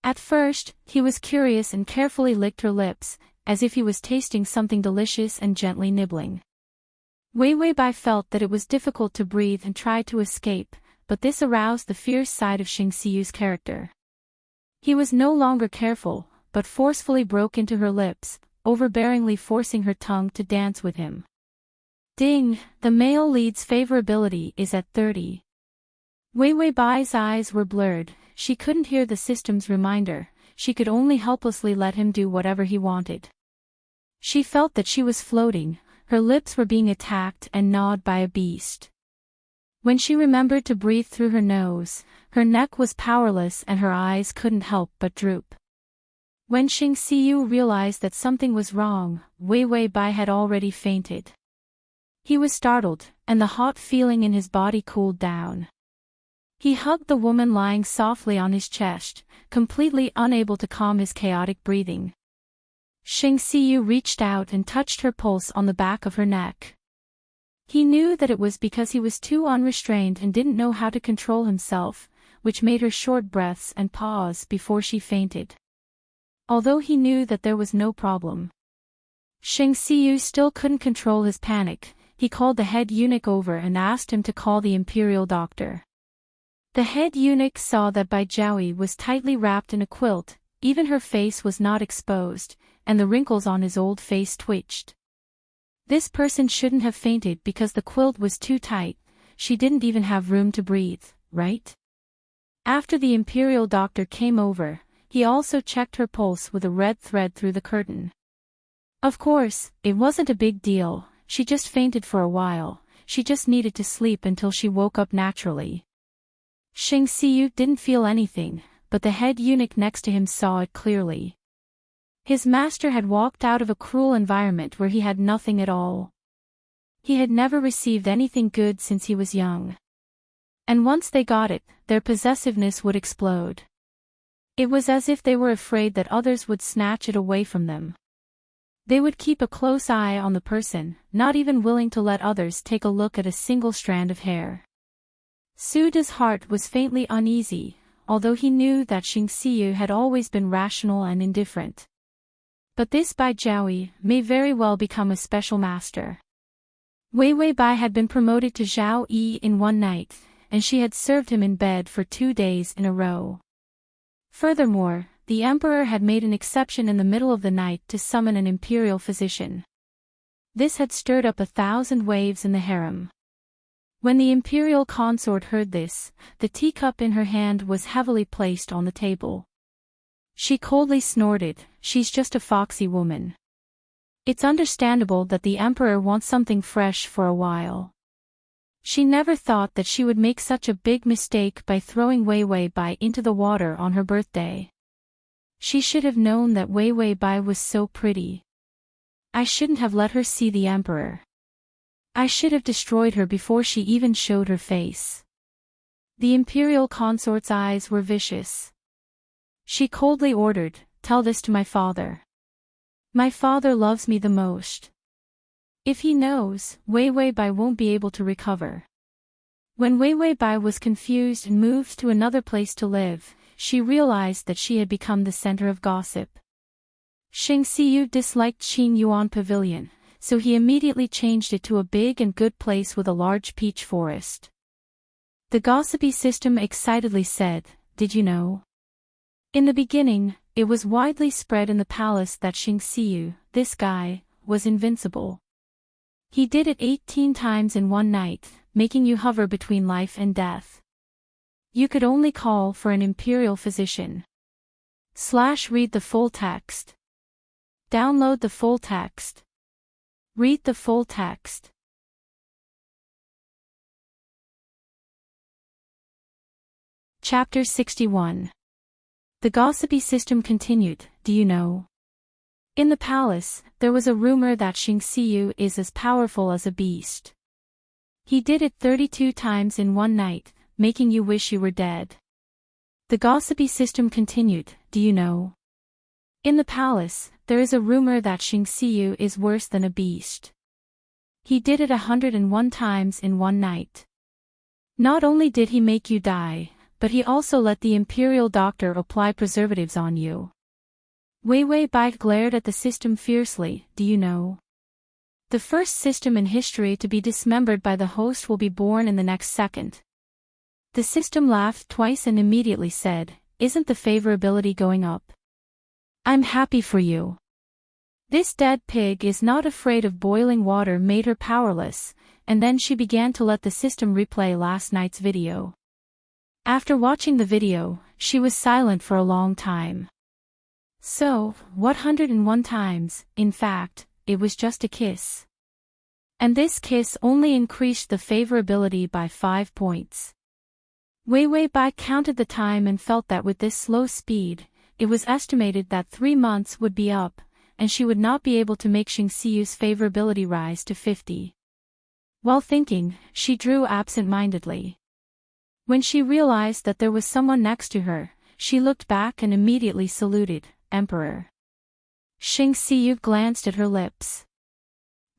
At first, he was curious and carefully licked her lips, as if he was tasting something delicious and gently nibbling. Wei Wei Bai felt that it was difficult to breathe and tried to escape, but this aroused the fierce side of Sheng Siyu's character. He was no longer careful, but forcefully broke into her lips, overbearingly forcing her tongue to dance with him. Ding, the male lead's favorability is at 30. Wei Wei Bai's eyes were blurred, she couldn't hear the system's reminder, she could only helplessly let him do whatever he wanted. She felt that she was floating, her lips were being attacked and gnawed by a beast. When she remembered to breathe through her nose, her neck was powerless and her eyes couldn't help but droop. When Sheng Siyu realized that something was wrong, Wei Wei Bai had already fainted. He was startled, and the hot feeling in his body cooled down. He hugged the woman lying softly on his chest, completely unable to calm his chaotic breathing. Sheng Siyu reached out and touched her pulse on the back of her neck. He knew that it was because he was too unrestrained and didn't know how to control himself, which made her short breaths and pause before she fainted. Although he knew that there was no problem, Sheng Siyu still couldn't control his panic. He called the head eunuch over and asked him to call the imperial doctor. The head eunuch saw that Bai Jiaoyi was tightly wrapped in a quilt, even her face was not exposed, and the wrinkles on his old face twitched. This person shouldn't have fainted because the quilt was too tight, she didn't even have room to breathe, right? After the imperial doctor came over, he also checked her pulse with a red thread through the curtain. Of course, it wasn't a big deal, she just fainted for a while, she just needed to sleep until she woke up naturally. Sheng Siyu didn't feel anything, but the head eunuch next to him saw it clearly. His master had walked out of a cruel environment where he had nothing at all. He had never received anything good since he was young. And once they got it, their possessiveness would explode. It was as if they were afraid that others would snatch it away from them. They would keep a close eye on the person, not even willing to let others take a look at a single strand of hair. Suda's heart was faintly uneasy, although he knew that Sheng Siyu had always been rational and indifferent. But this Bai Jiaoyi may very well become a special master. Wei Wei Bai had been promoted to Zhao Yi in one night, and she had served him in bed for 2 days in a row. Furthermore, the emperor had made an exception in the middle of the night to summon an imperial physician. This had stirred up 1,000 waves in the harem. When the imperial consort heard this, the teacup in her hand was heavily placed on the table. She coldly snorted, "She's just a foxy woman. It's understandable that the emperor wants something fresh for a while." She never thought that she would make such a big mistake by throwing Wei Wei Bai into the water on her birthday. She should have known that Wei Wei Bai was so pretty. I shouldn't have let her see the emperor. I should have destroyed her before she even showed her face. The imperial consort's eyes were vicious. She coldly ordered, "Tell this to my father. My father loves me the most." If he knows, Wei Wei Bai won't be able to recover. When Wei Wei Bai was confused and moved to another place to live, she realized that she had become the center of gossip. Xing Xiyu disliked Qin Yuan Pavilion, so he immediately changed it to a big and good place with a large peach forest. The gossipy system excitedly said, "Did you know? In the beginning, it was widely spread in the palace that Xing Xiyu, this guy, was invincible. He did it 18 times in one night, making you hover between life and death. You could only call for an imperial physician." Read the full text. Download the full text. Read the full text. Chapter 61. The gossipy system continued, "Do you know? In the palace, there was a rumor that Xing Xiyu is as powerful as a beast. He did it 32 times in one night, making you wish you were dead." The gossipy system continued, "Do you know? In the palace, there is a rumor that Xing Xiyu is worse than a beast. He did it 101 times in one night. Not only did he make you die, but he also let the imperial doctor apply preservatives on you." Wei Wei Bai glared at the system fiercely, "Do you know? The first system in history to be dismembered by the host will be born in the next second." The system laughed twice and immediately said, "Isn't the favorability going up? I'm happy for you." This dead pig is not afraid of boiling water made her powerless, and then she began to let the system replay last night's video. After watching the video, she was silent for a long time. So, what 101 times, in fact, it was just a kiss. And this kiss only increased the favorability by 5 points. Wei Wei Bai counted the time and felt that with this slow speed, it was estimated that 3 months would be up, and she would not be able to make Xing Xiyu's favorability rise to 50. While thinking, she drew absent-mindedly. When she realized that there was someone next to her, she looked back and immediately saluted, "Emperor." Xing Xiyu glanced at her lips.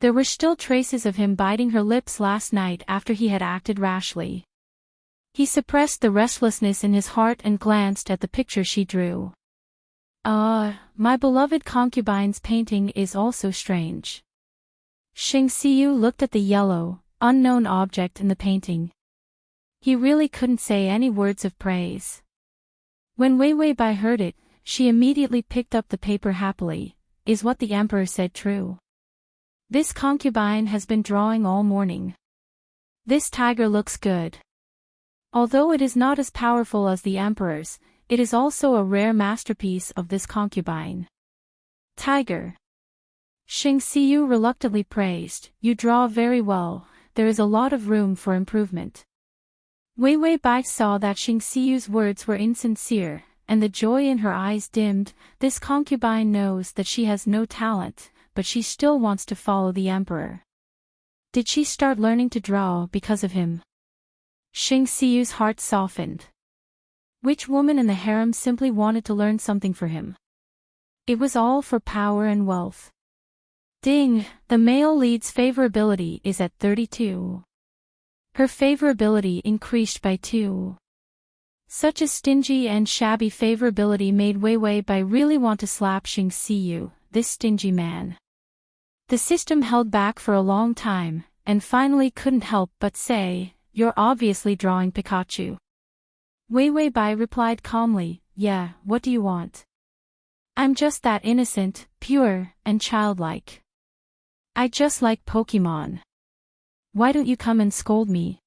There were still traces of him biting her lips last night after he had acted rashly. He suppressed the restlessness in his heart and glanced at the picture she drew. My beloved concubine's painting is also strange." Xing Xiyu looked at the yellow, unknown object in the painting. He really couldn't say any words of praise. When Wei Wei Bai heard it, she immediately picked up the paper happily. "Is what the emperor said true? This concubine has been drawing all morning. This tiger looks good. Although it is not as powerful as the emperor's, it is also a rare masterpiece of this concubine." Tiger. Xing Xiyu reluctantly praised, "You draw very well, there is a lot of room for improvement." Wei Wei Bai saw that Xing Xiyu's words were insincere, and the joy in her eyes dimmed. This concubine knows that she has no talent, but she still wants to follow the emperor. Did she start learning to draw because of him? Xing Xiyu's heart softened. Which woman in the harem simply wanted to learn something for him? It was all for power and wealth. Ding, the male lead's favorability is at 32. Her favorability increased by 2. Such a stingy and shabby favorability made Wei Wei Bai really want to slap Xing Xiyu, this stingy man. The system held back for a long time, and finally couldn't help but say, "You're obviously drawing Pikachu." Wei Wei Bai replied calmly, "Yeah, what do you want? I'm just that innocent, pure, and childlike. I just like Pokemon. Why don't you come and scold me?"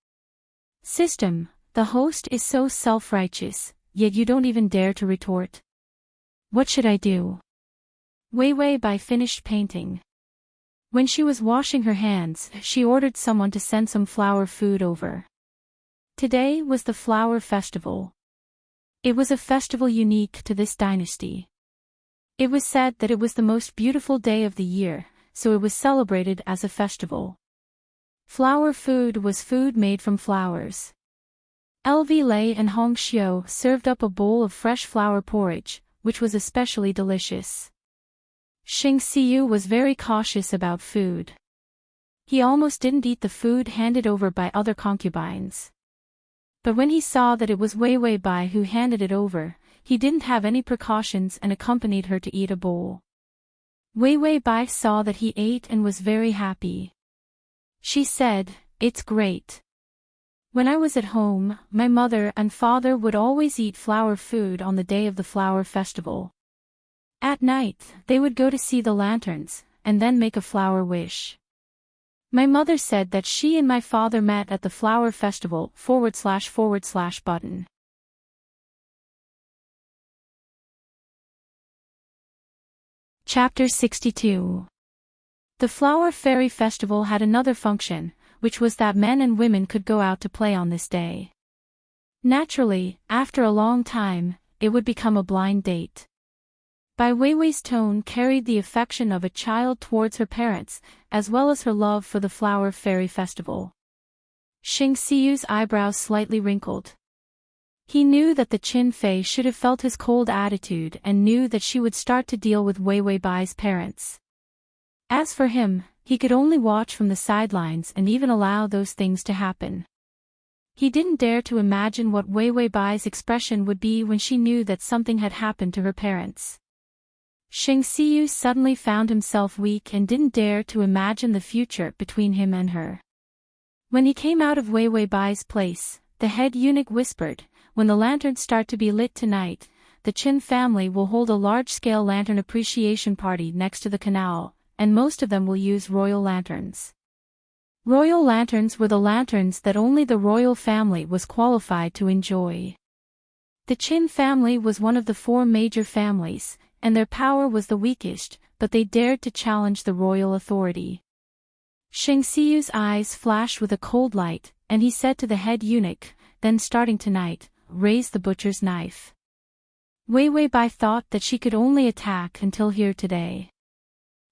System, the host is so self-righteous, yet you don't even dare to retort. What should I do? Wei Wei Bai finished painting. When she was washing her hands, she ordered someone to send some flower food over. Today was the flower festival. It was a festival unique to this dynasty. It was said that it was the most beautiful day of the year, so it was celebrated as a festival. Flower food was food made from flowers. LV Lei and Hong Xiu served up a bowl of fresh flower porridge, which was especially delicious. Xing Xiyu was very cautious about food. He almost didn't eat the food handed over by other concubines. But when he saw that it was Wei Wei Bai who handed it over, he didn't have any precautions and accompanied her to eat a bowl. Wei Wei Bai saw that he ate and was very happy. She said, "It's great. When I was at home, my mother and father would always eat flower food on the day of the flower festival. At night, they would go to see the lanterns, and then make a flower wish. My mother said that she and my father met at the flower festival // button. Chapter 62. The Flower Fairy Festival had another function, which was that men and women could go out to play on this day. Naturally, after a long time, it would become a blind date. Bai Weiwei's tone carried the affection of a child towards her parents, as well as her love for the Flower Fairy Festival. Xing Siyu's eyebrows slightly wrinkled. He knew that the Qin Fei should have felt his cold attitude and knew that she would start to deal with Wei Wei Bai's parents. As for him, he could only watch from the sidelines and even allow those things to happen. He didn't dare to imagine what Wei Wei Bai's expression would be when she knew that something had happened to her parents. Xing Siyu suddenly found himself weak and didn't dare to imagine the future between him and her. When he came out of Wei Wei Bai's place, the head eunuch whispered, "When the lanterns start to be lit tonight, the Qin family will hold a large-scale lantern appreciation party next to the canal, and most of them will use royal lanterns." Royal lanterns were the lanterns that only the royal family was qualified to enjoy. The Qin family was one of the 4 major families, and their power was the weakest, but they dared to challenge the royal authority. Xing Siyu's eyes flashed with a cold light, and he said to the head eunuch, "Then starting tonight, raise the butcher's knife." Wei Wei Bai thought that she could only attack until here today.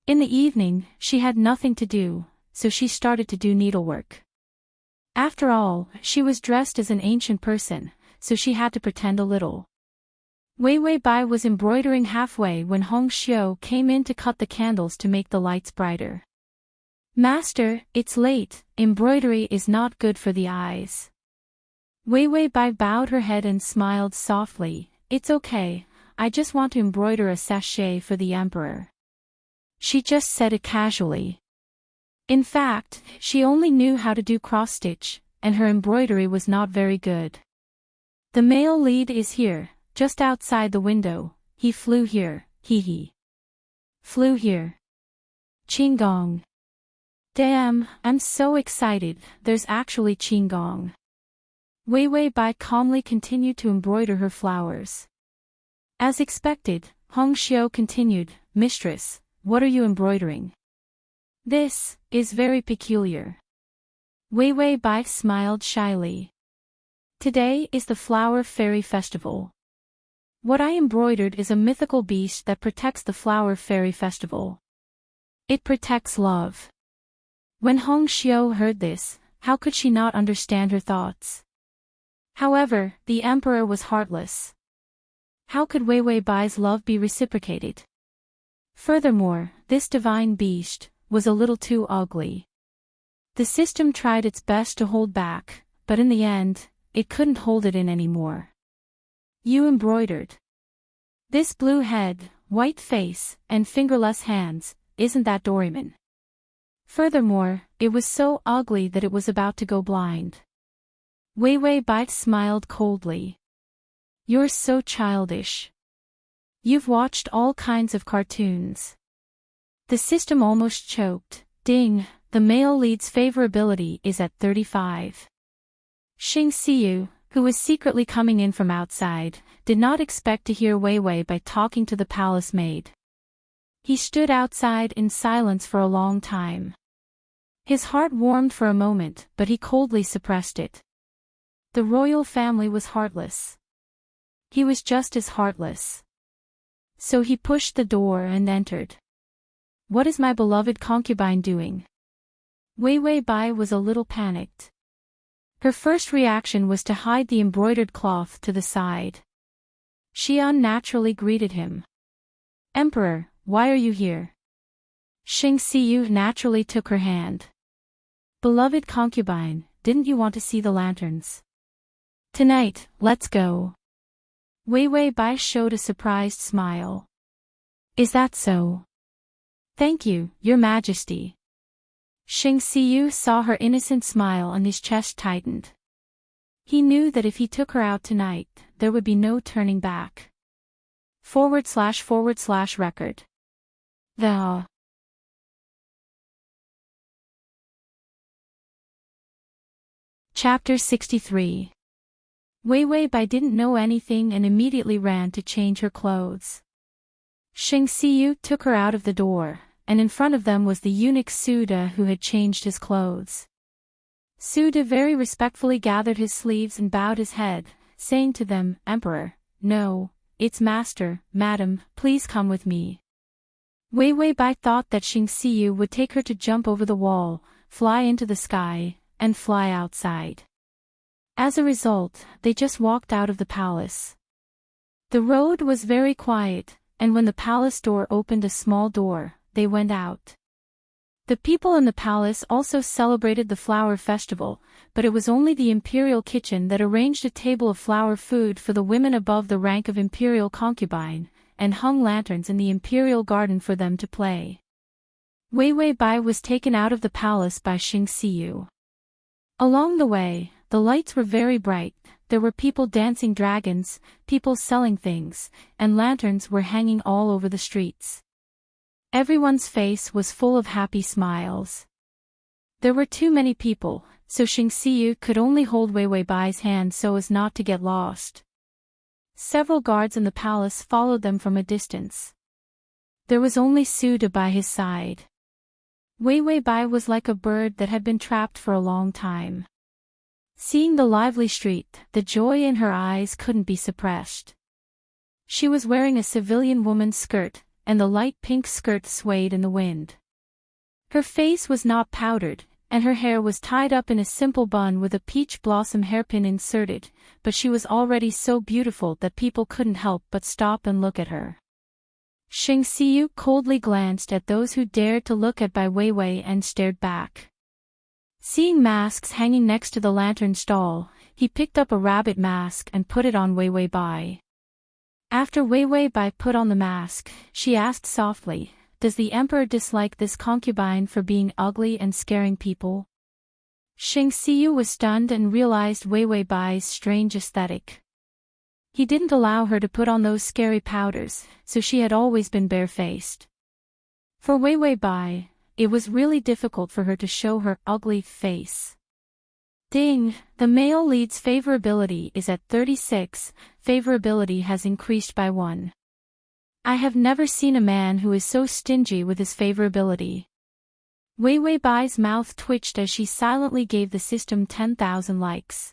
In the evening, she had nothing to do, so she started to do needlework. After all, she was dressed as an ancient person, so she had to pretend a little. Wei Wei Bai was embroidering halfway when Hong Xiu came in to cut the candles to make the lights brighter. "Master, it's late, embroidery is not good for the eyes." Wei Wei Bai bowed her head and smiled softly, "It's okay, I just want to embroider a sachet for the emperor." She just said it casually. In fact, she only knew how to do cross-stitch, and her embroidery was not very good. "The male lead is here, just outside the window, he flew here, he. Flew here. Qinggong. Damn, I'm so excited, there's actually Qinggong." Wei Wei Bai calmly continued to embroider her flowers. As expected, Hong Xiu continued, "Mistress, what are you embroidering?" "This is very peculiar." Wei Wei Bai smiled shyly. "Today is the Flower Fairy Festival. What I embroidered is a mythical beast that protects the Flower Fairy Festival. It protects love." When Hong Xiu heard this, how could she not understand her thoughts? However, the emperor was heartless. How could Wei Wei Bai's love be reciprocated? Furthermore, this divine beast was a little too ugly. The system tried its best to hold back, but in the end, it couldn't hold it in anymore. "You embroidered. This blue head, white face, and fingerless hands, isn't that Doraemon? Furthermore, it was so ugly that it was about to go blind." Wei Wei Bai smiled coldly. "You're so childish. You've watched all kinds of cartoons." The system almost choked. Ding, the male lead's favorability is at 35. Xing Siyu, who was secretly coming in from outside, did not expect to hear Wei Wei Bai talking to the palace maid. He stood outside in silence for a long time. His heart warmed for a moment, but he coldly suppressed it. The royal family was heartless. He was just as heartless. So he pushed the door and entered. "What is my beloved concubine doing?" Wei Wei Bai was a little panicked. Her first reaction was to hide the embroidered cloth to the side. She unnaturally greeted him. "Emperor, why are you here?" Xing Siyu naturally took her hand. Beloved concubine, didn't you want to see the lanterns? Tonight, let's go. Wei Wei Bai showed a surprised smile. Is that so? Thank you, Your Majesty. Xing Xiyu saw her innocent smile and his chest tightened. He knew that if he took her out tonight, there would be no turning back. / record. The Chapter 63. Wei Wei Bai didn't know anything and immediately ran to change her clothes. Xing Xiyu took her out of the door, and in front of them was the eunuch Suda who had changed his clothes. Suda very respectfully gathered his sleeves and bowed his head, saying to them, Emperor, no, it's master, madam, please come with me. Wei Wei Bai thought that Xing Xiyu would take her to jump over the wall, fly into the sky, and fly outside. As a result, they just walked out of the palace. The road was very quiet, and when the palace door opened a small door, they went out. The people in the palace also celebrated the flower festival, but it was only the imperial kitchen that arranged a table of flower food for the women above the rank of imperial concubine, and hung lanterns in the imperial garden for them to play. Wei Wei Bai was taken out of the palace by Xing Xiyu. Along the way, the lights were very bright, there were people dancing dragons, people selling things, and lanterns were hanging all over the streets. Everyone's face was full of happy smiles. There were too many people, so Xing Xiyu could only hold Wei Wei Bai's hand so as not to get lost. Several guards in the palace followed them from a distance. There was only Suda by his side. Wei Wei Bai was like a bird that had been trapped for a long time. Seeing the lively street, the joy in her eyes couldn't be suppressed. She was wearing a civilian woman's skirt, and the light pink skirt swayed in the wind. Her face was not powdered, and her hair was tied up in a simple bun with a peach blossom hairpin inserted, but she was already so beautiful that people couldn't help but stop and look at her. Xing Xiyu coldly glanced at those who dared to look at Bai Weiwei and stared back. Seeing masks hanging next to the lantern stall, he picked up a rabbit mask and put it on Wei Wei Bai. After Wei Wei Bai put on the mask, she asked softly, "Does the emperor dislike this concubine for being ugly and scaring people?" Xing Xiyu was stunned and realized Wei Wei Bai's strange aesthetic. He didn't allow her to put on those scary powders, so she had always been barefaced. For Wei Wei Bai, it was really difficult for her to show her ugly face. Ding! The male lead's favorability is at 36, favorability has increased by 1. I have never seen a man who is so stingy with his favorability. Wei Wei Bai's mouth twitched as she silently gave the system 10,000 likes.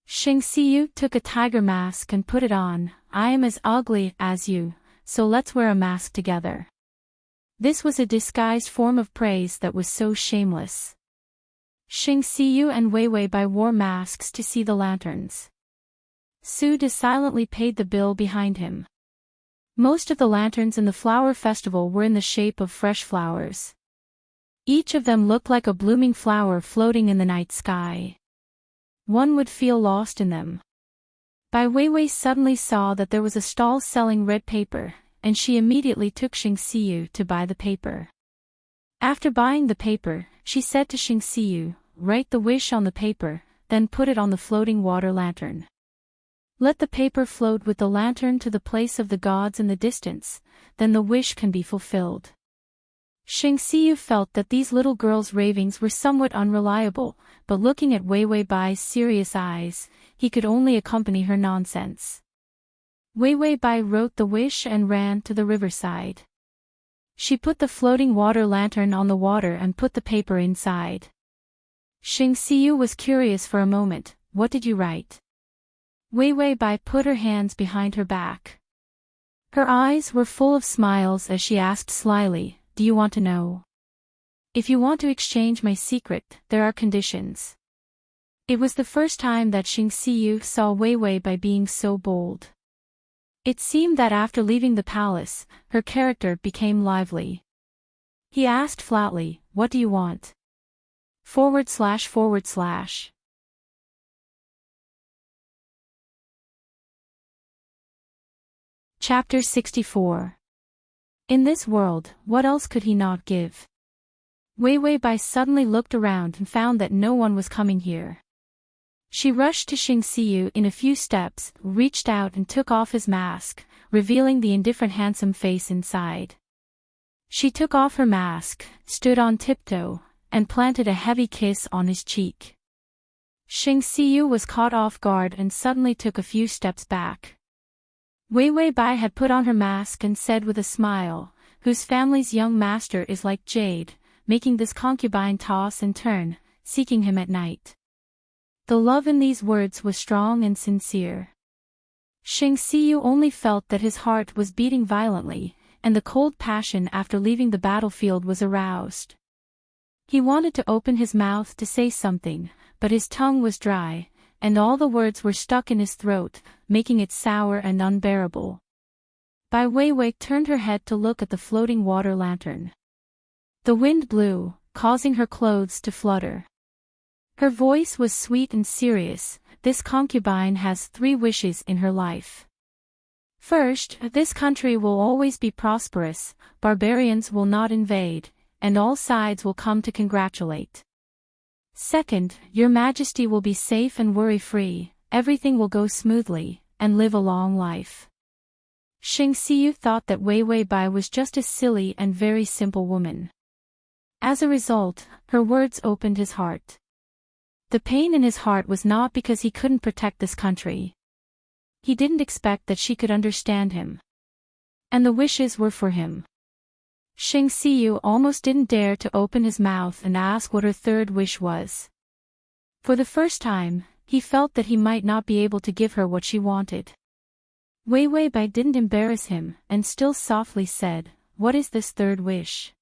Xing Xiyu took a tiger mask and put it on. "I am as ugly as you, so let's wear a mask together." This was a disguised form of praise that was so shameless. Xing Xiyu and Wei Wei Bai wore masks to see the lanterns. Suda silently paid the bill behind him. Most of the lanterns in the flower festival were in the shape of fresh flowers. Each of them looked like a blooming flower floating in the night sky. One would feel lost in them. Bai Weiwei suddenly saw that there was a stall selling red paper, and she immediately took Xing Xiyu to buy the paper. After buying the paper, she said to Xing Xiyu, "Write the wish on the paper, then put it on the floating water lantern. Let the paper float with the lantern to the place of the gods in the distance, then the wish can be fulfilled." Xing Xiyu felt that these little girls' ravings were somewhat unreliable, but looking at Wei Wei Bai's serious eyes, he could only accompany her nonsense. Wei Wei Bai wrote the wish and ran to the riverside. She put the floating water lantern on the water and put the paper inside. Xing Xiyu was curious for a moment. "What did you write?" Wei Wei Bai put her hands behind her back. Her eyes were full of smiles as she asked slyly, "Do you want to know? If you want to exchange my secret, there are conditions." It was the first time that Xing Xiyu saw Wei Wei Bai being so bold. It seemed that after leaving the palace, her character became lively. He asked flatly, "What do you want?" // Chapter 64. In this world, what else could he not give? Wei Wei Bai suddenly looked around and found that no one was coming here. She rushed to Xing Xiyu in a few steps, reached out and took off his mask, revealing the indifferent handsome face inside. She took off her mask, stood on tiptoe, and planted a heavy kiss on his cheek. Xing Xiyu was caught off guard and suddenly took a few steps back. Wei Wei Bai had put on her mask and said with a smile, "Whose family's young master is like jade, making this concubine toss and turn, seeking him at night." The love in these words was strong and sincere. Xing Xiyu only felt that his heart was beating violently, and the cold passion after leaving the battlefield was aroused. He wanted to open his mouth to say something, but his tongue was dry, and all the words were stuck in his throat, making it sour and unbearable. Bai Weiwei turned her head to look at the floating water lantern. The wind blew, causing her clothes to flutter. Her voice was sweet and serious. This concubine has 3 wishes in her life. First, this country will always be prosperous, barbarians will not invade, and all sides will come to congratulate. Second, your majesty will be safe and worry-free, everything will go smoothly, and live a long life. Xing Xiyu thought that Wei Wei Bai was just a silly and very simple woman. As a result, her words opened his heart. The pain in his heart was not because he couldn't protect this country. He didn't expect that she could understand him. And the wishes were for him. Xing Xiyu almost didn't dare to open his mouth and ask what her 3rd wish was. For the first time, he felt that he might not be able to give her what she wanted. Wei Wei Bai didn't embarrass him, and still softly said, "What is this 3rd wish?"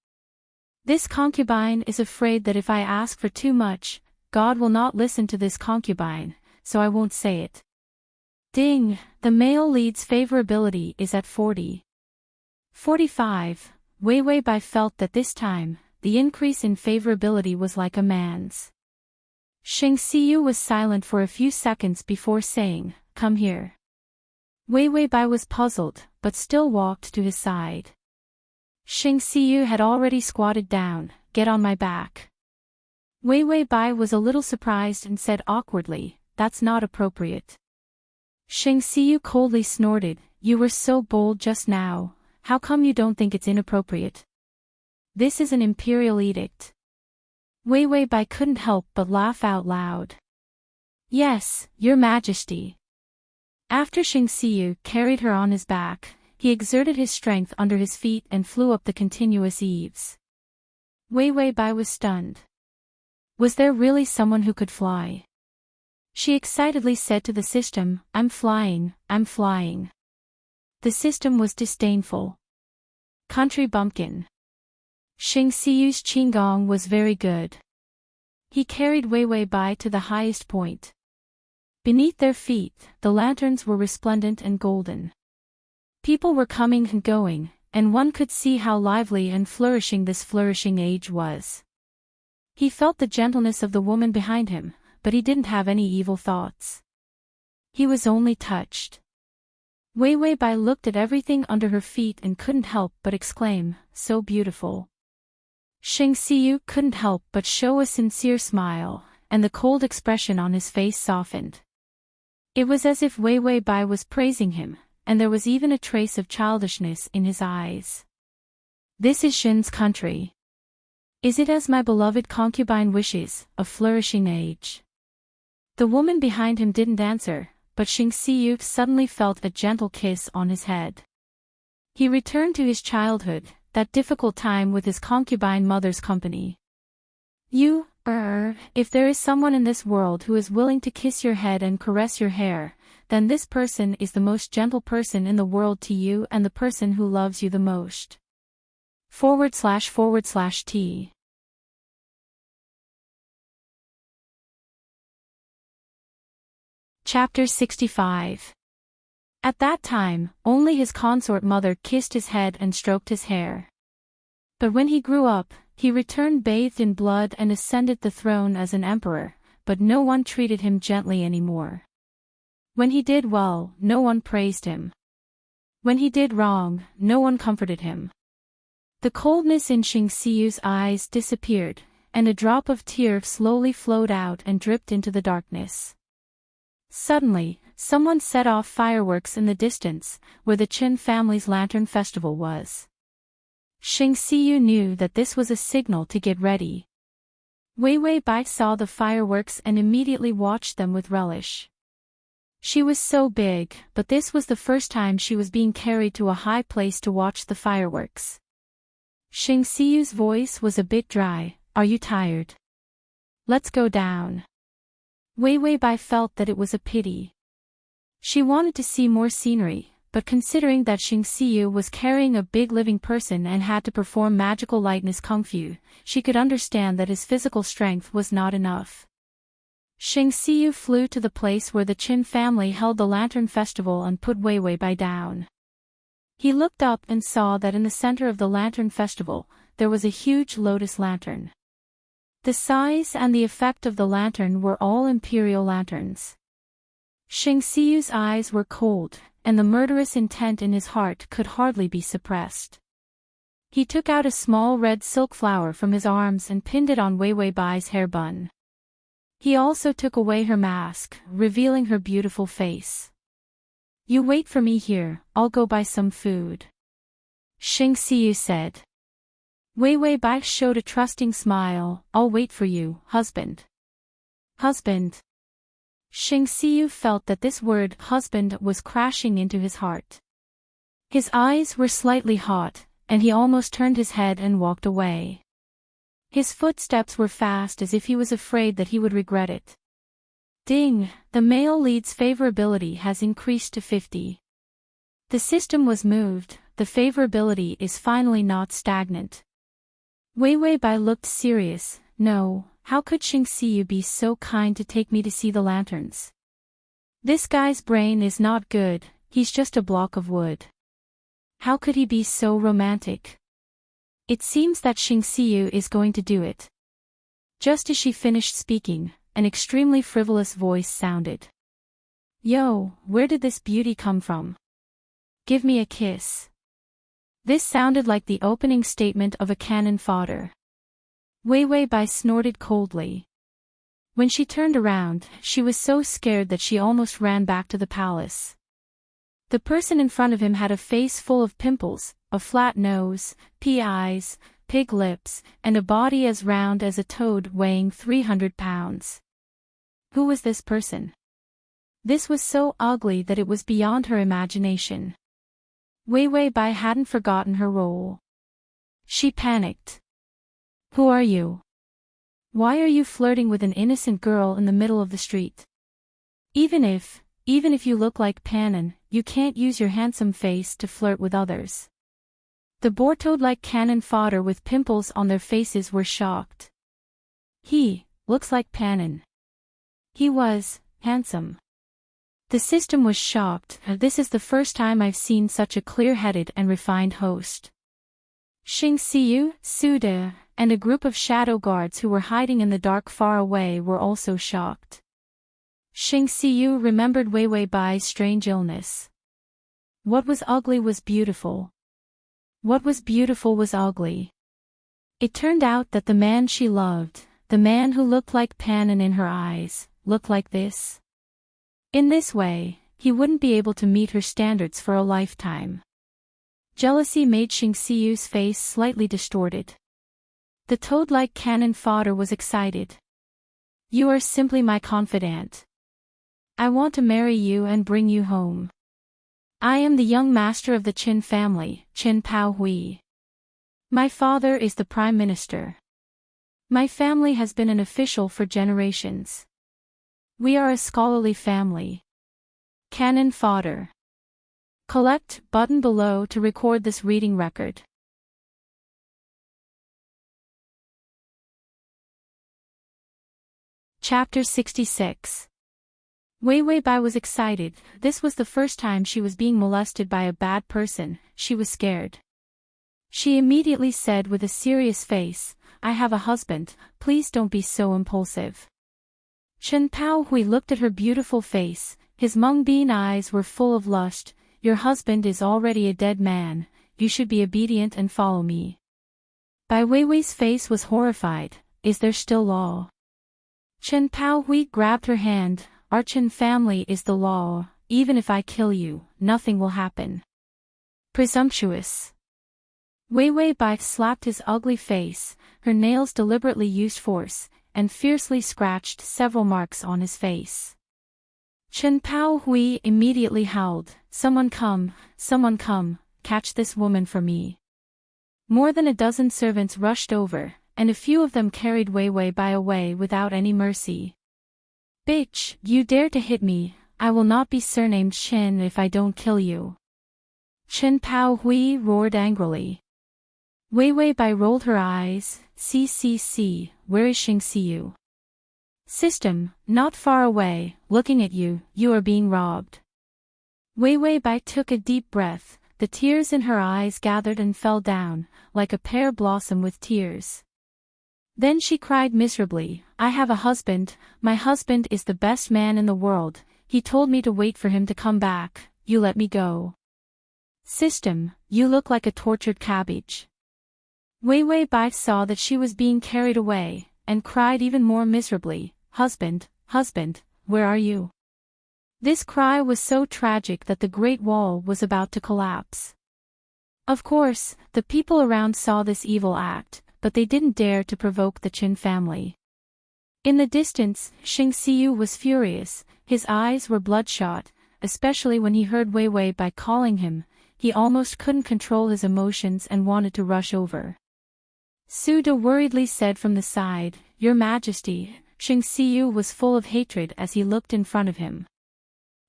"This concubine is afraid that if I ask for too much, God will not listen to this concubine, so I won't say it." Ding, the male lead's favorability is at 40. 45. Wei Wei Bai felt that this time, the increase in favorability was like a man's. Xing Xiyu was silent for a few seconds before saying, "Come here." Wei Wei Bai was puzzled, but still walked to his side. Xing Xiyu had already squatted down. "Get on my back." Wei Wei Bai was a little surprised and said awkwardly, "That's not appropriate." Xing Xiyu coldly snorted, "You were so bold just now, how come you don't think it's inappropriate? This is an imperial edict." Wei Wei Bai couldn't help but laugh out loud. "Yes, your majesty." After Xing Xiyu carried her on his back, he exerted his strength under his feet and flew up the continuous eaves. Wei Wei Bai was stunned. Was there really someone who could fly? She excitedly said to the system, "I'm flying, I'm flying." The system was disdainful. Country bumpkin. Xing Xiyu's qigong was very good. He carried Wei Wei Bai to the highest point. Beneath their feet, the lanterns were resplendent and golden. People were coming and going, and one could see how lively and flourishing this flourishing age was. He felt the gentleness of the woman behind him, but he didn't have any evil thoughts. He was only touched. Wei Wei Bai looked at everything under her feet and couldn't help but exclaim, "So beautiful." Xing Xiyu couldn't help but show a sincere smile, and the cold expression on his face softened. It was as if Wei Wei Bai was praising him, and there was even a trace of childishness in his eyes. "This is Shin's country. Is it as my beloved concubine wishes, a flourishing age?" The woman behind him didn't answer, but Xing Xiyu suddenly felt a gentle kiss on his head. He returned to his childhood, that difficult time with his concubine mother's company. If there is someone in this world who is willing to kiss your head and caress your hair, then this person is the most gentle person in the world to you and the person who loves you the most. // Chapter 65. At that time, only his consort mother kissed his head and stroked his hair. But when he grew up, He returned bathed in blood and ascended the throne as an emperor, but no one treated him gently anymore. When he did well, no one praised him. When he did wrong, no one comforted him. The coldness in Xingxiyu's eyes disappeared, and a drop of tear slowly flowed out and dripped into the darkness. Suddenly, someone set off fireworks in the distance, where the Qin family's lantern festival was. Xingxiyu knew that this was a signal to get ready. Wei Wei Bai saw the fireworks and immediately watched them with relish. She was so big, but this was the first time she was being carried to a high place to watch the fireworks. Xingxiyu's voice was a bit dry. Are you tired? Let's go down. Wei Wei Bai felt that it was a pity. She wanted to see more scenery, but considering that Xingxiyu was carrying a big living person and had to perform magical lightness kung fu, she could understand that his physical strength was not enough. Xingxiyu flew to the place where the Qin family held the lantern festival and put Wei Wei Bai down. He looked up and saw that in the center of the lantern festival, there was a huge lotus lantern. The size and the effect of the lantern were all imperial lanterns. Xingxiyu's eyes were cold, and the murderous intent in his heart could hardly be suppressed. He took out a small red silk flower from his arms and pinned it on Wei Wei Bai's hair bun. He also took away her mask, revealing her beautiful face. You wait for me here, I'll go buy some food. Xingxiyu said. Wei Wei Bai showed a trusting smile. I'll wait for you, husband. Husband. Xingxiyu felt that this word, husband, was crashing into his heart. His eyes were slightly hot, and he almost turned his head and walked away. His footsteps were fast as if he was afraid that he would regret it. Ding, the male lead's favorability has increased to 50. The system was moved, the favorability is finally not stagnant. Wei Wei Bai looked serious. No, how could Xingxiyu be so kind to take me to see the lanterns? This guy's brain is not good, he's just a block of wood. How could he be so romantic? It seems that Xingxiyu is going to do it. Just as she finished speaking, an extremely frivolous voice sounded. Yo, where did this beauty come from? Give me a kiss. This sounded like the opening statement of a cannon fodder. Wei Wei Bai snorted coldly. When she turned around, she was so scared that she almost ran back to the palace. The person in front of him had a face full of pimples, a flat nose, pea eyes, pig lips, and a body as round as a toad weighing 300 pounds. Who was this person? This was so ugly that it was beyond her imagination. Wei Wei Bai hadn't forgotten her role. She panicked. Who are you? Why are you flirting with an innocent girl in the middle of the street? Even if you look like Panon, you can't use your handsome face to flirt with others. The boar-toad-like cannon fodder with pimples on their faces were shocked. He looks like Panon. He was handsome. The system was shocked. This is the first time I've seen such a clear-headed and refined host. Xingxiyu, Su De, and a group of shadow guards who were hiding in the dark far away were also shocked. Xingxiyu remembered Wei Wei Bai's strange illness. What was ugly was beautiful. What was beautiful was ugly. It turned out that the man she loved, the man who looked like Panon in her eyes, looked like this. In this way, he wouldn't be able to meet her standards for a lifetime. Jealousy made Xingxiyu's face slightly distorted. The toad-like cannon fodder was excited. You are simply my confidant. I want to marry you and bring you home. I am the young master of the Qin family, Qin Pao Hui. My father is the prime minister. My family has been an official for generations. We are a scholarly family. Cannon fodder. Collect button below to record this reading record. Chapter 66. Wei Wei Bai was excited. This was the first time she was being molested by a bad person. She was scared. She immediately said with a serious face, I have a husband, please don't be so impulsive. Chen Pao Hui looked at her beautiful face, his mung bean eyes were full of lust. Your husband is already a dead man, you should be obedient and follow me. Bai Weiwei's face was horrified, is there still law? Chen Pao Hui grabbed her hand, our Chen family is the law, even if I kill you, nothing will happen. Presumptuous. Weiwei Bai slapped his ugly face, her nails deliberately used force, and fiercely scratched several marks on his face. Chen Pao Hui immediately howled, someone come, catch this woman for me. More than a dozen servants rushed over, and a few of them carried Weiwei Bai away without any mercy. Bitch, you dare to hit me, I will not be surnamed Chen if I don't kill you. Chen Pao Hui roared angrily. Weiwei Bai rolled her eyes, where is Xingxiu? System, not far away, looking at you, you are being robbed. Weiwei Bai took a deep breath, the tears in her eyes gathered and fell down, like a pear blossom with tears. Then she cried miserably, I have a husband, my husband is the best man in the world, he told me to wait for him to come back, you let me go. System, you look like a tortured cabbage. Weiwei Bai saw that she was being carried away, and cried even more miserably, husband, where are you? This cry was so tragic that the Great Wall was about to collapse. Of course, the people around saw this evil act, but they didn't dare to provoke the Qin family. In the distance, Xingxiu was furious, his eyes were bloodshot, especially when he heard Weiwei Bai calling him, he almost couldn't control his emotions and wanted to rush over. Su De worriedly said from the side, Your Majesty. Xingxiu was full of hatred as he looked in front of him.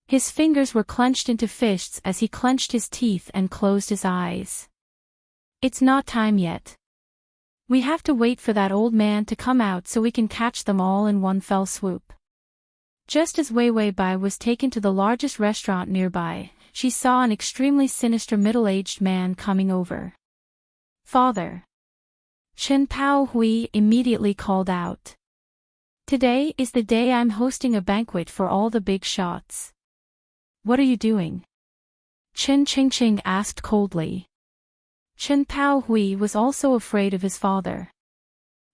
His fingers were clenched into fists as he clenched his teeth and closed his eyes. It's not time yet. We have to wait for that old man to come out so we can catch them all in one fell swoop. Just as Weiwei Bai was taken to the largest restaurant nearby, she saw an extremely sinister middle-aged man coming over. Father. Chen Pao Hui immediately called out. Today is the day I'm hosting a banquet for all the big shots. What are you doing? Chen Qingqing asked coldly. Chen Pao Hui was also afraid of his father.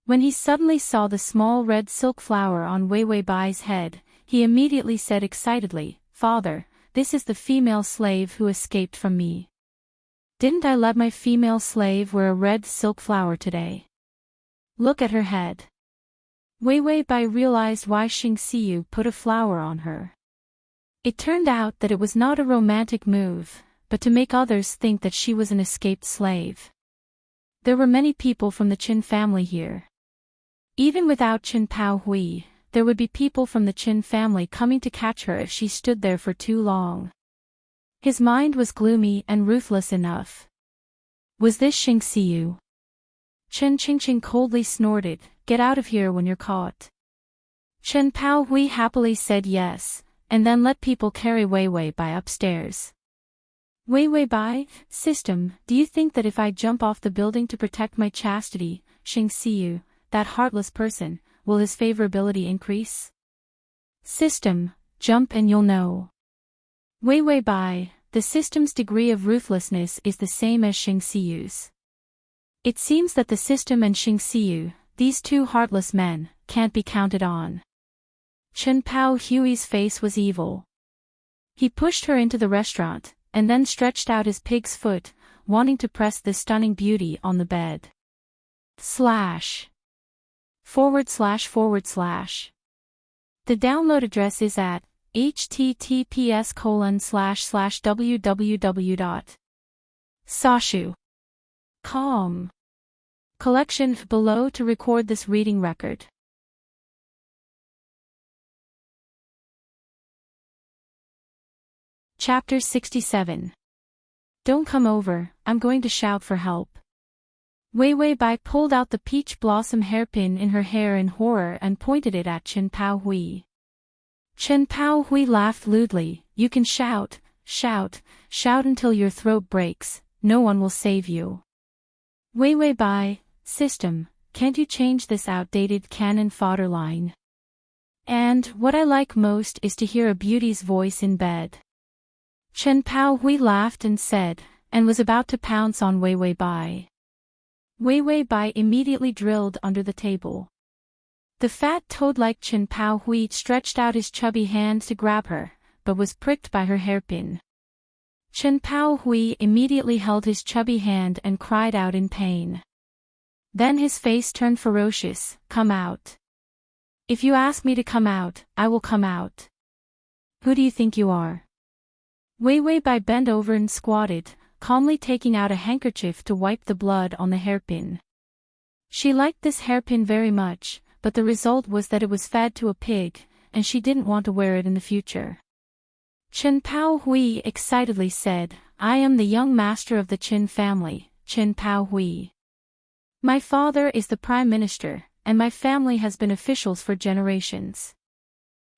When he suddenly saw the small red silk flower on Weiwei Bai's head, he immediately said excitedly, Father, this is the female slave who escaped from me. Didn't I let my female slave wear a red silk flower today? Look at her head. Weiwei Bai realized why Xingxiu put a flower on her. It turned out that it was not a romantic move, but to make others think that she was an escaped slave. There were many people from the Qin family here. Even without Chen Pao Hui, there would be people from the Qin family coming to catch her if she stood there for too long. His mind was gloomy and ruthless enough. Was this Xingxiu? Chen Qingqing coldly snorted, Get out of here when you're caught. Chen Pao Hui happily said yes, and then let people carry Weiwei Bai upstairs. Weiwei Bai, system, do you think that if I jump off the building to protect my chastity, Xingxiu, that heartless person, will his favorability increase? System, jump and you'll know. Weiwei Bai, the system's degree of ruthlessness is the same as Xingxiu's. It seems that the system and Xingxiu, these two heartless men, can't be counted on. Chen Pao Hui's face was evil. He pushed her into the restaurant, and then stretched out his pig's foot, wanting to press the stunning beauty on the bed. / The download address is at https://www.sashu.com. Collection below to record this reading record. Chapter 67. Don't come over, I'm going to shout for help. Weiwei Bai pulled out the peach blossom hairpin in her hair in horror and pointed it at Chen Pao Hui. Chen Pao Hui laughed lewdly, You can shout until your throat breaks, no one will save you. Wei Wei Bai, system, can't you change this outdated cannon fodder line? And what I like most is to hear a beauty's voice in bed. Chen Pao Hui laughed and said, and was about to pounce on Wei Wei Bai. Wei Wei Bai immediately drilled under the table. The fat toad-like Chen Pao Hui stretched out his chubby hand to grab her, but was pricked by her hairpin. Chen Pao Hui immediately held his chubby hand and cried out in pain. Then his face turned ferocious. Come out. If you ask me to come out, I will come out. Who do you think you are? Wei Wei Bai bent over and squatted, calmly taking out a handkerchief to wipe the blood on the hairpin. She liked this hairpin very much, but the result was that it was fed to a pig, and she didn't want to wear it in the future. Chen Pao Hui excitedly said, I am the young master of the Qin family, Chen Pao Hui. My father is the prime minister, and my family has been officials for generations.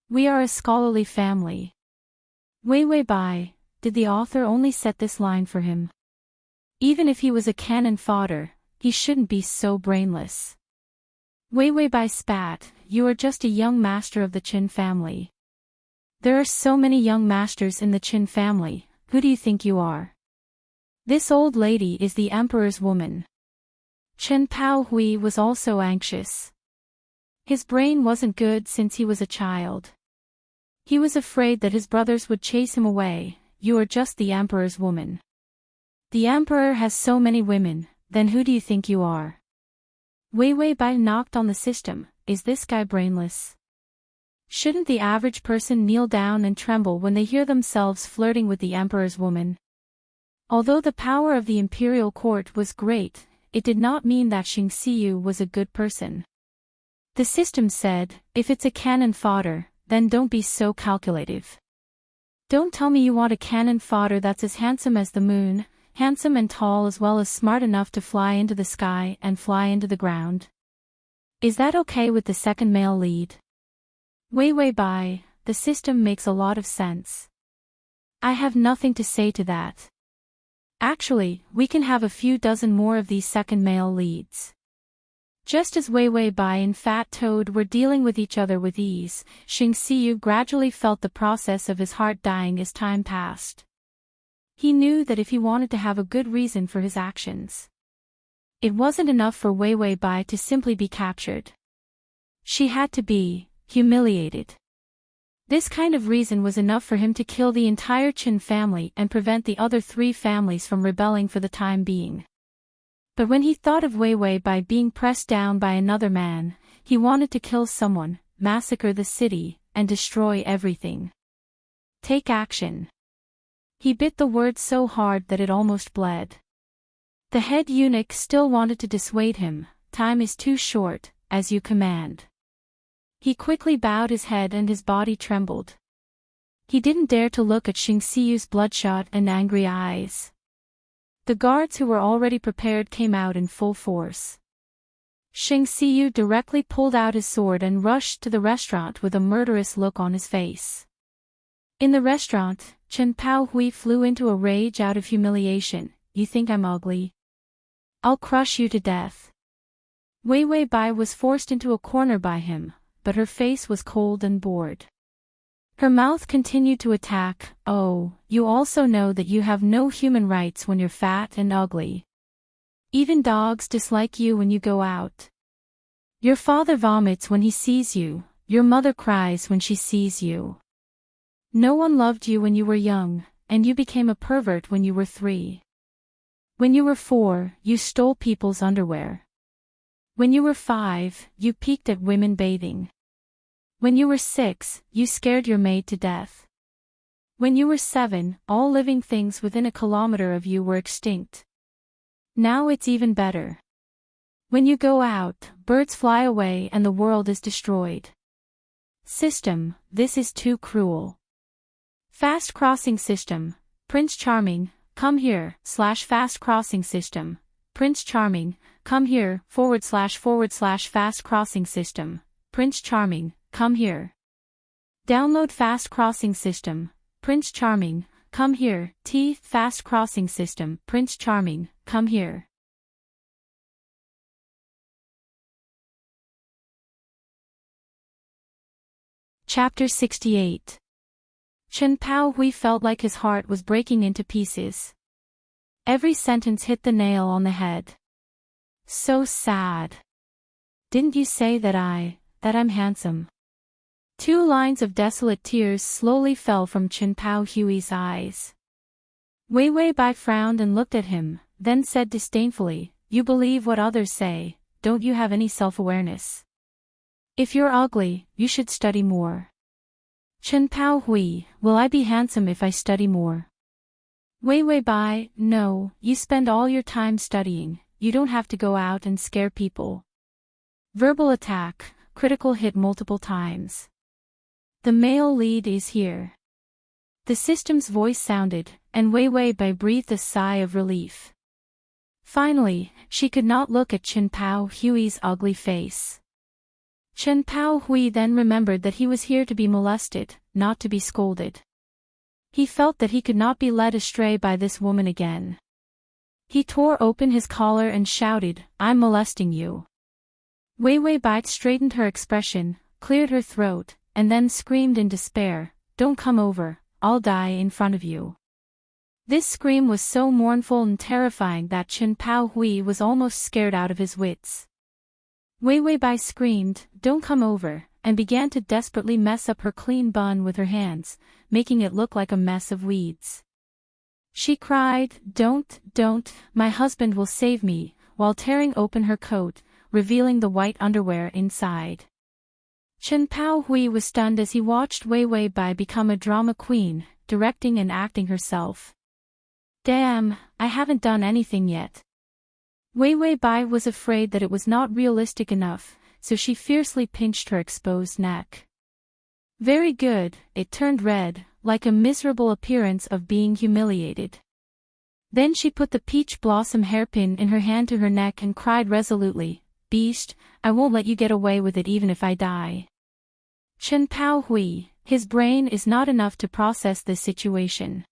We are a scholarly family. Wei Wei Bai, did the author only set this line for him? Even if he was a cannon fodder, he shouldn't be so brainless. Wei Wei Bai spat, you are just a young master of the Qin family. There are so many young masters in the Qin family, who do you think you are? This old lady is the emperor's woman. Chen Pao Hui was also anxious. His brain wasn't good since he was a child. He was afraid that his brothers would chase him away. You are just the emperor's woman. The emperor has so many women, then who do you think you are? Wei Wei Bai knocked on the system, is this guy brainless? Shouldn't the average person kneel down and tremble when they hear themselves flirting with the emperor's woman? Although the power of the imperial court was great, it did not mean that Xing Xiyu was a good person. The system said, if it's a cannon fodder, then don't be so calculative. Don't tell me you want a cannon fodder that's as handsome as the moon, handsome and tall as well as smart enough to fly into the sky and fly into the ground. Is that okay with the second male lead? Wei Wei Bai, the system makes a lot of sense. I have nothing to say to that. Actually, we can have a few dozen more of these second male leads. Just as Wei Wei Bai and Fat Toad were dealing with each other with ease, Xing Xiyu gradually felt the process of his heart dying as time passed. He knew that if he wanted to have a good reason for his actions, it wasn't enough for Wei Wei Bai to simply be captured. She had to be humiliated. This kind of reason was enough for him to kill the entire Qin family and prevent the other three families from rebelling for the time being. But when he thought of Wei Wei Bai being pressed down by another man, he wanted to kill someone, massacre the city, and destroy everything. Take action. He bit the word so hard that it almost bled. The head eunuch still wanted to dissuade him, time is too short, as you command. He quickly bowed his head and his body trembled. He didn't dare to look at Xing Xiyu's bloodshot and angry eyes. The guards who were already prepared came out in full force. Xing Xiyu directly pulled out his sword and rushed to the restaurant with a murderous look on his face. In the restaurant, Chen Pao Hui flew into a rage out of humiliation. You think I'm ugly? I'll crush you to death. Wei Wei Bai was forced into a corner by him, but her face was cold and bored. Her mouth continued to attack. Oh, you also know that you have no human rights when you're fat and ugly. Even dogs dislike you when you go out. Your father vomits when he sees you, your mother cries when she sees you. No one loved you when you were young, and you became a pervert when you were 3. When you were 4, you stole people's underwear. When you were 5, you peeked at women bathing. When you were 6, you scared your maid to death. When you were 7, all living things within a kilometer of you were extinct. Now it's even better. When you go out, birds fly away and the world is destroyed. System, this is too cruel. Fast crossing system, Prince Charming, come here, /fast crossing system, Prince Charming, come here, // fast crossing system, Prince Charming, come here. Download fast crossing system, Prince Charming, come here, fast crossing system, Prince Charming, come here. Chapter 68. Chen Pao Hui felt like his heart was breaking into pieces. Every sentence hit the nail on the head. So sad. Didn't you say that I'm handsome? 2 lines of desolate tears slowly fell from Chen Pao Hui's eyes. Wei Wei Bai frowned and looked at him, then said disdainfully, "You believe what others say, don't you have any self-awareness? If you're ugly, you should study more." Chen Pao Hui, will I be handsome if I study more? Wei Wei Bai, no, you spend all your time studying, you don't have to go out and scare people. Verbal attack, critical hit multiple times. The male lead is here. The system's voice sounded, and Wei Wei Bai breathed a sigh of relief. Finally, she could not look at Chen Pao Hui's ugly face. Chen Pao Hui then remembered that he was here to be molested, not to be scolded. He felt that he could not be led astray by this woman again. He tore open his collar and shouted, "I'm molesting you." Wei Wei Bai straightened her expression, cleared her throat, and then screamed in despair, "Don't come over, I'll die in front of you." This scream was so mournful and terrifying that Chen Pao Hui was almost scared out of his wits. Wei Wei Bai screamed, "Don't come over," and began to desperately mess up her clean bun with her hands, making it look like a mess of weeds. She cried, don't, my husband will save me," while tearing open her coat, revealing the white underwear inside. Chen Pao Hui was stunned as he watched Wei Wei Bai become a drama queen, directing and acting herself. Damn, I haven't done anything yet. Wei Wei Bai was afraid that it was not realistic enough, so she fiercely pinched her exposed neck. Very good, it turned red, like a miserable appearance of being humiliated. Then she put the peach blossom hairpin in her hand to her neck and cried resolutely, "Beast, I won't let you get away with it even if I die." Chen Pao Hui, his brain is not enough to process this situation.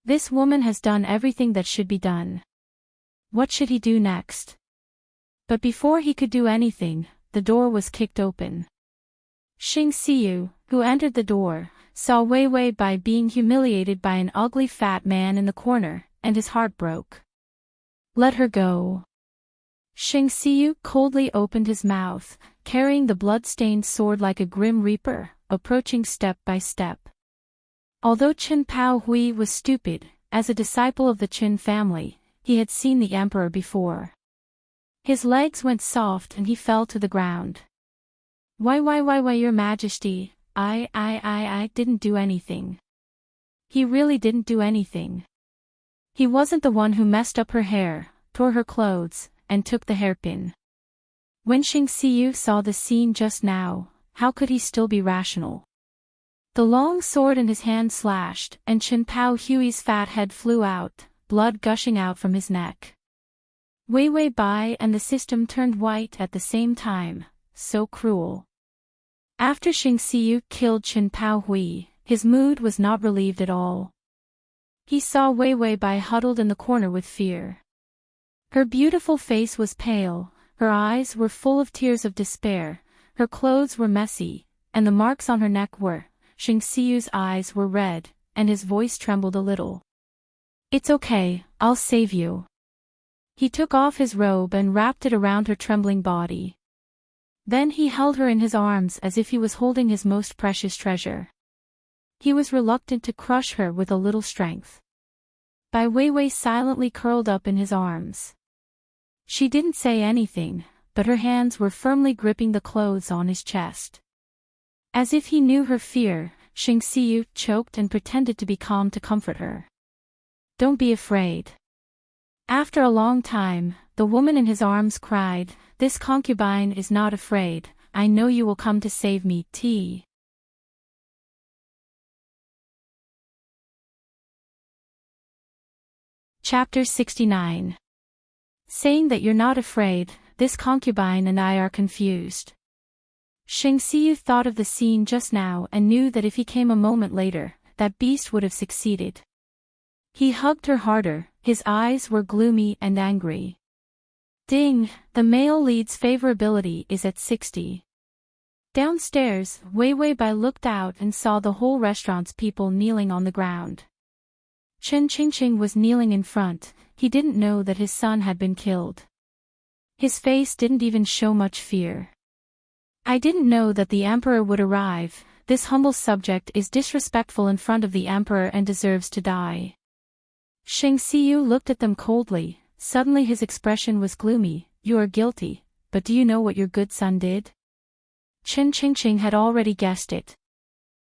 This woman has done everything that should be done. What should he do next? But before he could do anything, the door was kicked open. Xing Xiyu, who entered the door, saw Wei Wei Bai being humiliated by an ugly fat man in the corner, and his heart broke. "Let her go." Xing Xiyu coldly opened his mouth, carrying the blood-stained sword like a grim reaper, approaching step by step. Although Chen Pao Hui was stupid, as a disciple of the Qin family, he had seen the emperor before. His legs went soft and he fell to the ground. Why, your majesty, I didn't do anything." He really didn't do anything. He wasn't the one who messed up her hair, tore her clothes, and took the hairpin. When Xing Xiyu saw the scene just now, how could he still be rational? The long sword in his hand slashed, and Chen Pao Hui's fat head flew out, blood gushing out from his neck. Wei Wei Bai and the system turned white at the same time, so cruel. After Xing Xiyu killed Chen Pao Hui, his mood was not relieved at all. He saw Wei Wei Bai huddled in the corner with fear. Her beautiful face was pale, her eyes were full of tears of despair, her clothes were messy, and the marks on her neck were. Xing Xiyu's eyes were red, and his voice trembled a little. "It's okay, I'll save you." He took off his robe and wrapped it around her trembling body. Then he held her in his arms as if he was holding his most precious treasure. He was reluctant to crush her with a little strength. Bai Weiwei silently curled up in his arms. She didn't say anything, but her hands were firmly gripping the clothes on his chest. As if he knew her fear, Xing Xiyu choked and pretended to be calm to comfort her. "Don't be afraid." After a long time, the woman in his arms cried, "This concubine is not afraid, I know you will come to save me, T." Chapter 69. Saying that you're not afraid, this concubine and I are confused. Xing Xiyu thought of the scene just now and knew that if he came a moment later, that beast would have succeeded. He hugged her harder, his eyes were gloomy and angry. Ding, the male lead's favorability is at 60. Downstairs, Wei Wei Bai looked out and saw the whole restaurant's people kneeling on the ground. Chen Qingqing was kneeling in front. He didn't know that his son had been killed. His face didn't even show much fear. I didn't know that the emperor would arrive. This humble subject is disrespectful in front of the emperor and deserves to die. Shang Xiyu looked at them coldly. Suddenly his expression was gloomy. You are guilty, but do you know what your good son did? Chen Qingqing had already guessed it.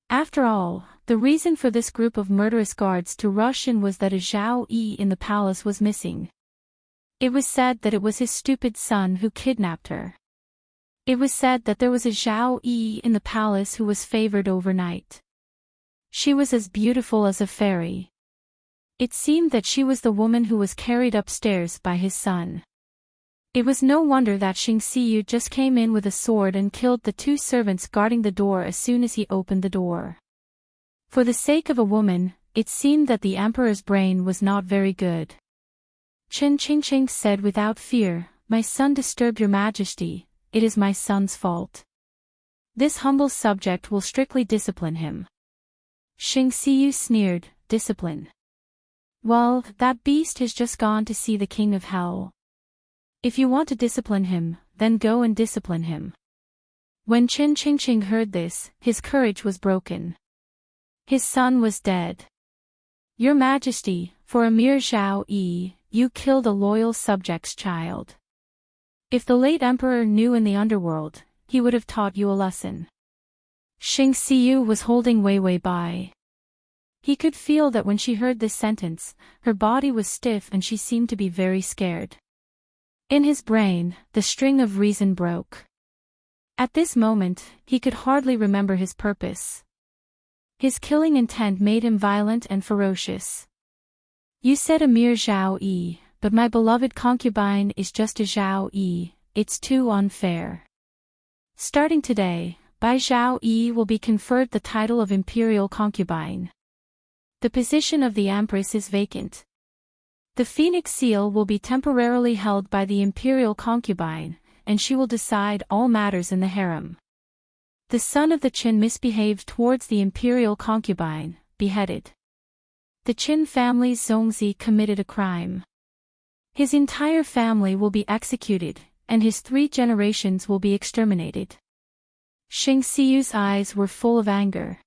After all, the reason for this group of murderous guards to rush in was that a Zhao Yi in the palace was missing. It was said that it was his stupid son who kidnapped her. It was said that there was a Zhao Yi in the palace who was favored overnight. She was as beautiful as a fairy. It seemed that she was the woman who was carried upstairs by his son. It was no wonder that Shang Xiyu just came in with a sword and killed the two servants guarding the door as soon as he opened the door. For the sake of a woman, it seemed that the emperor's brain was not very good. Chen Qingqing said without fear, "My son disturbed your majesty, it is my son's fault. This humble subject will strictly discipline him." Shang Xiyu sneered, "Discipline? Well, that beast has just gone to see the king of hell. If you want to discipline him, then go and discipline him." When Chen Qingqing heard this, his courage was broken. His son was dead. "Your Majesty, for a mere Zhao Yi, you killed a loyal subject's child. If the late emperor knew in the underworld, he would have taught you a lesson." Shang Xiyu was holding Wei Wei Bai. He could feel that when she heard this sentence, her body was stiff and she seemed to be very scared. In his brain, the string of reason broke. At this moment, he could hardly remember his purpose. His killing intent made him violent and ferocious. "You said a mere Zhao Yi, but my beloved concubine is just a Zhao Yi, it's too unfair. Starting today, Bai Zhao Yi will be conferred the title of imperial concubine. The position of the empress is vacant. The phoenix seal will be temporarily held by the imperial concubine, and she will decide all matters in the harem. The son of the Qin misbehaved towards the imperial concubine, beheaded. The Qin family's Zongzi committed a crime. His entire family will be executed, and his 3 generations will be exterminated." Shang Xiyu's eyes were full of anger.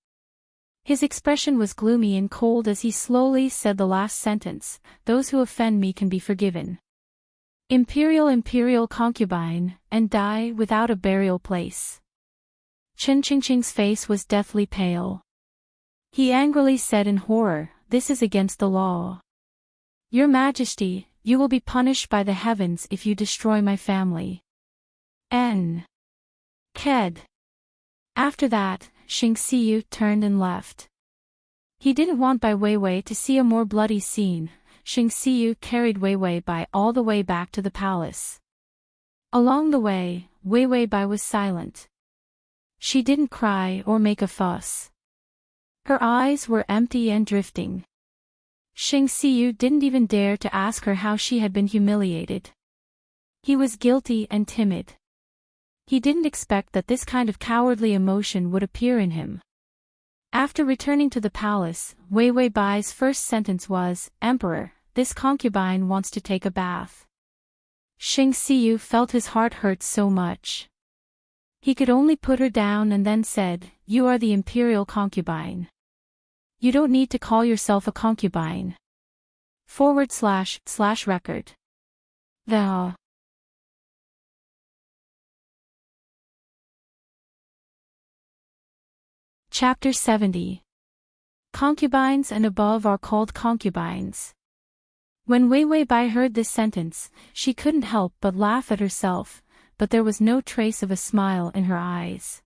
His expression was gloomy and cold as he slowly said the last sentence, "Those who offend me can be forgiven. Imperial concubine, and die without a burial place." Chen Qingqing's face was deathly pale. He angrily said in horror, "This is against the law. Your Majesty, you will be punished by the heavens if you destroy my family." Ked. After that, Shang Xiyu turned and left. He didn't want Bai Weiwei to see a more bloody scene. Shang Xiyu carried Wei Wei Bai all the way back to the palace. Along the way, Wei Wei Bai was silent. She didn't cry or make a fuss. Her eyes were empty and drifting. Shang Xiyu didn't even dare to ask her how she had been humiliated. He was guilty and timid. He didn't expect that this kind of cowardly emotion would appear in him. After returning to the palace, Wei Wei Bai's first sentence was, "Emperor, this concubine wants to take a bath." Shang Xiyu felt his heart hurt so much. He could only put her down and then said, "You are the imperial concubine. You don't need to call yourself a concubine." // The Chapter 70. Concubines and above are called concubines. When Wei Wei Bai heard this sentence, she couldn't help but laugh at herself, but there was no trace of a smile in her eyes.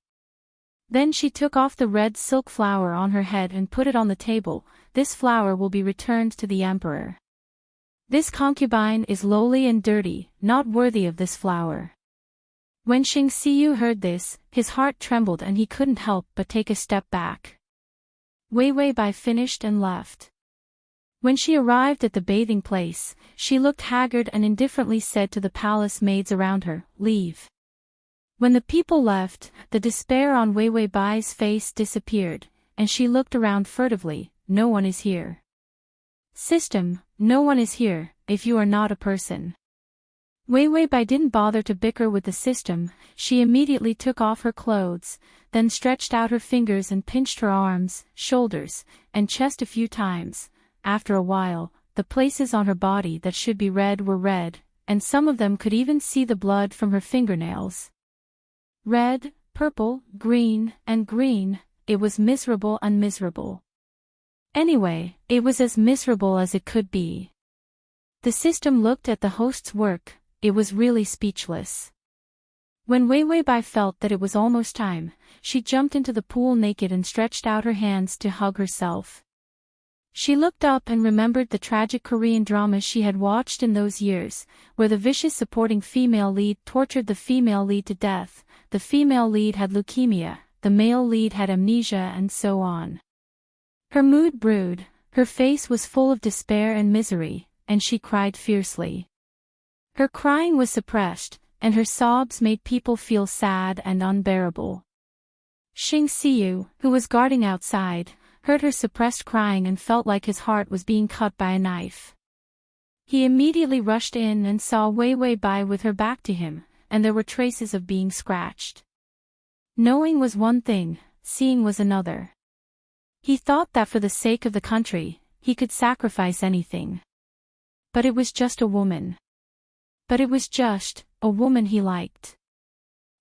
Then she took off the red silk flower on her head and put it on the table. "This flower will be returned to the emperor. This concubine is lowly and dirty, not worthy of this flower." When Shang Xiyu heard this, his heart trembled and he couldn't help but take a step back. Wei Wei Bai finished and left. When she arrived at the bathing place, she looked haggard and indifferently said to the palace maids around her, "Leave. When the people left, the despair on Wei Wei Bai's face disappeared, and she looked around furtively. No one is here. System, no one is here, if you are not a person. Wei Wei Bai didn't bother to bicker with the system. She immediately took off her clothes, then stretched out her fingers and pinched her arms, shoulders, and chest a few times. After a while, the places on her body that should be red were red, and some of them could even see the blood from her fingernails. Red, purple, green, and green. It was miserable and miserable. Anyway, it was as miserable as it could be. The system looked at the host's work. It was really speechless. When Wei Wei Bai felt that it was almost time, she jumped into the pool naked and stretched out her hands to hug herself. She looked up and remembered the tragic Korean dramas she had watched in those years, where the vicious supporting female lead tortured the female lead to death, the female lead had leukemia, the male lead had amnesia, and so on. Her mood brewed, her face was full of despair and misery, and she cried fiercely. Her crying was suppressed, and her sobs made people feel sad and unbearable. Xing Xiu, who was guarding outside, heard her suppressed crying and felt like his heart was being cut by a knife. He immediately rushed in and saw Wei Wei Bai with her back to him, and there were traces of being scratched. Knowing was one thing, seeing was another. He thought that for the sake of the country, he could sacrifice anything. But it was just a woman. But it was just a woman he liked.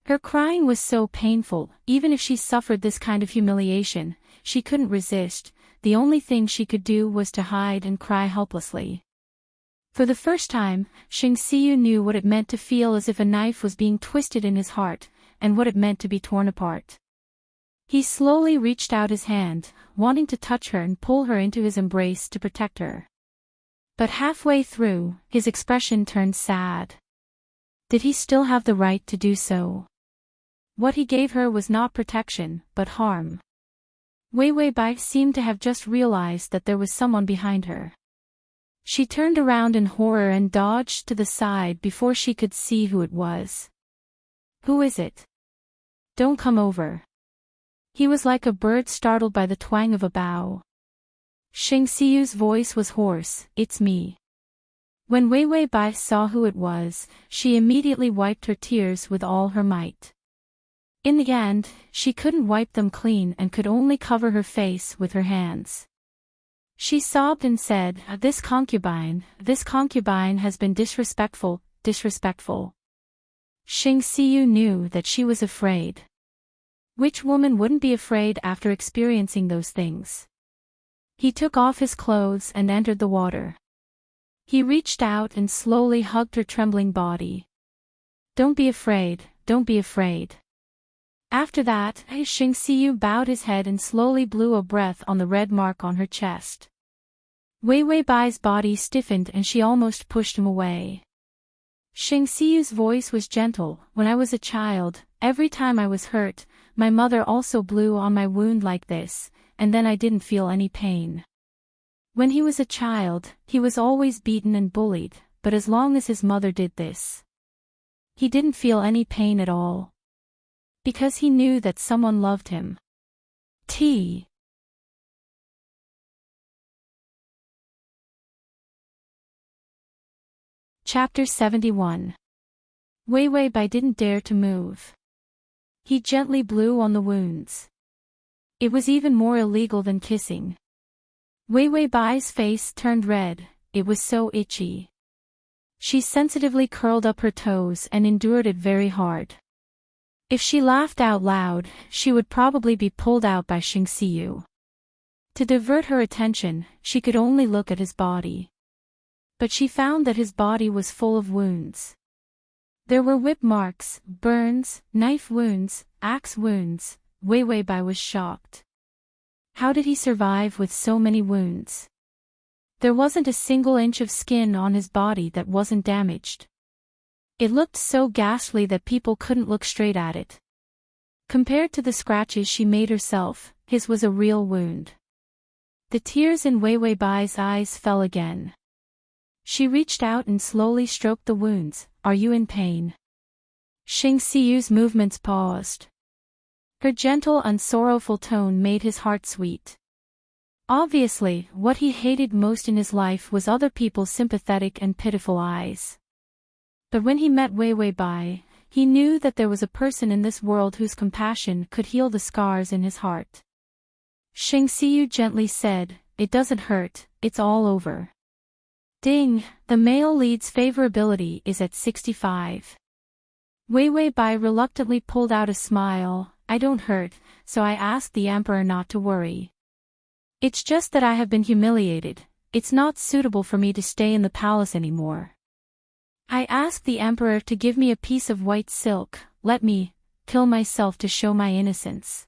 Her crying was so painful. Even if she suffered this kind of humiliation, she couldn't resist. The only thing she could do was to hide and cry helplessly. For the first time, Xing Xiu knew what it meant to feel as if a knife was being twisted in his heart, and what it meant to be torn apart. He slowly reached out his hand, wanting to touch her and pull her into his embrace to protect her. But halfway through, his expression turned sad. Did he still have the right to do so? What he gave her was not protection, but harm. Wei Wei Bai seemed to have just realized that there was someone behind her. She turned around in horror and dodged to the side before she could see who it was. Who is it? Don't come over. He was like a bird startled by the twang of a bow. Xing Xiu's voice was hoarse. It's me. When Wei Wei Bai saw who it was, she immediately wiped her tears with all her might. In the end, she couldn't wipe them clean and could only cover her face with her hands. She sobbed and said, this concubine has been disrespectful. Xing Xiu knew that she was afraid. Which woman wouldn't be afraid after experiencing those things? He took off his clothes and entered the water. He reached out and slowly hugged her trembling body. Don't be afraid, don't be afraid. After that, Xing Xiu bowed his head and slowly blew a breath on the red mark on her chest. Wei Wei Bai's body stiffened and she almost pushed him away. Xing Xiu's voice was gentle. When I was a child, every time I was hurt, my mother also blew on my wound like this, and then I didn't feel any pain. When he was a child, he was always beaten and bullied, but as long as his mother did this, he didn't feel any pain at all. Because he knew that someone loved him. Chapter 71. Wei Wei Bai didn't dare to move. He gently blew on the wounds. It was even more illegal than kissing. Wei Wei Bai's face turned red, it was so itchy. She sensitively curled up her toes and endured it very hard. If she laughed out loud, she would probably be pulled out by Xing Xiu. To divert her attention, she could only look at his body. But she found that his body was full of wounds. There were whip marks, burns, knife wounds, axe wounds. Wei Wei Bai was shocked. How did he survive with so many wounds? There wasn't a single inch of skin on his body that wasn't damaged. It looked so ghastly that people couldn't look straight at it. Compared to the scratches she made herself, his was a real wound. The tears in Wei Wei Bai's eyes fell again. She reached out and slowly stroked the wounds. Are you in pain? Xingxiu's movements paused. Her gentle and sorrowful tone made his heart sweet. Obviously, what he hated most in his life was other people's sympathetic and pitiful eyes. But when he met Wei Bai, he knew that there was a person in this world whose compassion could heal the scars in his heart. Xingxiu gently said, "It doesn't hurt, it's all over." Ding, the male lead's favorability is at 65. Wei Bai reluctantly pulled out a smile. "I don't hurt, so I asked the emperor not to worry. It's just that I have been humiliated, it's not suitable for me to stay in the palace anymore. I asked the emperor to give me a piece of white silk, let me kill myself to show my innocence."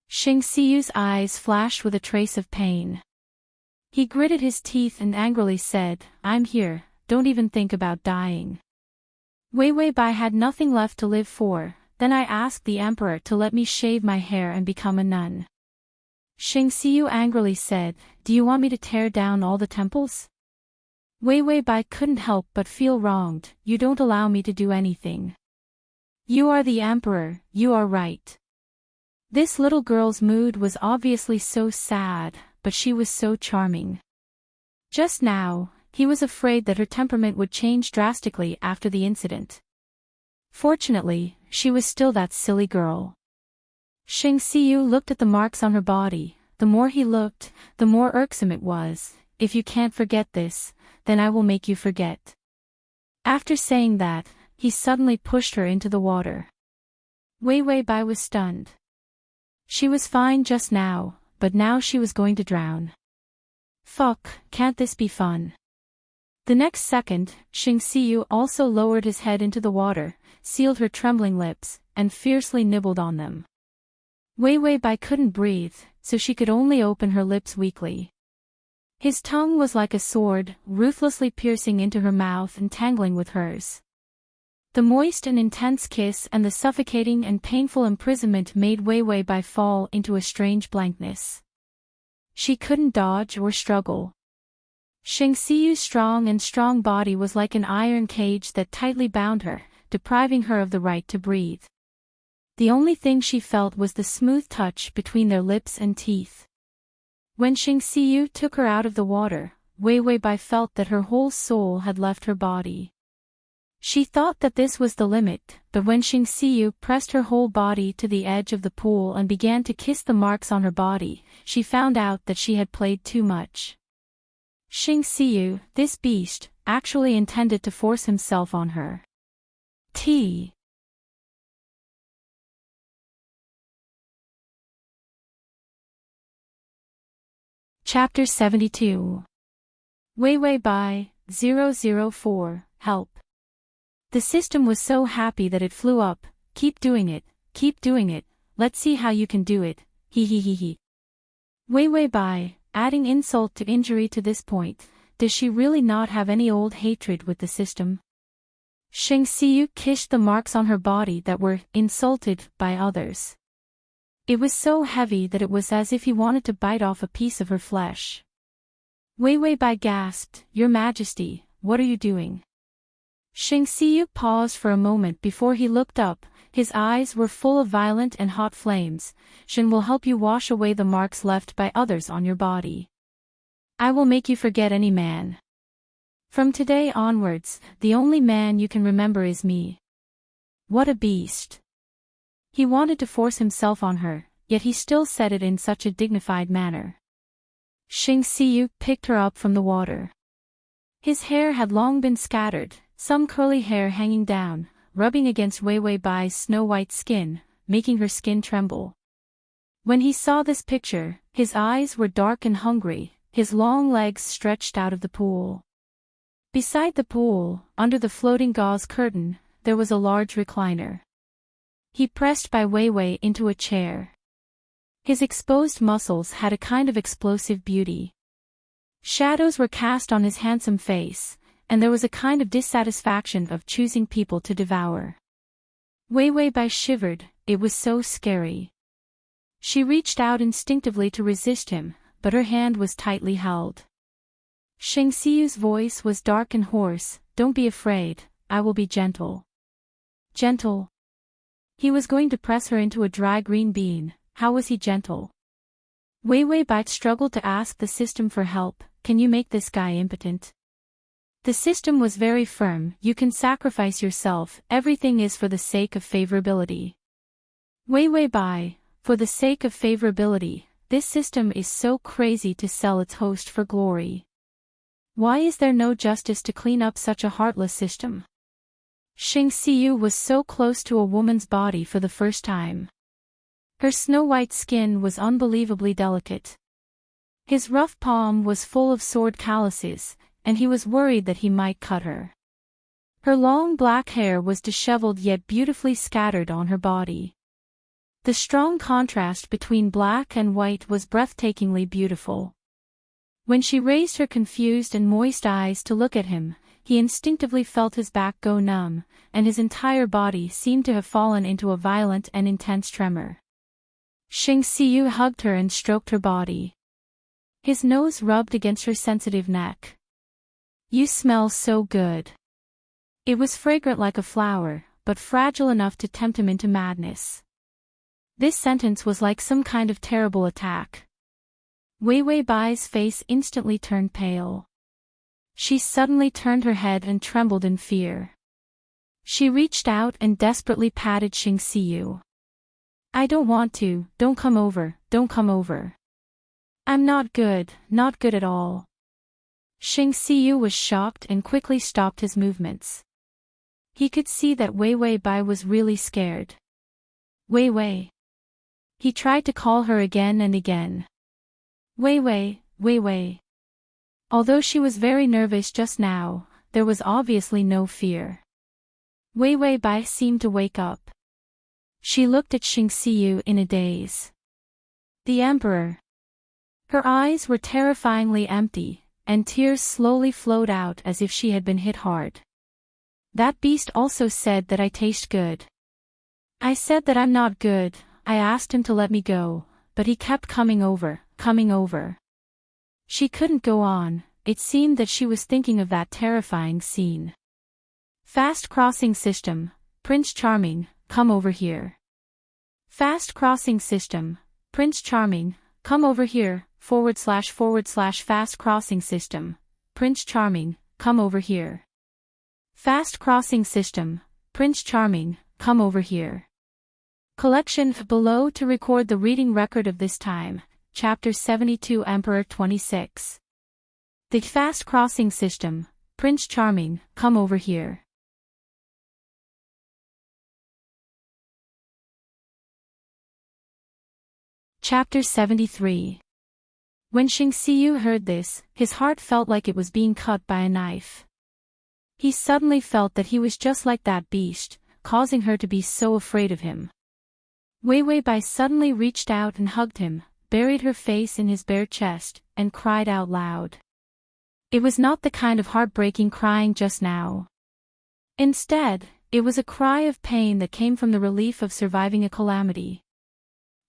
Xingxiu's eyes flashed with a trace of pain. He gritted his teeth and angrily said, "I'm here, don't even think about dying." Wei Bai had nothing left to live for, then I asked the emperor to let me shave my hair and become a nun. Xingxiu angrily said, "Do you want me to tear down all the temples?" Wei Bai couldn't help but feel wronged. "You don't allow me to do anything. You are the emperor, you are right." This little girl's mood was obviously so sad, but she was so charming. Just now, he was afraid that her temperament would change drastically after the incident. Fortunately, she was still that silly girl. Xingxiu looked at the marks on her body. The more he looked, the more irksome it was. "If you can't forget this, then I will make you forget." After saying that, he suddenly pushed her into the water. Wei Bai was stunned. She was fine just now, but now she was going to drown. Fuck, can't this be fun? The next second, Xingxiu also lowered his head into the water, sealed her trembling lips, and fiercely nibbled on them. Wei Bai couldn't breathe, so she could only open her lips weakly. His tongue was like a sword, ruthlessly piercing into her mouth and tangling with hers. The moist and intense kiss and the suffocating and painful imprisonment made Wei Bai fall into a strange blankness. She couldn't dodge or struggle. Xingxiu's strong body was like an iron cage that tightly bound her, depriving her of the right to breathe. The only thing she felt was the smooth touch between their lips and teeth. When Xingxiu took her out of the water, Wei Bai felt that her whole soul had left her body. She thought that this was the limit, but when Xingxiu pressed her whole body to the edge of the pool and began to kiss the marks on her body, she found out that she had played too much. Xingxiu, this beast, actually intended to force himself on her. Chapter 72. Wei Bai, 004, help. The system was so happy that it flew up. Keep doing it, let's see how you can do it, he. Wei Bai, adding insult to injury to this point, does she really not have any old hatred with the system? Xingxiu kissed the marks on her body that were insulted by others. It was so heavy that it was as if he wanted to bite off a piece of her flesh. Wei Bai gasped, "Your Majesty, what are you doing?" Xingxiu paused for a moment before he looked up. His eyes were full of violent and hot flames. "Shen will help you wash away the marks left by others on your body. I will make you forget any man. From today onwards, the only man you can remember is me." What a beast. He wanted to force himself on her, yet he still said it in such a dignified manner. Xingxiu picked her up from the water. His hair had long been scattered, some curly hair hanging down, rubbing against Wei Bai's snow-white skin, making her skin tremble. When he saw this picture, his eyes were dark and hungry, his long legs stretched out of the pool. Beside the pool, under the floating gauze curtain, there was a large recliner. He pressed Wei into a chair. His exposed muscles had a kind of explosive beauty. Shadows were cast on his handsome face, and there was a kind of dissatisfaction of choosing people to devour. Wei Bai shivered, it was so scary. She reached out instinctively to resist him, but her hand was tightly held. Xingxiu's voice was dark and hoarse, "Don't be afraid, I will be gentle." Gentle. He was going to press her into a dry green bean. How was he gentle? Wei Wei Bai struggled to ask the system for help. Can you make this guy impotent? The system was very firm. You can sacrifice yourself. Everything is for the sake of favorability. Wei Wei Bai, for the sake of favorability, this system is so crazy to sell its host for glory. Why is there no justice to clean up such a heartless system? Xing Xiyu was so close to a woman's body for the first time. Her snow-white skin was unbelievably delicate. His rough palm was full of sword calluses, and he was worried that he might cut her. Her long black hair was disheveled yet beautifully scattered on her body. The strong contrast between black and white was breathtakingly beautiful. When she raised her confused and moist eyes to look at him, he instinctively felt his back go numb, and his entire body seemed to have fallen into a violent and intense tremor. Xing Xiyu hugged her and stroked her body. His nose rubbed against her sensitive neck. You smell so good. It was fragrant like a flower, but fragile enough to tempt him into madness. This sentence was like some kind of terrible attack. Wei Wei Bai's face instantly turned pale. She suddenly turned her head and trembled in fear. She reached out and desperately patted Xing Xiyu. I don't want to, don't come over, don't come over. I'm not good at all. Xing Xiyu was shocked and quickly stopped his movements. He could see that Wei Wei Bai was really scared. Wei Wei. He tried to call her again and again. Wei Wei, Wei Wei. Although she was very nervous just now, there was obviously no fear. Wei Wei Bai seemed to wake up. She looked at Xing Xiyu in a daze. The Emperor. Her eyes were terrifyingly empty, and tears slowly flowed out as if she had been hit hard. That beast also said that I taste good. I said that I'm not good. I asked him to let me go, but he kept coming over. She couldn't go on. It seemed that she was thinking of that terrifying scene. Fast crossing system, Prince Charming, come over here. Fast crossing system, Prince Charming, come over here, / fast crossing system, Prince Charming, come over here. Fast crossing system, Prince Charming, come over here. Collection below to record the reading record of this time, Chapter 72 Emperor 26. The fast crossing system, Prince Charming, come over here. Chapter 73. When Xing Xiyu heard this, his heart felt like it was being cut by a knife. He suddenly felt that he was just like that beast, causing her to be so afraid of him. Wei Wei Bai suddenly reached out and hugged him, buried her face in his bare chest, and cried out loud. It was not the kind of heartbreaking crying just now. Instead, it was a cry of pain that came from the relief of surviving a calamity.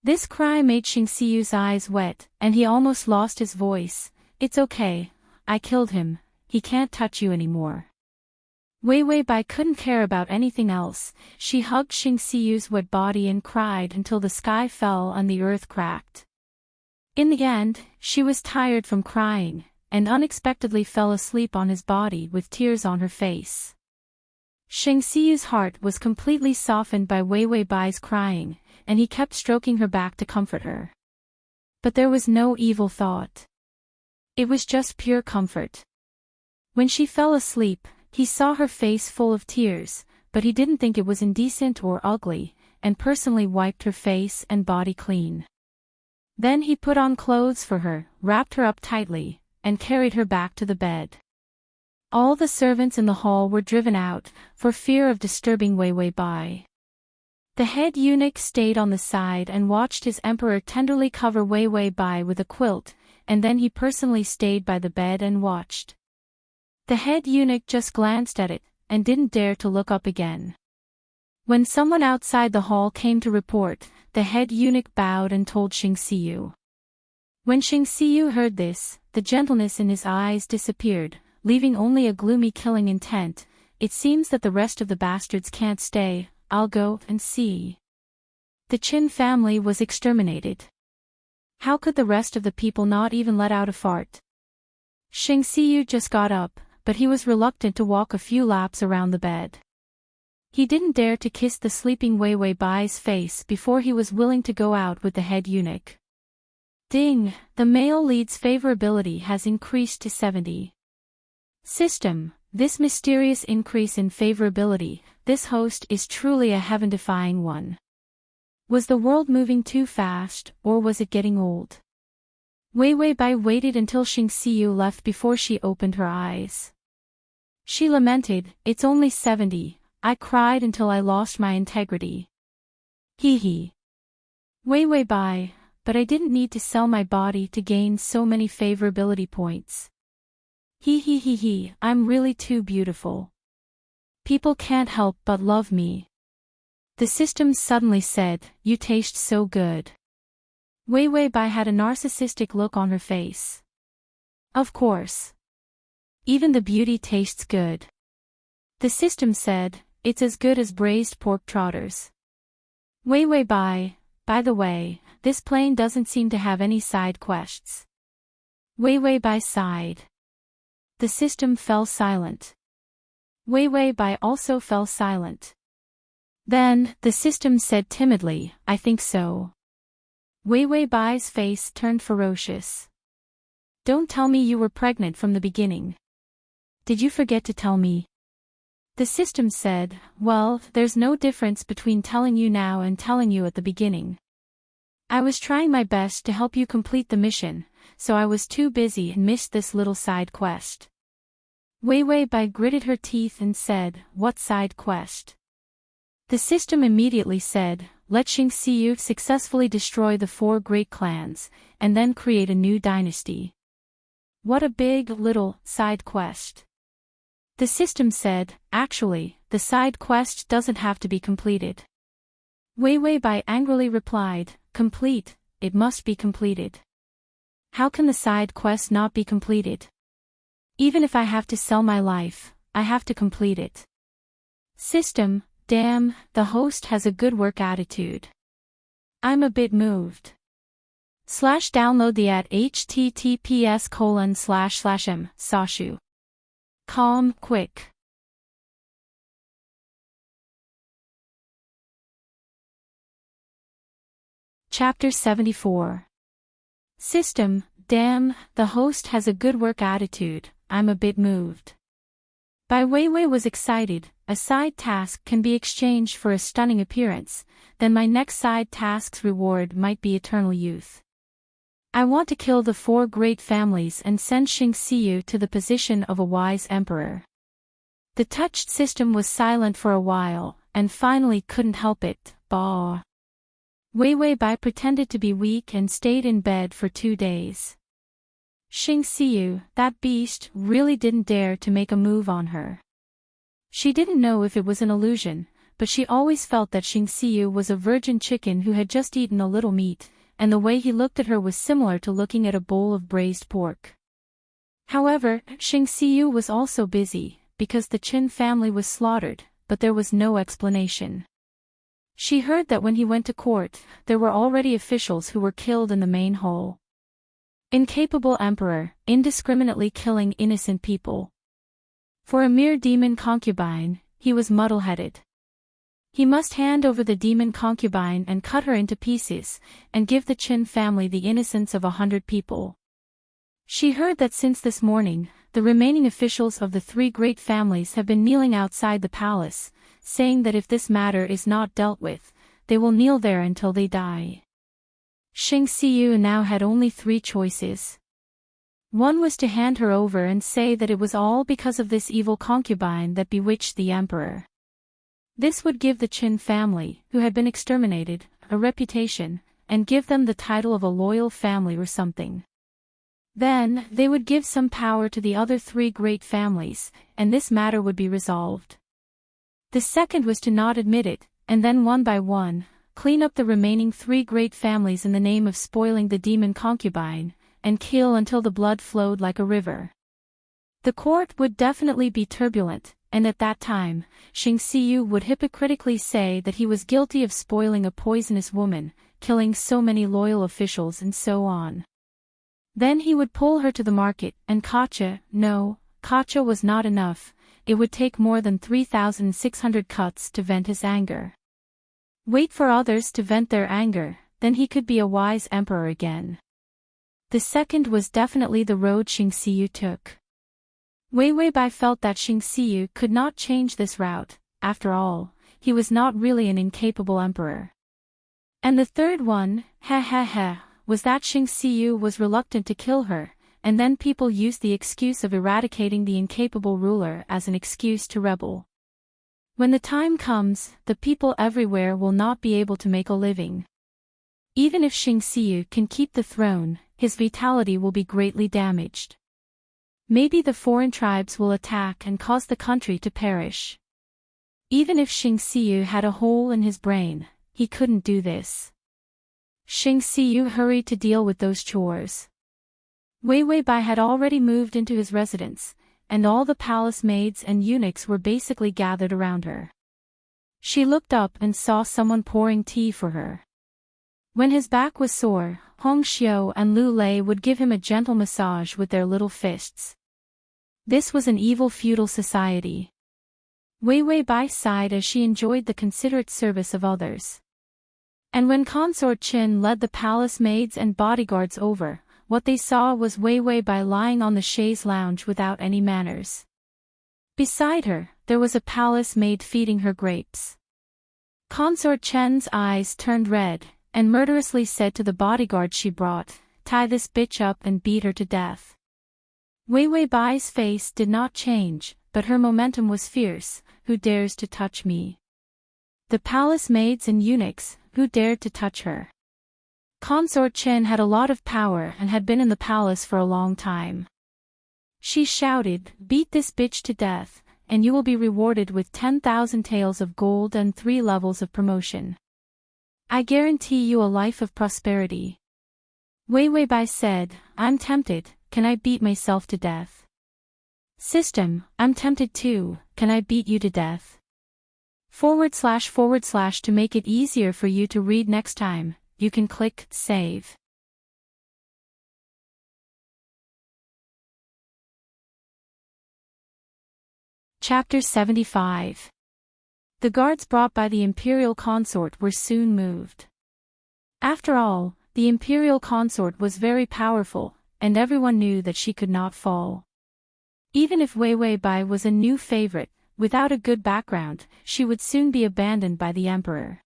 This cry made Xing Xiyu's eyes wet, and he almost lost his voice. It's okay, I killed him, he can't touch you anymore. Wei Wei Bai couldn't care about anything else. She hugged Xing Xiyu's wet body and cried until the sky fell and the earth cracked. In the end, she was tired from crying, and unexpectedly fell asleep on his body with tears on her face. Xing Xiyu's heart was completely softened by Wei Wei Bai's crying, and he kept stroking her back to comfort her. But there was no evil thought. It was just pure comfort. When she fell asleep, he saw her face full of tears, but he didn't think it was indecent or ugly, and personally wiped her face and body clean. Then he put on clothes for her, wrapped her up tightly, and carried her back to the bed. All the servants in the hall were driven out, for fear of disturbing Wei Wei Bai. The head eunuch stayed on the side and watched his emperor tenderly cover Wei Wei Bai with a quilt, and then he personally stayed by the bed and watched. The head eunuch just glanced at it, and didn't dare to look up again. When someone outside the hall came to report, the head eunuch bowed and told Xing Xiyu. When Xing Xiyu heard this, the gentleness in his eyes disappeared, leaving only a gloomy killing intent. It seems that the rest of the bastards can't stay. I'll go and see. The Qin family was exterminated. How could the rest of the people not even let out a fart? Xing Xiyu just got up, but he was reluctant to walk a few laps around the bed. He didn't dare to kiss the sleeping Wei Wei Bai's face before he was willing to go out with the head eunuch. Ding, the male lead's favorability has increased to 70. System, this mysterious increase in favorability, this host is truly a heaven-defying one. Was the world moving too fast, or was it getting old? Wei Wei Bai waited until Xing Xiyu left before she opened her eyes. She lamented, "It's only 70, I cried until I lost my integrity." Hee hee. Wei Wei Bai, but I didn't need to sell my body to gain so many favorability points. Hee hee hee hee, I'm really too beautiful. People can't help but love me. The system suddenly said, "You taste so good." Wei Wei Bai had a narcissistic look on her face. Of course. Even the beauty tastes good. The system said, "It's as good as braised pork trotters." Wei Wei Bai, by the way, this plane doesn't seem to have any side quests. Wei Wei Bai sighed. The system fell silent. Wei Wei Bai also fell silent. Then, the system said timidly, "I think so." Wei Wei Bai's face turned ferocious. "Don't tell me you were pregnant from the beginning. Did you forget to tell me?" The system said, "Well, there's no difference between telling you now and telling you at the beginning. I was trying my best to help you complete the mission, so I was too busy and missed this little side quest." Wei Wei Bai gritted her teeth and said, "What side quest?" The system immediately said, "Let Xing Xiyu successfully destroy the 4 great clans, and then create a new dynasty." What a big, little, side quest. The system said, "Actually, the side quest doesn't have to be completed." Wei Wei Bai angrily replied, "Complete, it must be completed. How can the side quest not be completed? Even if I have to sell my life, I have to complete it." System, damn, the host has a good work attitude. I'm a bit moved. Download the at https://m, Sashu. Calm, quick. Chapter 74. System, damn, the host has a good work attitude, I'm a bit moved. Bai Weiwei was excited, a side task can be exchanged for a stunning appearance, then my next side task's reward might be eternal youth. I want to kill the 4 great families and send Xing Xiyu to the position of a wise emperor. The touched system was silent for a while, and finally couldn't help it, bah. Wei Wei Bai pretended to be weak and stayed in bed for 2 days. Xing Xiyu, that beast, really didn't dare to make a move on her. She didn't know if it was an illusion, but she always felt that Xing Xiyu was a virgin chicken who had just eaten a little meat, and the way he looked at her was similar to looking at a bowl of braised pork. However, Xing Xiyu was also busy, because the Qin family was slaughtered, but there was no explanation. She heard that when he went to court, there were already officials who were killed in the main hall. Incapable emperor, indiscriminately killing innocent people. For a mere demon concubine, he was muddle-headed. He must hand over the demon concubine and cut her into pieces, and give the Qin family the innocence of 100 people. She heard that since this morning, the remaining officials of the 3 great families have been kneeling outside the palace, saying that if this matter is not dealt with, they will kneel there until they die. Xing Xiyu now had only 3 choices. One was to hand her over and say that it was all because of this evil concubine that bewitched the emperor. This would give the Qin family, who had been exterminated, a reputation, and give them the title of a loyal family or something. Then, they would give some power to the other 3 great families, and this matter would be resolved. The second was to not admit it, and then one by one, clean up the remaining 3 great families in the name of spoiling the demon concubine, and kill until the blood flowed like a river. The court would definitely be turbulent, and at that time, Xing Xiyu would hypocritically say that he was guilty of spoiling a poisonous woman, killing so many loyal officials and so on. Then he would pull her to the market and Kacha was not enough, it would take more than 3,600 cuts to vent his anger. Wait for others to vent their anger, then he could be a wise emperor again. The second was definitely the road Xing Xiyu took. Wei Weibai felt that Xing Xiyu could not change this route, after all, he was not really an incapable emperor. And the third one, was that Xing Xiyu was reluctant to kill her, and then people used the excuse of eradicating the incapable ruler as an excuse to rebel. When the time comes, the people everywhere will not be able to make a living. Even if Xing Xiyu can keep the throne, his vitality will be greatly damaged. Maybe the foreign tribes will attack and cause the country to perish. Even if Xing Xiyu had a hole in his brain, he couldn't do this. Xing Xiyu hurried to deal with those chores. Wei Weibai had already moved into his residence, and all the palace maids and eunuchs were basically gathered around her. She looked up and saw someone pouring tea for her. When his back was sore, Hong Xiu and Lu Lei would give him a gentle massage with their little fists. This was an evil feudal society. Wei Weibai sighed as she enjoyed the considerate service of others. And when Consort Qin led the palace maids and bodyguards over, what they saw was Wei Weibai lying on the chaise lounge without any manners. Beside her, there was a palace maid feeding her grapes. Consort Chen's eyes turned red, and murderously said to the bodyguard she brought, "Tie this bitch up and beat her to death." Wei Weibai's face did not change, but her momentum was fierce. "Who dares to touch me?" The palace maids and eunuchs, who dared to touch her? Consort Chen had a lot of power and had been in the palace for a long time. She shouted, "Beat this bitch to death, and you will be rewarded with 10,000 taels of gold and 3 levels of promotion. I guarantee you a life of prosperity." Wei Weibai said, "I'm tempted, can I beat myself to death?" "System, I'm tempted too, can I beat you to death?" // to make it easier for you to read next time, you can click Save. Chapter 75. The guards brought by the imperial consort were soon moved. After all, the imperial consort was very powerful, and everyone knew that she could not fall. Even if Wei Weibai was a new favorite, without a good background, she would soon be abandoned by the emperor.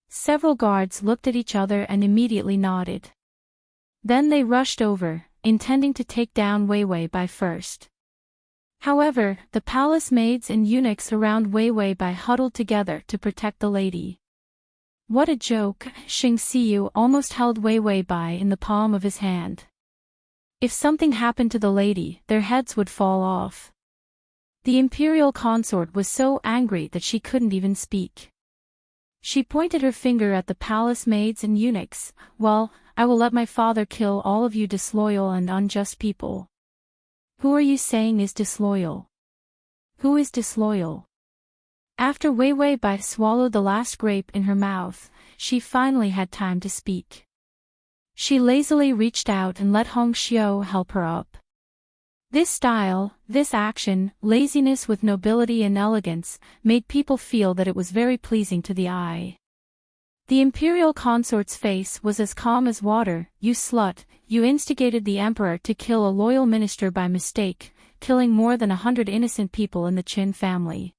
Several guards looked at each other and immediately nodded. Then they rushed over, intending to take down Wei Weibai first. However, the palace maids and eunuchs around Wei Weibai huddled together to protect the lady. What a joke! Xing Xiyu almost held Wei Weibai in the palm of his hand. If something happened to the lady, their heads would fall off. The imperial consort was so angry that she couldn't even speak. She pointed her finger at the palace maids and eunuchs. "Well, I will let my father kill all of you disloyal and unjust people." "Who are you saying is disloyal? Who is disloyal?" After Wei Weibai swallowed the last grape in her mouth, she finally had time to speak. She lazily reached out and let Hong Xiu help her up. This style, this action, laziness with nobility and elegance, made people feel that it was very pleasing to the eye. The imperial consort's face was as calm as water. "You slut, you instigated the emperor to kill a loyal minister by mistake, killing more than 100 innocent people in the Qin family.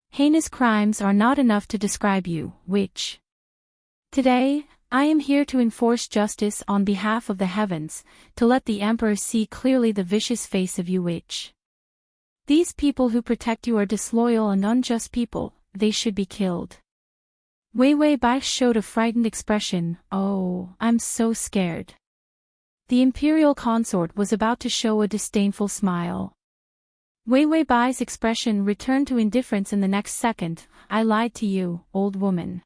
Heinous crimes are not enough to describe you, witch. Today, I am here to enforce justice on behalf of the heavens, to let the emperor see clearly the vicious face of you witch. These people who protect you are disloyal and unjust people, they should be killed." Wei Weibai showed a frightened expression. "Oh, I'm so scared." The imperial consort was about to show a disdainful smile. Wei Weibai's expression returned to indifference in the next second. "I lied to you, old woman.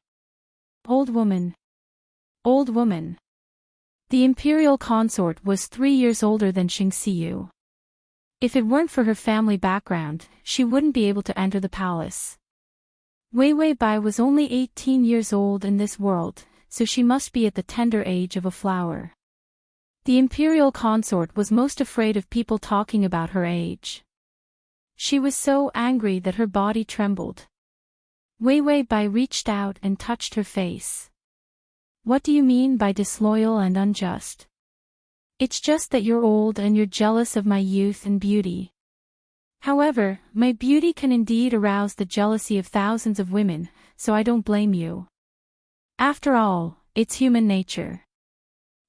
Old woman. Old woman." The imperial consort was 3 years older than Xing Xiyu. If it weren't for her family background, she wouldn't be able to enter the palace. Wei Wei Bai was only 18 years old in this world, so she must be at the tender age of a flower. The imperial consort was most afraid of people talking about her age. She was so angry that her body trembled. Wei Wei Bai reached out and touched her face. What do you mean by disloyal and unjust? It's just that you're old and you're jealous of my youth and beauty. However, my beauty can indeed arouse the jealousy of thousands of women, so I don't blame you. After all, it's human nature.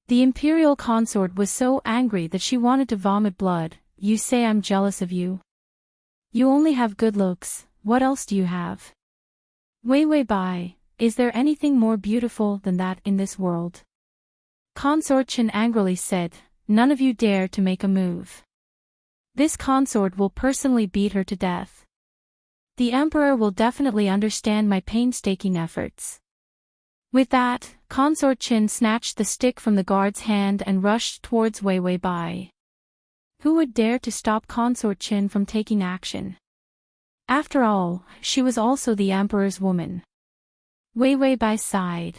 The imperial consort was so angry that she wanted to vomit blood. You say I'm jealous of you? You only have good looks, what else do you have? Wei Wei Bai, is there anything more beautiful than that in this world? Consort Chen angrily said, none of you dare to make a move. This consort will personally beat her to death. The emperor will definitely understand my painstaking efforts. With that, Consort Chen snatched the stick from the guard's hand and rushed towards Wei Wei Bai. Who would dare to stop Consort Chen from taking action? After all, she was also the emperor's woman. Wei Wei Bai sighed.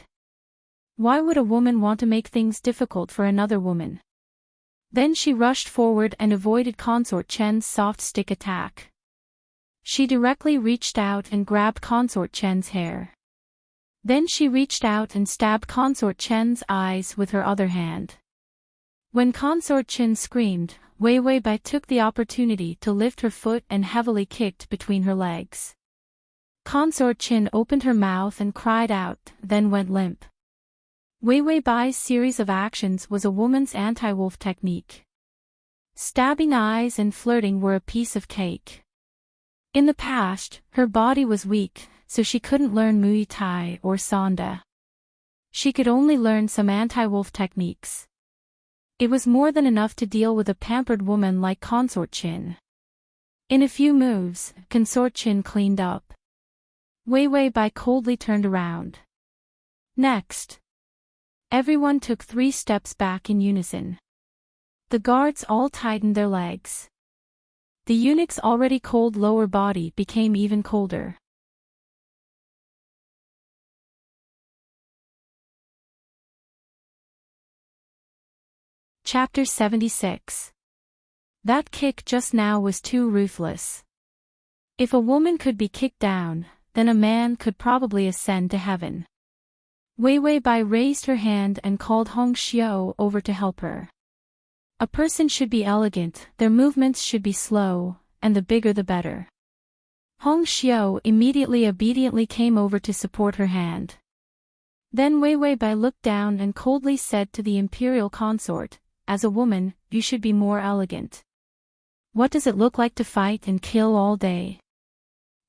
Why would a woman want to make things difficult for another woman? Then she rushed forward and avoided Consort Chen's soft stick attack. She directly reached out and grabbed Consort Chen's hair. Then she reached out and stabbed Consort Chen's eyes with her other hand. When Consort Chen screamed, Wei Wei Bai took the opportunity to lift her foot and heavily kicked between her legs. Consort Chen opened her mouth and cried out, then went limp. Wei Wei Bai's series of actions was a woman's anti-wolf technique. Stabbing eyes and flirting were a piece of cake. In the past, her body was weak, so she couldn't learn Muay Thai or Sanda. She could only learn some anti-wolf techniques. It was more than enough to deal with a pampered woman like Consort Chen. In a few moves, Consort Chen cleaned up. Wei Wei Bai coldly turned around. Next. Everyone took 3 steps back in unison. The guards all tightened their legs. The eunuch's already cold lower body became even colder. Chapter 76. That kick just now was too ruthless. If a woman could be kicked down, then a man could probably ascend to heaven. Wei Wei Bai raised her hand and called Hong Xiao over to help her. A person should be elegant, their movements should be slow, and the bigger the better. Hong Xiao immediately obediently came over to support her hand. Then Wei Wei Bai looked down and coldly said to the imperial consort, as a woman, you should be more elegant. What does it look like to fight and kill all day?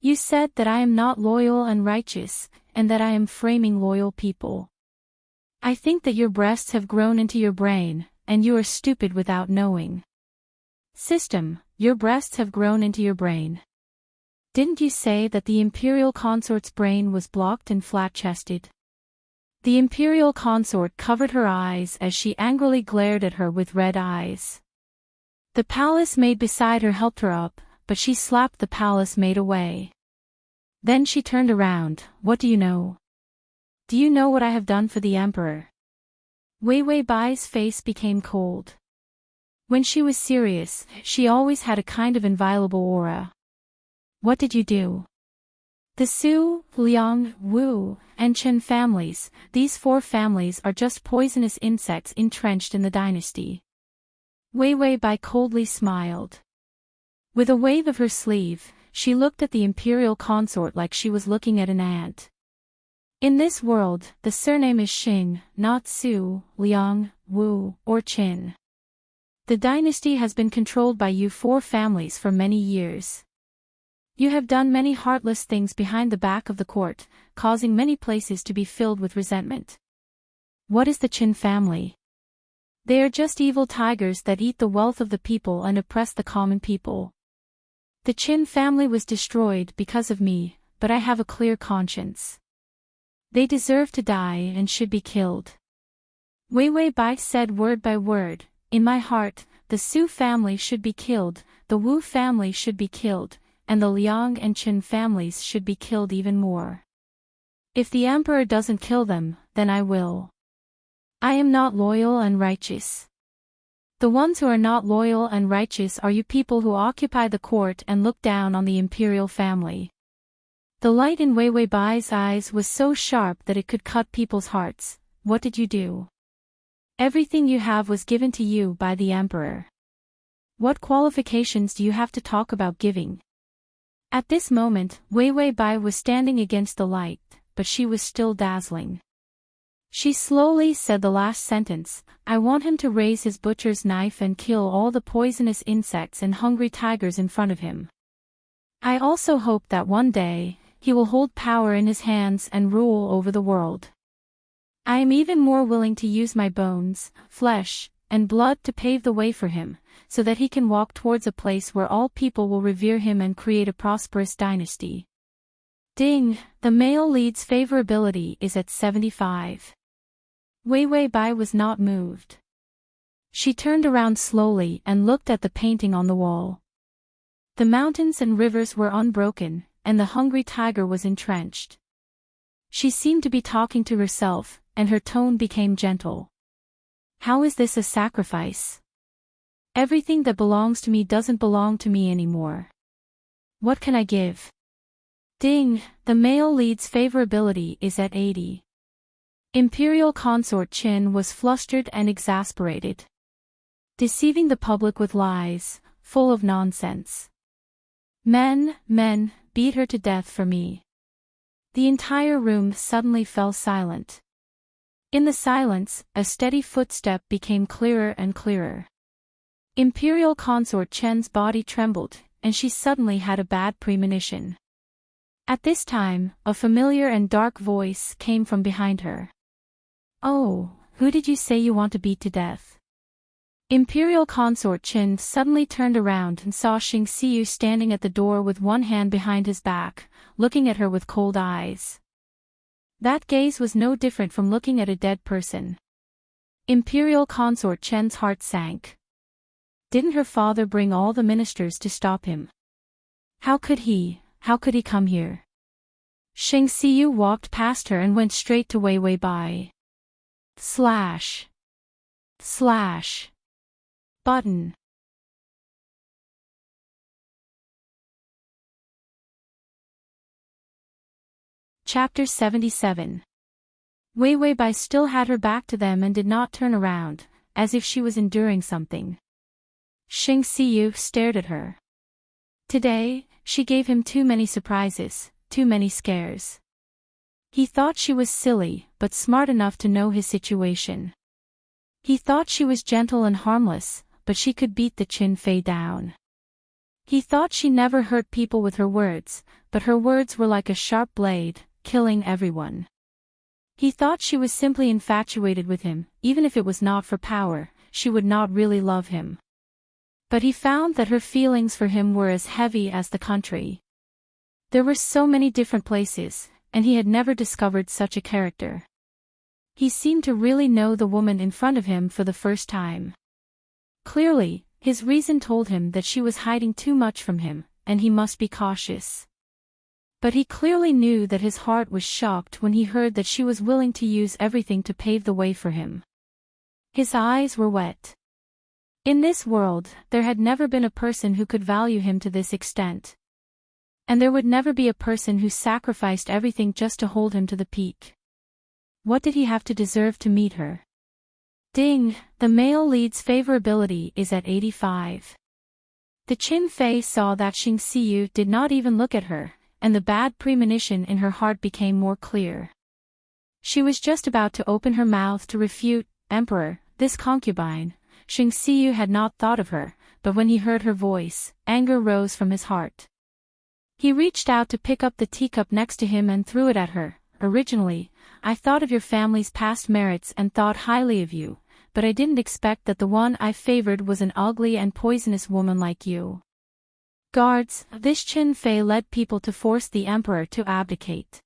You said that I am not loyal and righteous, and that I am framing loyal people. I think that your breasts have grown into your brain, and you are stupid without knowing. System, your breasts have grown into your brain. Didn't you say that the imperial consort's brain was blocked and flat-chested? The imperial consort covered her eyes as she angrily glared at her with red eyes. The palace maid beside her helped her up, but she slapped the palace maid away. Then she turned around. What do you know? Do you know what I have done for the emperor? Wei Wei Bai's face became cold. When she was serious, she always had a kind of inviolable aura. What did you do? The Su, Liang, Wu, and Chen families, these 4 families are just poisonous insects entrenched in the dynasty. Wei Wei Bai coldly smiled. With a wave of her sleeve, she looked at the imperial consort like she was looking at an ant. In this world, the surname is Xing, not Su, Liang, Wu, or Qin. The dynasty has been controlled by you 4 families for many years. You have done many heartless things behind the back of the court, causing many places to be filled with resentment. What is the Qin family? They are just evil tigers that eat the wealth of the people and oppress the common people. The Qin family was destroyed because of me, but I have a clear conscience. They deserve to die and should be killed. Wei Wei Bai said word by word, in my heart, the Su family should be killed, the Wu family should be killed, and the Liang and Qin families should be killed even more. If the emperor doesn't kill them, then I will. I am not loyal and righteous. The ones who are not loyal and righteous are you people who occupy the court and look down on the imperial family. The light in Wei Weibai's eyes was so sharp that it could cut people's hearts. What did you do? Everything you have was given to you by the emperor. What qualifications do you have to talk about giving? At this moment, Wei Weibai was standing against the light, but she was still dazzling. She slowly said the last sentence, I want him to raise his butcher's knife and kill all the poisonous insects and hungry tigers in front of him. I also hope that one day, he will hold power in his hands and rule over the world. I am even more willing to use my bones, flesh, and blood to pave the way for him, so that he can walk towards a place where all people will revere him and create a prosperous dynasty. Ding, the male lead's favorability is at 75. Wei Weibai was not moved. She turned around slowly and looked at the painting on the wall. The mountains and rivers were unbroken, and the hungry tiger was entrenched. She seemed to be talking to herself, and her tone became gentle. How is this a sacrifice? Everything that belongs to me doesn't belong to me anymore. What can I give? Ding, the male lead's favorability is at 80. Imperial consort Qin was flustered and exasperated. Deceiving the public with lies, full of nonsense. Men, beat her to death for me. The entire room suddenly fell silent. In the silence, a steady footstep became clearer and clearer. Imperial consort Chen's body trembled, and she suddenly had a bad premonition. At this time, a familiar and dark voice came from behind her. Oh, who did you say you want to beat to death? Imperial consort Qin suddenly turned around and saw Xing Xiu standing at the door with one hand behind his back, looking at her with cold eyes. That gaze was no different from looking at a dead person. Imperial consort Chen's heart sank. Didn't her father bring all the ministers to stop him? How could he come here? Xing Xiu walked past her and went straight to Wei Weibai. Slash. Button. Chapter 77. Wei Weibai still had her back to them and did not turn around, as if she was enduring something. Xing Xiu stared at her. Today, she gave him too many surprises, too many scares. He thought she was silly, but smart enough to know his situation. He thought she was gentle and harmless, but she could beat the Qin Fei down. He thought she never hurt people with her words, but her words were like a sharp blade, killing everyone. He thought she was simply infatuated with him, even if it was not for power, she would not really love him. But he found that her feelings for him were as heavy as the country. There were so many different places, and he had never discovered such a character. He seemed to really know the woman in front of him for the first time. Clearly, his reason told him that she was hiding too much from him, and he must be cautious. But he clearly knew that his heart was shocked when he heard that she was willing to use everything to pave the way for him. His eyes were wet. In this world, there had never been a person who could value him to this extent. And there would never be a person who sacrificed everything just to hold him to the peak. What did he have to deserve to meet her? Ding, the male lead's favorability is at 85. The Qin Fei saw that Xing Xiu did not even look at her, and the bad premonition in her heart became more clear. She was just about to open her mouth to refute, Emperor, this concubine. Xing Xiu had not thought of her, but when he heard her voice, anger rose from his heart. He reached out to pick up the teacup next to him and threw it at her. Originally, I thought of your family's past merits and thought highly of you, but I didn't expect that the one I favored was an ugly and poisonous woman like you. Guards, this Qin Fei led people to force the emperor to abdicate.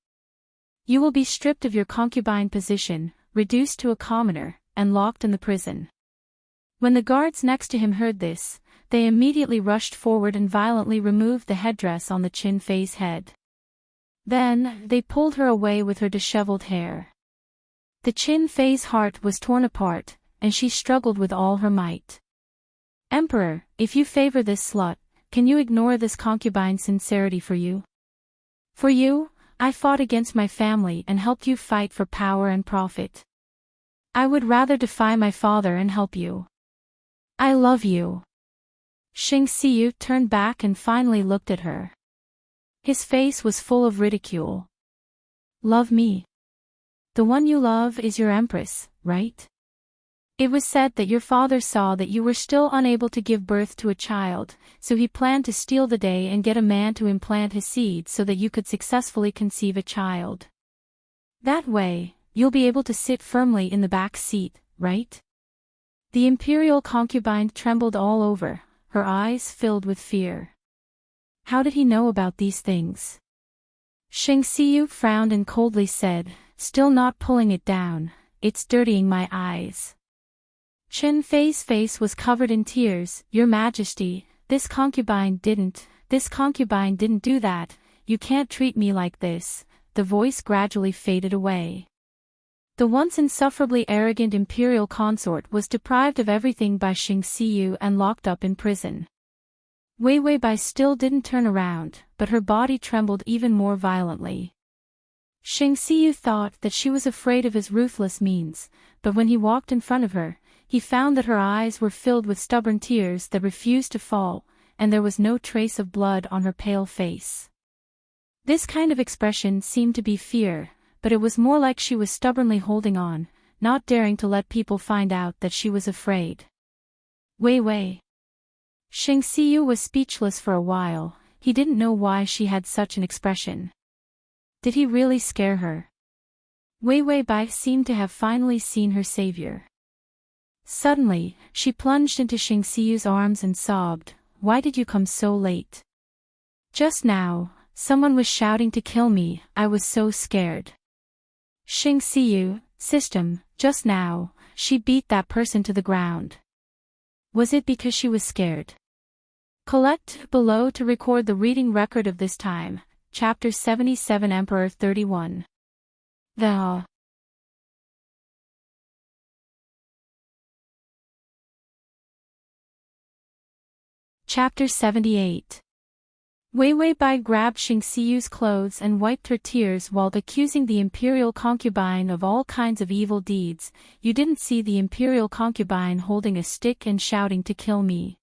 You will be stripped of your concubine position, reduced to a commoner, and locked in the prison. When the guards next to him heard this, they immediately rushed forward and violently removed the headdress on the Chin Fei's head. Then, they pulled her away with her disheveled hair. The Chin Fei's heart was torn apart, and she struggled with all her might. Emperor, if you favor this slut, can you ignore this concubine's sincerity for you? For you, I fought against my family and helped you fight for power and profit. I would rather defy my father and help you. I love you. Xing Xiyu turned back and finally looked at her. His face was full of ridicule. Love me? The one you love is your empress, right? It was said that your father saw that you were still unable to give birth to a child, so he planned to steal the day and get a man to implant his seed so that you could successfully conceive a child. That way, you'll be able to sit firmly in the back seat, right? The imperial concubine trembled all over, her eyes filled with fear. How did he know about these things? Xing Xiyu frowned and coldly said, still not pulling it down, it's dirtying my eyes. Chin Fei's face was covered in tears. Your Majesty, this concubine didn't do that, you can't treat me like this. The voice gradually faded away. The once insufferably arrogant imperial consort was deprived of everything by Xing Xiyu and locked up in prison. Wei Bai still didn't turn around, but her body trembled even more violently. Xing Xiyu thought that she was afraid of his ruthless means, but when he walked in front of her, he found that her eyes were filled with stubborn tears that refused to fall, and there was no trace of blood on her pale face. This kind of expression seemed to be fear, but it was more like she was stubbornly holding on, not daring to let people find out that she was afraid. Wei. Xing Xiyu was speechless for a while. He didn't know why she had such an expression. Did he really scare her? Wei Bai seemed to have finally seen her savior. Suddenly, she plunged into Xing Xiyu's arms and sobbed, "Why did you come so late? Just now, someone was shouting to kill me, I was so scared." Xing Xiyu, system, just now, she beat that person to the ground. Was it because she was scared? Collect below to record the reading record of this time. Chapter 77 Emperor 31. Chapter 78. Wei Bai grabbed Xing Xiyu's clothes and wiped her tears while accusing the imperial concubine of all kinds of evil deeds. You didn't see the imperial concubine holding a stick and shouting to kill me.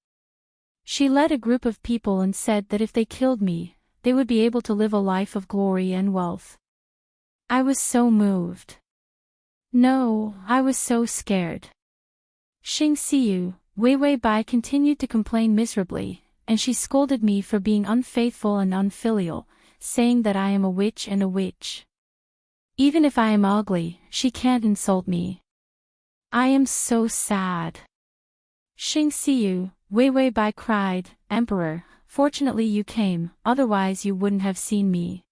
She led a group of people and said that if they killed me, they would be able to live a life of glory and wealth. I was so moved. No, I was so scared. Xing Xiyu, Wei Bai continued to complain miserably, and she scolded me for being unfaithful and unfilial, saying that I am a witch and a witch. Even if I am ugly, she can't insult me. I am so sad. Xing Xiyu, Wei Bai cried, Emperor, fortunately you came, otherwise you wouldn't have seen me.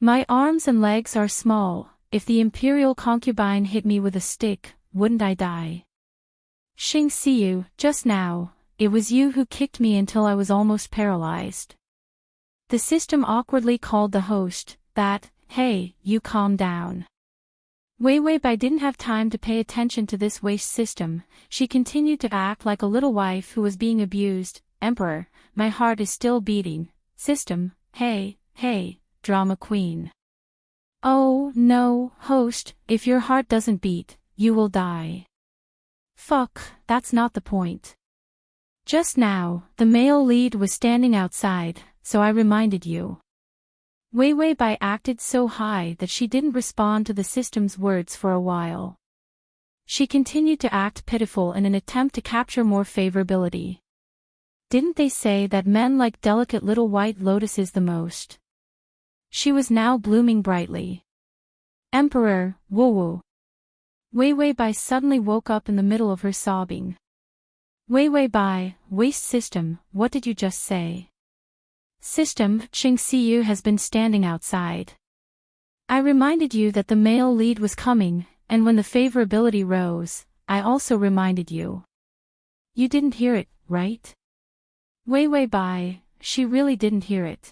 My arms and legs are small, if the imperial concubine hit me with a stick, wouldn't I die? Xing Xiyu, just now, it was you who kicked me until I was almost paralyzed. The system awkwardly called the host, hey, you calm down. Wei Bai didn't have time to pay attention to this waste system. She continued to act like a little wife who was being abused. Emperor, my heart is still beating. System, hey, drama queen. Oh, no, host, if your heart doesn't beat, you will die. Fuck, that's not the point. Just now, the male lead was standing outside, so I reminded you. Wei Bai acted so high that she didn't respond to the system's words for a while. She continued to act pitiful in an attempt to capture more favorability. Didn't they say that men like delicate little white lotuses the most? She was now blooming brightly. Emperor, woo. Wei Bai suddenly woke up in the middle of her sobbing. Wei Bai, waste system, what did you just say? System, Xing Xiyu has been standing outside. I reminded you that the male lead was coming, and when the favorability rose, I also reminded you. You didn't hear it, right? Wei Wei Bai, she really didn't hear it.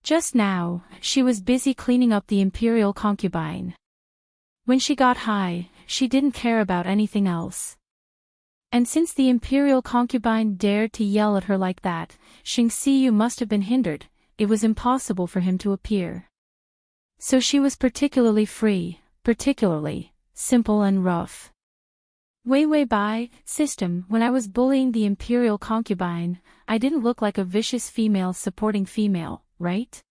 Just now, she was busy cleaning up the imperial concubine. When she got high, she didn't care about anything else. And since the imperial concubine dared to yell at her like that, Xing Xiyu must have been hindered. It was impossible for him to appear. So she was particularly free, particularly simple and rough. Wei Wei Bai, system, when I was bullying the imperial concubine, I didn't look like a vicious female supporting female, right?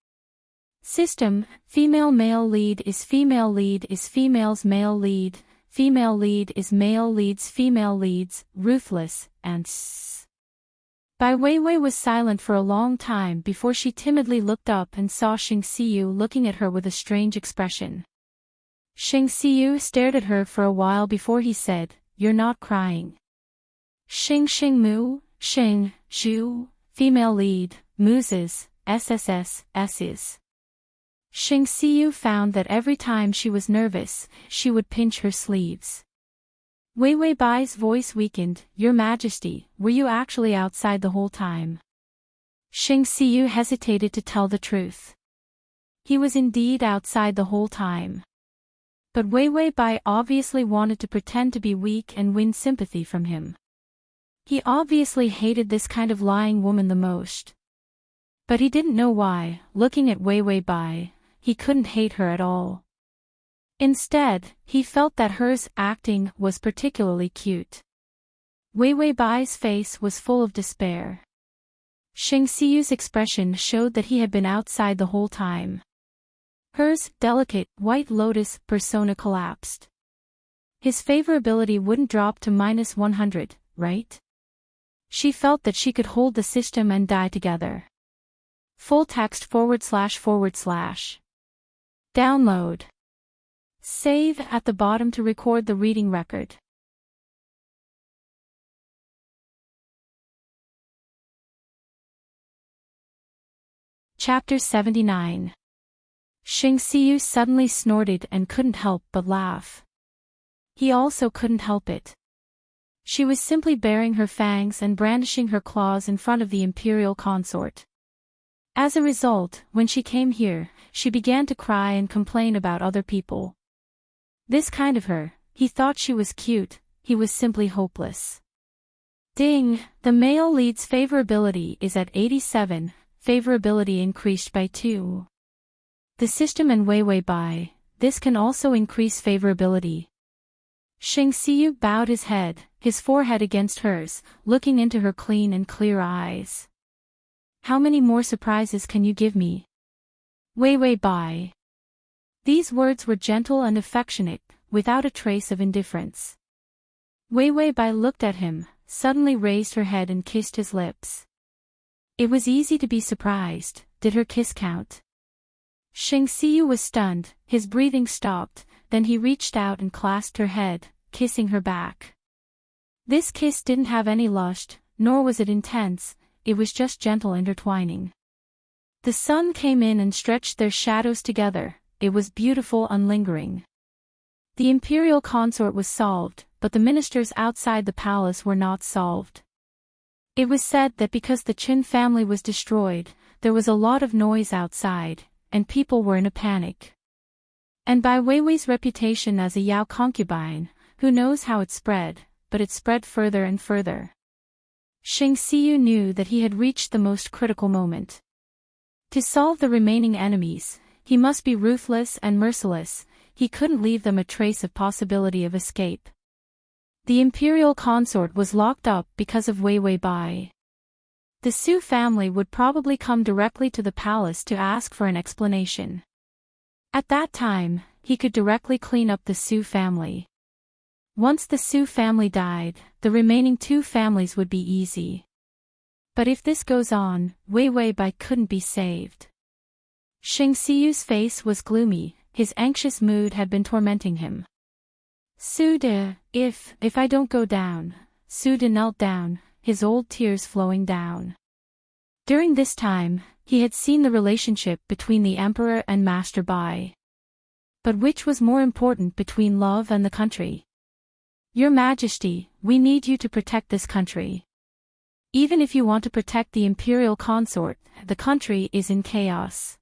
System, female male lead is female's male lead, female lead is male leads female leads, ruthless, and s. Bai Weiwei was silent for a long time before she timidly looked up and saw Xing Xiyu looking at her with a strange expression. Xing Xiyu stared at her for a while before he said, "You're not crying." Xing Mu, Xing, Zhu, female lead, Muses, SSS, S's. Xing Xiyu found that every time she was nervous, she would pinch her sleeves. Wei Wei Bai's voice weakened. "Your Majesty, were you actually outside the whole time?" Xing Xiyu hesitated to tell the truth. He was indeed outside the whole time. But Wei Wei Bai obviously wanted to pretend to be weak and win sympathy from him. He obviously hated this kind of lying woman the most. But he didn't know why. Looking at Wei Wei Bai, he couldn't hate her at all. Instead, he felt that hers acting was particularly cute. Wei Wei Bai's face was full of despair. Xing Xiyu's expression showed that he had been outside the whole time. Hers, delicate, white lotus, persona collapsed. His favorability wouldn't drop to -100, right? She felt that she could hold the system and die together. Full text //. Download. Save at the bottom to record the reading record. Chapter 79. Xing Xiyu suddenly snorted and couldn't help but laugh. He also couldn't help it. She was simply baring her fangs and brandishing her claws in front of the imperial consort. As a result, when she came here, she began to cry and complain about other people. This kind of her, he thought she was cute, he was simply hopeless. Ding, the male lead's favorability is at 87, favorability increased by 2. The system and Wei Wei Bai, this can also increase favorability. Xing Xiyu bowed his head, his forehead against hers, looking into her clean and clear eyes. How many more surprises can you give me? Wei Wei Bai. These words were gentle and affectionate, without a trace of indifference. Wei Wei Bai looked at him, suddenly raised her head and kissed his lips. It was easy to be surprised. Did her kiss count? Xing Xiyu was stunned, his breathing stopped, then he reached out and clasped her head, kissing her back. This kiss didn't have any lust, nor was it intense, it was just gentle intertwining. The sun came in and stretched their shadows together, it was beautiful and lingering. The imperial consort was solved, but the ministers outside the palace were not solved. It was said that because the Qin family was destroyed, there was a lot of noise outside, and people were in a panic. And by Wei Wei's reputation as a Yao concubine, who knows how it spread, but it spread further and further. Xing Xiyu knew that he had reached the most critical moment. To solve the remaining enemies, he must be ruthless and merciless, he couldn't leave them a trace of possibility of escape. The imperial consort was locked up because of Wei Wei Bai. The Su family would probably come directly to the palace to ask for an explanation. At that time, he could directly clean up the Su family. Once the Su family died, the remaining 2 families would be easy. But if this goes on, Wei Wei Bai couldn't be saved. Xing Xiyu's face was gloomy, his anxious mood had been tormenting him. Su de, if I don't go down, Su de knelt down, his old tears flowing down. During this time, he had seen the relationship between the emperor and Master Bai. But which was more important between love and the country? Your Majesty, we need you to protect this country. Even if you want to protect the imperial consort, the country is in chaos.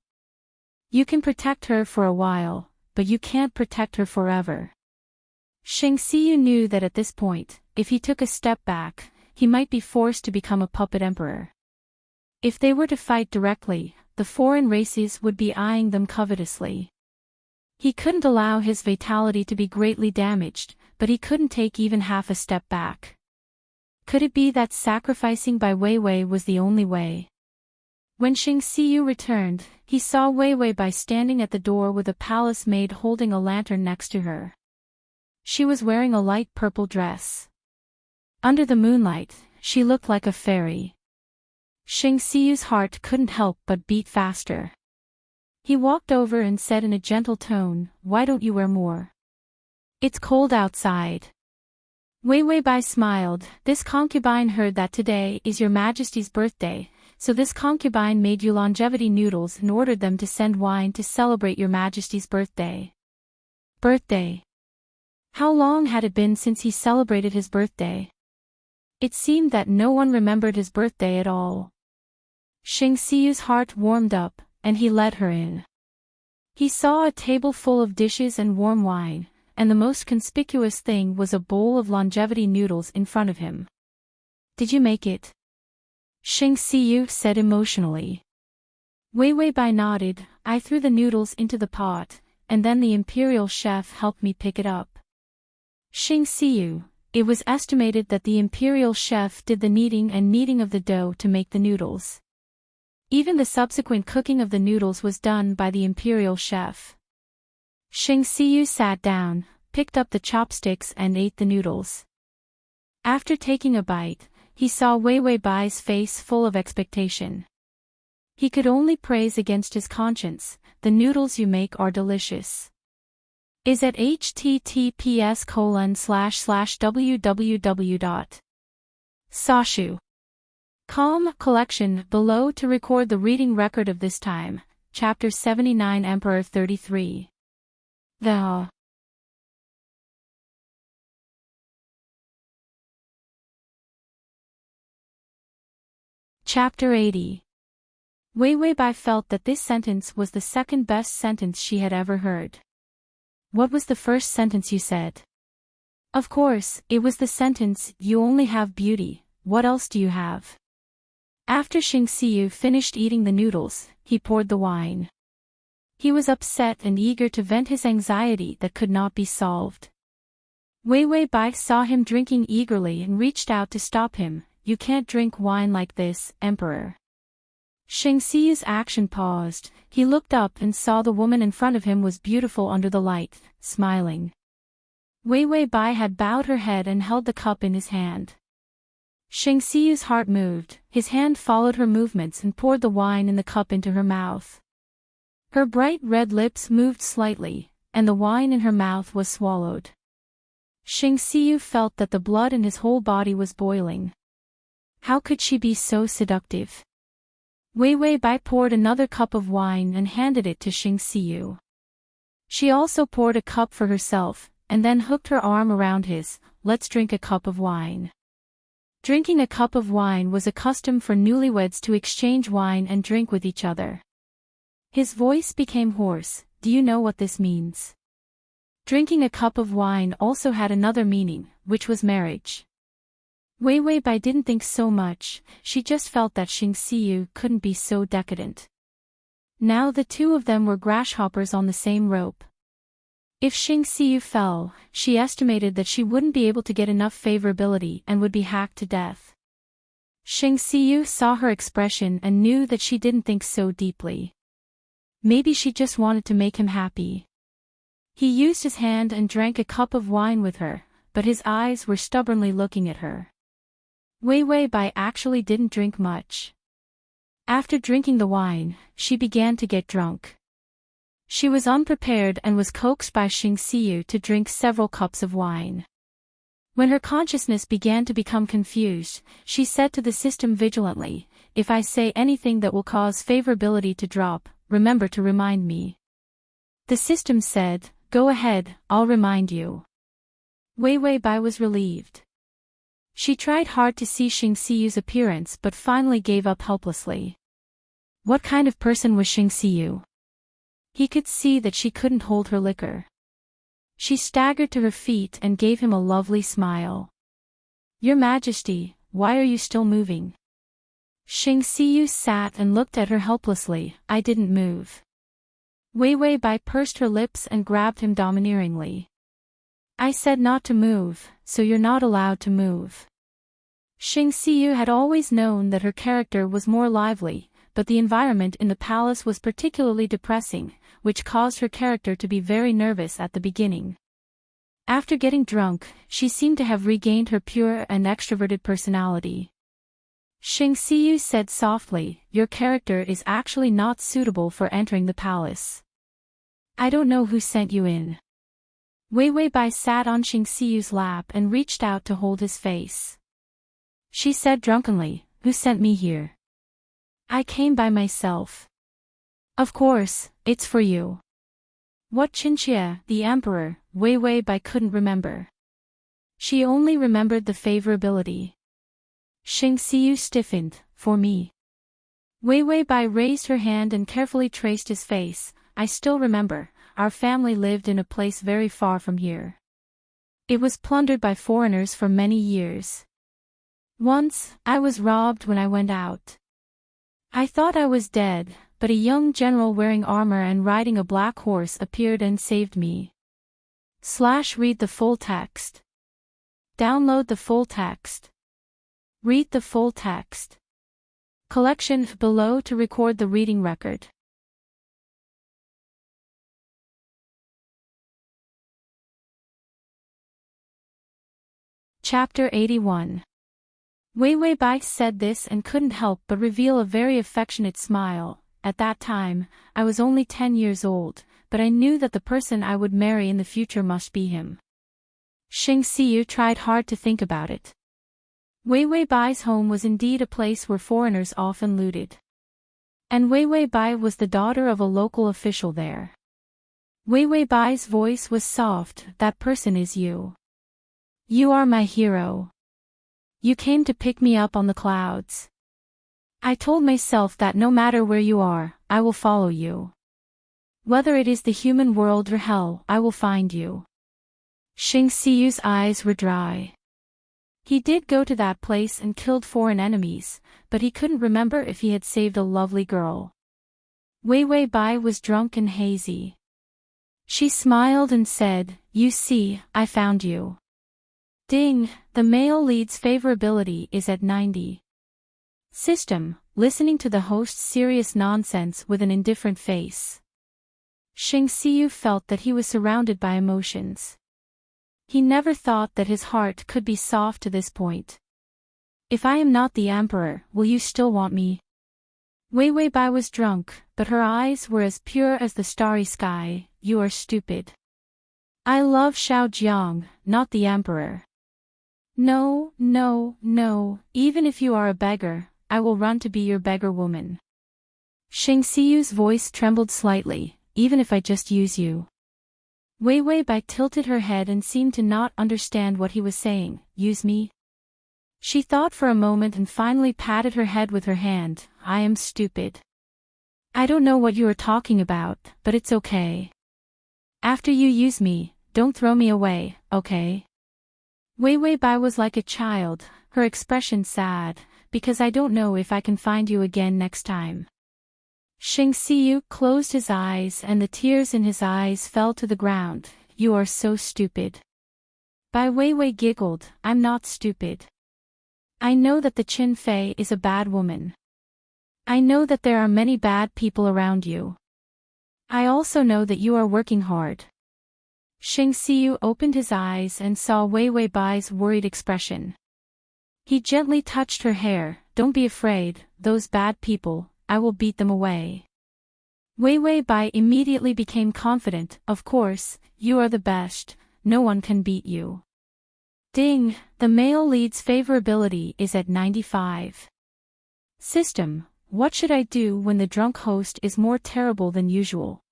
You can protect her for a while, but you can't protect her forever. Shang Xiyu knew that at this point, if he took a step back, he might be forced to become a puppet emperor. If they were to fight directly, the foreign races would be eyeing them covetously. He couldn't allow his vitality to be greatly damaged, but he couldn't take even half a step back. Could it be that sacrificing by Wei Wei was the only way? When Shang Xiyu returned, he saw Wei Wei Bai standing at the door with a palace maid holding a lantern next to her. She was wearing a light purple dress. Under the moonlight, she looked like a fairy. Shang Xiyu's heart couldn't help but beat faster. He walked over and said in a gentle tone, "Why don't you wear more? It's cold outside." Wei Wei Bai smiled. This concubine heard that today is your Majesty's birthday, so this concubine made you longevity noodles and ordered them to send wine to celebrate your Majesty's birthday. Birthday? How long had it been since he celebrated his birthday? It seemed that no one remembered his birthday at all. Shang Xiyu's heart warmed up, and he led her in. He saw a table full of dishes and warm wine, and the most conspicuous thing was a bowl of longevity noodles in front of him. "Did you make it?" Shang Xiyu said emotionally. Wei Wei Bai nodded. "I threw the noodles into the pot, and then the imperial chef helped me pick it up." Shang Xiyu, it was estimated that the imperial chef did the kneading and kneading of the dough to make the noodles. Even the subsequent cooking of the noodles was done by the imperial chef. Shang Xiyu sat down, picked up the chopsticks and ate the noodles. After taking a bite, he saw Wei Wei Bai's face full of expectation. He could only praise against his conscience. "The noodles you make are delicious." Is at https://www.sashu.com collection below to record the reading record of this time. Chapter 79 Emperor 33. Chapter 80. Wei Wei Bai felt that this sentence was the second best sentence she had ever heard. "What was the first sentence you said?" "Of course, it was the sentence, 'You only have beauty, what else do you have?'" After Shang Xiyu finished eating the noodles, he poured the wine. He was upset and eager to vent his anxiety that could not be solved. Wei Wei Bai saw him drinking eagerly and reached out to stop him. "You can't drink wine like this, Emperor." Shang Xiyu's action paused. He looked up and saw the woman in front of him was beautiful under the light, smiling. Wei Wei Bai had bowed her head and held the cup in his hand. Shang Xiyu's heart moved. His hand followed her movements and poured the wine in the cup into her mouth. Her bright red lips moved slightly, and the wine in her mouth was swallowed. Shang Xiyu felt that the blood in his whole body was boiling. How could she be so seductive? Wei Wei Bai poured another cup of wine and handed it to Shang Xiyu. She also poured a cup for herself, and then hooked her arm around his. "Let's drink a cup of wine." Drinking a cup of wine was a custom for newlyweds to exchange wine and drink with each other. His voice became hoarse. "Do you know what this means?" Drinking a cup of wine also had another meaning, which was marriage. Wei Wei Bai didn't think so much, she just felt that Shang Xiyu couldn't be so decadent. Now the two of them were grasshoppers on the same rope. If Shang Xiyu fell, she estimated that she wouldn't be able to get enough favorability and would be hacked to death. Shang Xiyu saw her expression and knew that she didn't think so deeply. Maybe she just wanted to make him happy. He used his hand and drank a cup of wine with her, but his eyes were stubbornly looking at her. Wei Wei Bai actually didn't drink much. After drinking the wine, she began to get drunk. She was unprepared and was coaxed by Shang Xiyu to drink several cups of wine. When her consciousness began to become confused, she said to the system vigilantly, "If I say anything that will cause favorability to drop, remember to remind me." The system said, "Go ahead, I'll remind you." Wei Wei Bai was relieved. She tried hard to see Xing Siyu's appearance but finally gave up helplessly. What kind of person was Xing Siyu? He could see that she couldn't hold her liquor. She staggered to her feet and gave him a lovely smile. Your Majesty, why are you still moving? Xing Siyu sat and looked at her helplessly. I didn't move. Wei Wei Bai pursed her lips and grabbed him domineeringly. I said not to move, so you're not allowed to move. Xing Siyu had always known that her character was more lively, but the environment in the palace was particularly depressing, which caused her character to be very nervous at the beginning. After getting drunk, she seemed to have regained her pure and extroverted personality. Xing Siyu said softly, your character is actually not suitable for entering the palace. I don't know who sent you in. Wei Wei Bai sat on Xing Siyu's lap and reached out to hold his face. She said drunkenly, who sent me here? I came by myself. Of course, it's for you. What Qinxie, the emperor, Wei Wei Bai couldn't remember. She only remembered the favorability. Xing Siyu stiffened, for me. Wei Wei Bai raised her hand and carefully traced his face. I still remember, our family lived in a place very far from here. It was plundered by foreigners for many years. Once, I was robbed when I went out. I thought I was dead, but a young general wearing armor and riding a black horse appeared and saved me. Read the full text. Download the full text. Read the full text. Collection below to record the reading record. Chapter 81. Wei Wei Bai said this and couldn't help but reveal a very affectionate smile. At that time, I was only 10 years old, but I knew that the person I would marry in the future must be him. Xing Siyu tried hard to think about it. Wei Wei Bai's home was indeed a place where foreigners often looted. And Wei Wei Bai was the daughter of a local official there. Wei Wei Bai's voice was soft, that person is you. You are my hero. You came to pick me up on the clouds. I told myself that no matter where you are, I will follow you. Whether it is the human world or hell, I will find you. Xing Siyu's eyes were dry. He did go to that place and killed foreign enemies, but he couldn't remember if he had saved a lovely girl. Wei Wei Bai was drunk and hazy. She smiled and said, you see, I found you. Ding, the male lead's favorability is at 90. System, listening to the host's serious nonsense with an indifferent face. Xing Siyu felt that he was surrounded by emotions. He never thought that his heart could be soft to this point. If I am not the emperor, will you still want me? Wei Wei Bai was drunk, but her eyes were as pure as the starry sky. You are stupid. I love Xiao Jiang, not the emperor. No, no, no, even if you are a beggar, I will run to be your beggar woman. Xing Siyu's voice trembled slightly, even if I just use you. Wei Wei Bai tilted her head and seemed to not understand what he was saying. Use me? She thought for a moment and finally patted her head with her hand. I am stupid. I don't know what you are talking about, but it's okay. After you use me, don't throw me away, okay? Wei Wei Bai was like a child, her expression sad, because I don't know if I can find you again next time. Xing Siyu closed his eyes and the tears in his eyes fell to the ground. You are so stupid. Bai Weiwei giggled. I'm not stupid. I know that the Qin Fei is a bad woman. I know that there are many bad people around you. I also know that you are working hard. Xing Siyu opened his eyes and saw Wei Wei Bai's worried expression. He gently touched her hair. Don't be afraid, those bad people, I will beat them away. Wei Wei Bai immediately became confident. Of course, you are the best, no one can beat you. Ding, the male lead's favorability is at 95. System, what should I do when the drunk host is more terrible than usual?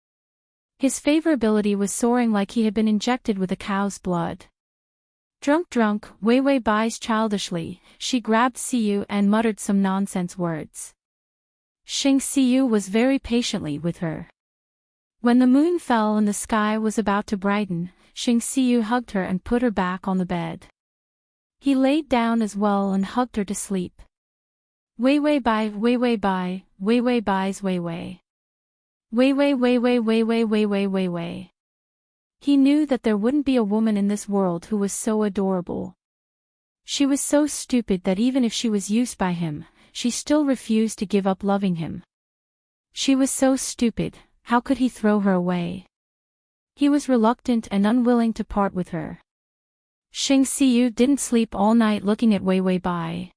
His favorability was soaring like he had been injected with a cow's blood. Drunk, Wei Wei buys childishly, she grabbed Siyu and muttered some nonsense words. Xing Siyu was very patiently with her. When the moon fell and the sky was about to brighten, Xing Siyu hugged her and put her back on the bed. He laid down as well and hugged her to sleep. Wei Wei buys Wei Wei. Wei. He knew that there wouldn't be a woman in this world who was so adorable. She was so stupid that even if she was used by him, she still refused to give up loving him. She was so stupid, how could he throw her away? He was reluctant and unwilling to part with her. Xing Siyu didn't sleep all night looking at Wei Wei Bai.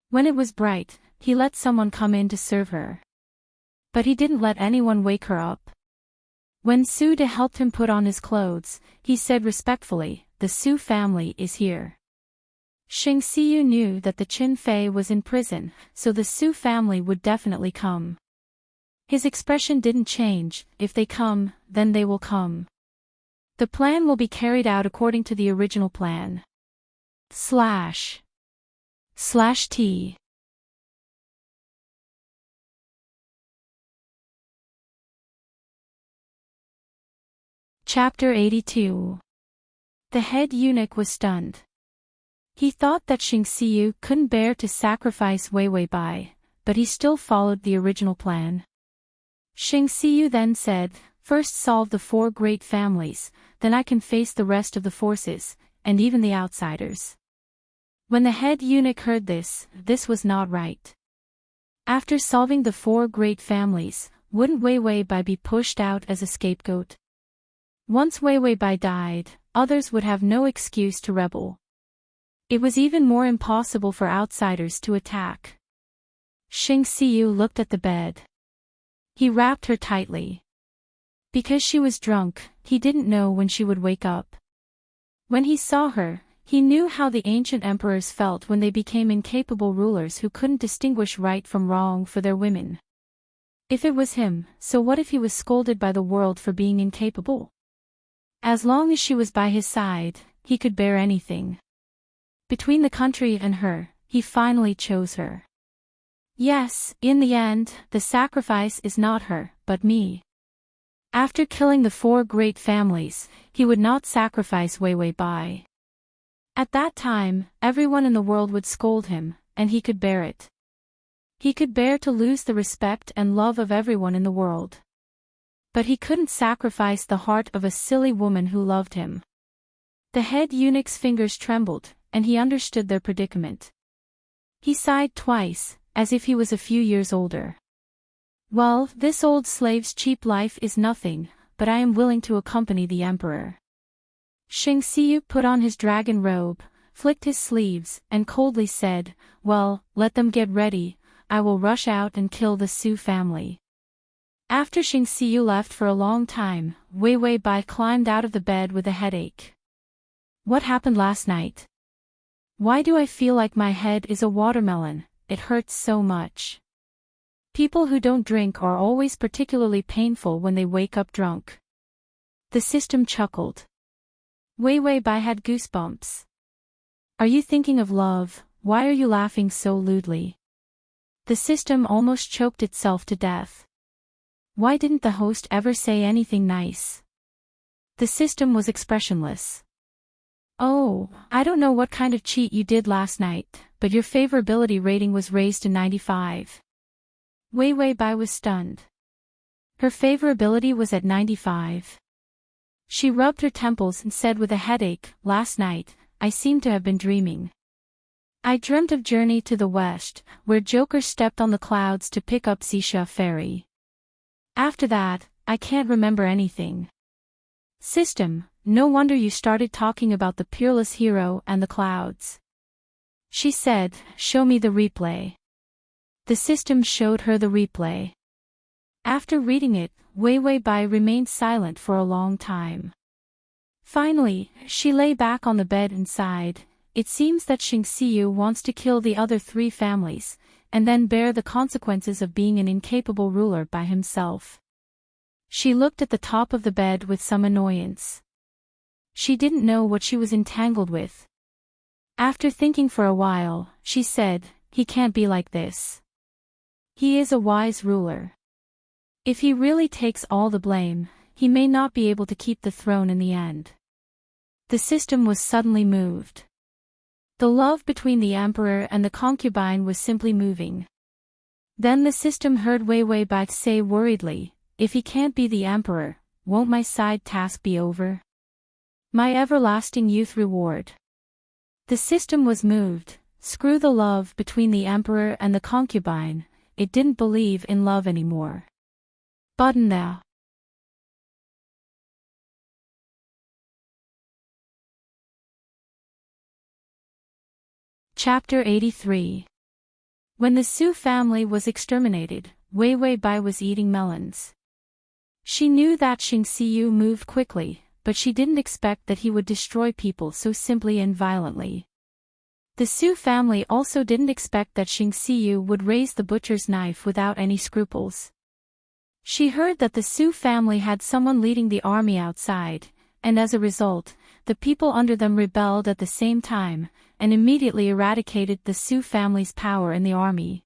When it was bright, he let someone come in to serve her. But he didn't let anyone wake her up. When Su De helped him put on his clothes, he said respectfully, "The Su family is here." Xing Siyu knew that the Qin Fei was in prison, so the Su family would definitely come. His expression didn't change, if they come, then they will come. The plan will be carried out according to the original plan. // Chapter 82. The head eunuch was stunned. He thought that Xing Siyu couldn't bear to sacrifice Wei Wei Bai, but he still followed the original plan. Xing Siyu then said, "First solve the 4 great families, then I can face the rest of the forces, and even the outsiders." When the head eunuch heard this was not right. After solving the 4 great families, wouldn't Wei Wei Bai be pushed out as a scapegoat? Once Wei Wei Bai died, others would have no excuse to rebel. It was even more impossible for outsiders to attack. Xing Siyu looked at the bed. He wrapped her tightly. Because she was drunk, he didn't know when she would wake up. When he saw her, he knew how the ancient emperors felt when they became incapable rulers who couldn't distinguish right from wrong for their women. If it was him, so what if he was scolded by the world for being incapable? As long as she was by his side, he could bear anything. Between the country and her, he finally chose her. Yes, in the end, the sacrifice is not her, but me. After killing the 4 great families, he would not sacrifice Wei Wei Bai. At that time, everyone in the world would scold him, and he could bear it. He could bear to lose the respect and love of everyone in the world. But he couldn't sacrifice the heart of a silly woman who loved him. The head eunuch's fingers trembled, and he understood their predicament. He sighed twice, as if he was a few years older. "Well, this old slave's cheap life is nothing, but I am willing to accompany the emperor." Xing Siyu put on his dragon robe, flicked his sleeves, and coldly said, "Well, let them get ready, I will rush out and kill the Su family." After Xing Siyu left for a long time, Wei Wei Bai climbed out of the bed with a headache. "What happened last night? Why do I feel like my head is a watermelon? It hurts so much." People who don't drink are always particularly painful when they wake up drunk. The system chuckled. Wei Wei Bai had goosebumps. "Are you thinking of love? Why are you laughing so lewdly?" The system almost choked itself to death. Why didn't the host ever say anything nice? The system was expressionless. "Oh, I don't know what kind of cheat you did last night, but your favorability rating was raised to 95. Wei Wei Bai was stunned. Her favorability was at 95. She rubbed her temples and said with a headache, "Last night, I seem to have been dreaming. I dreamt of Journey to the West, where Joker stepped on the clouds to pick up Xisha Fairy. After that, I can't remember anything." System, no wonder you started talking about the peerless hero and the clouds. She said, "Show me the replay." The system showed her the replay. After reading it, Wei Wei Bai remained silent for a long time. Finally, she lay back on the bed and sighed. It seems that Xing Siyu wants to kill the other 3 families, and then bear the consequences of being an incapable ruler by himself. She looked at the top of the bed with some annoyance. She didn't know what she was entangled with. After thinking for a while, she said, "He can't be like this. He is a wise ruler. If he really takes all the blame, he may not be able to keep the throne in the end." The system was suddenly moved. The love between the emperor and the concubine was simply moving. Then the system heard Wei Wei Bai say worriedly, "If he can't be the emperor, won't my side task be over? My everlasting youth reward?" The system was moved. Screw the love between the emperor and the concubine, it didn't believe in love anymore. Button now. Chapter 83. When the Su family was exterminated, Wei Wei Bai was eating melons. She knew that Xing Xiu moved quickly, but she didn't expect that he would destroy people so simply and violently. The Su family also didn't expect that Xing Xiu would raise the butcher's knife without any scruples. She heard that the Su family had someone leading the army outside, and as a result, the people under them rebelled at the same time, and immediately eradicated the Su family's power in the army.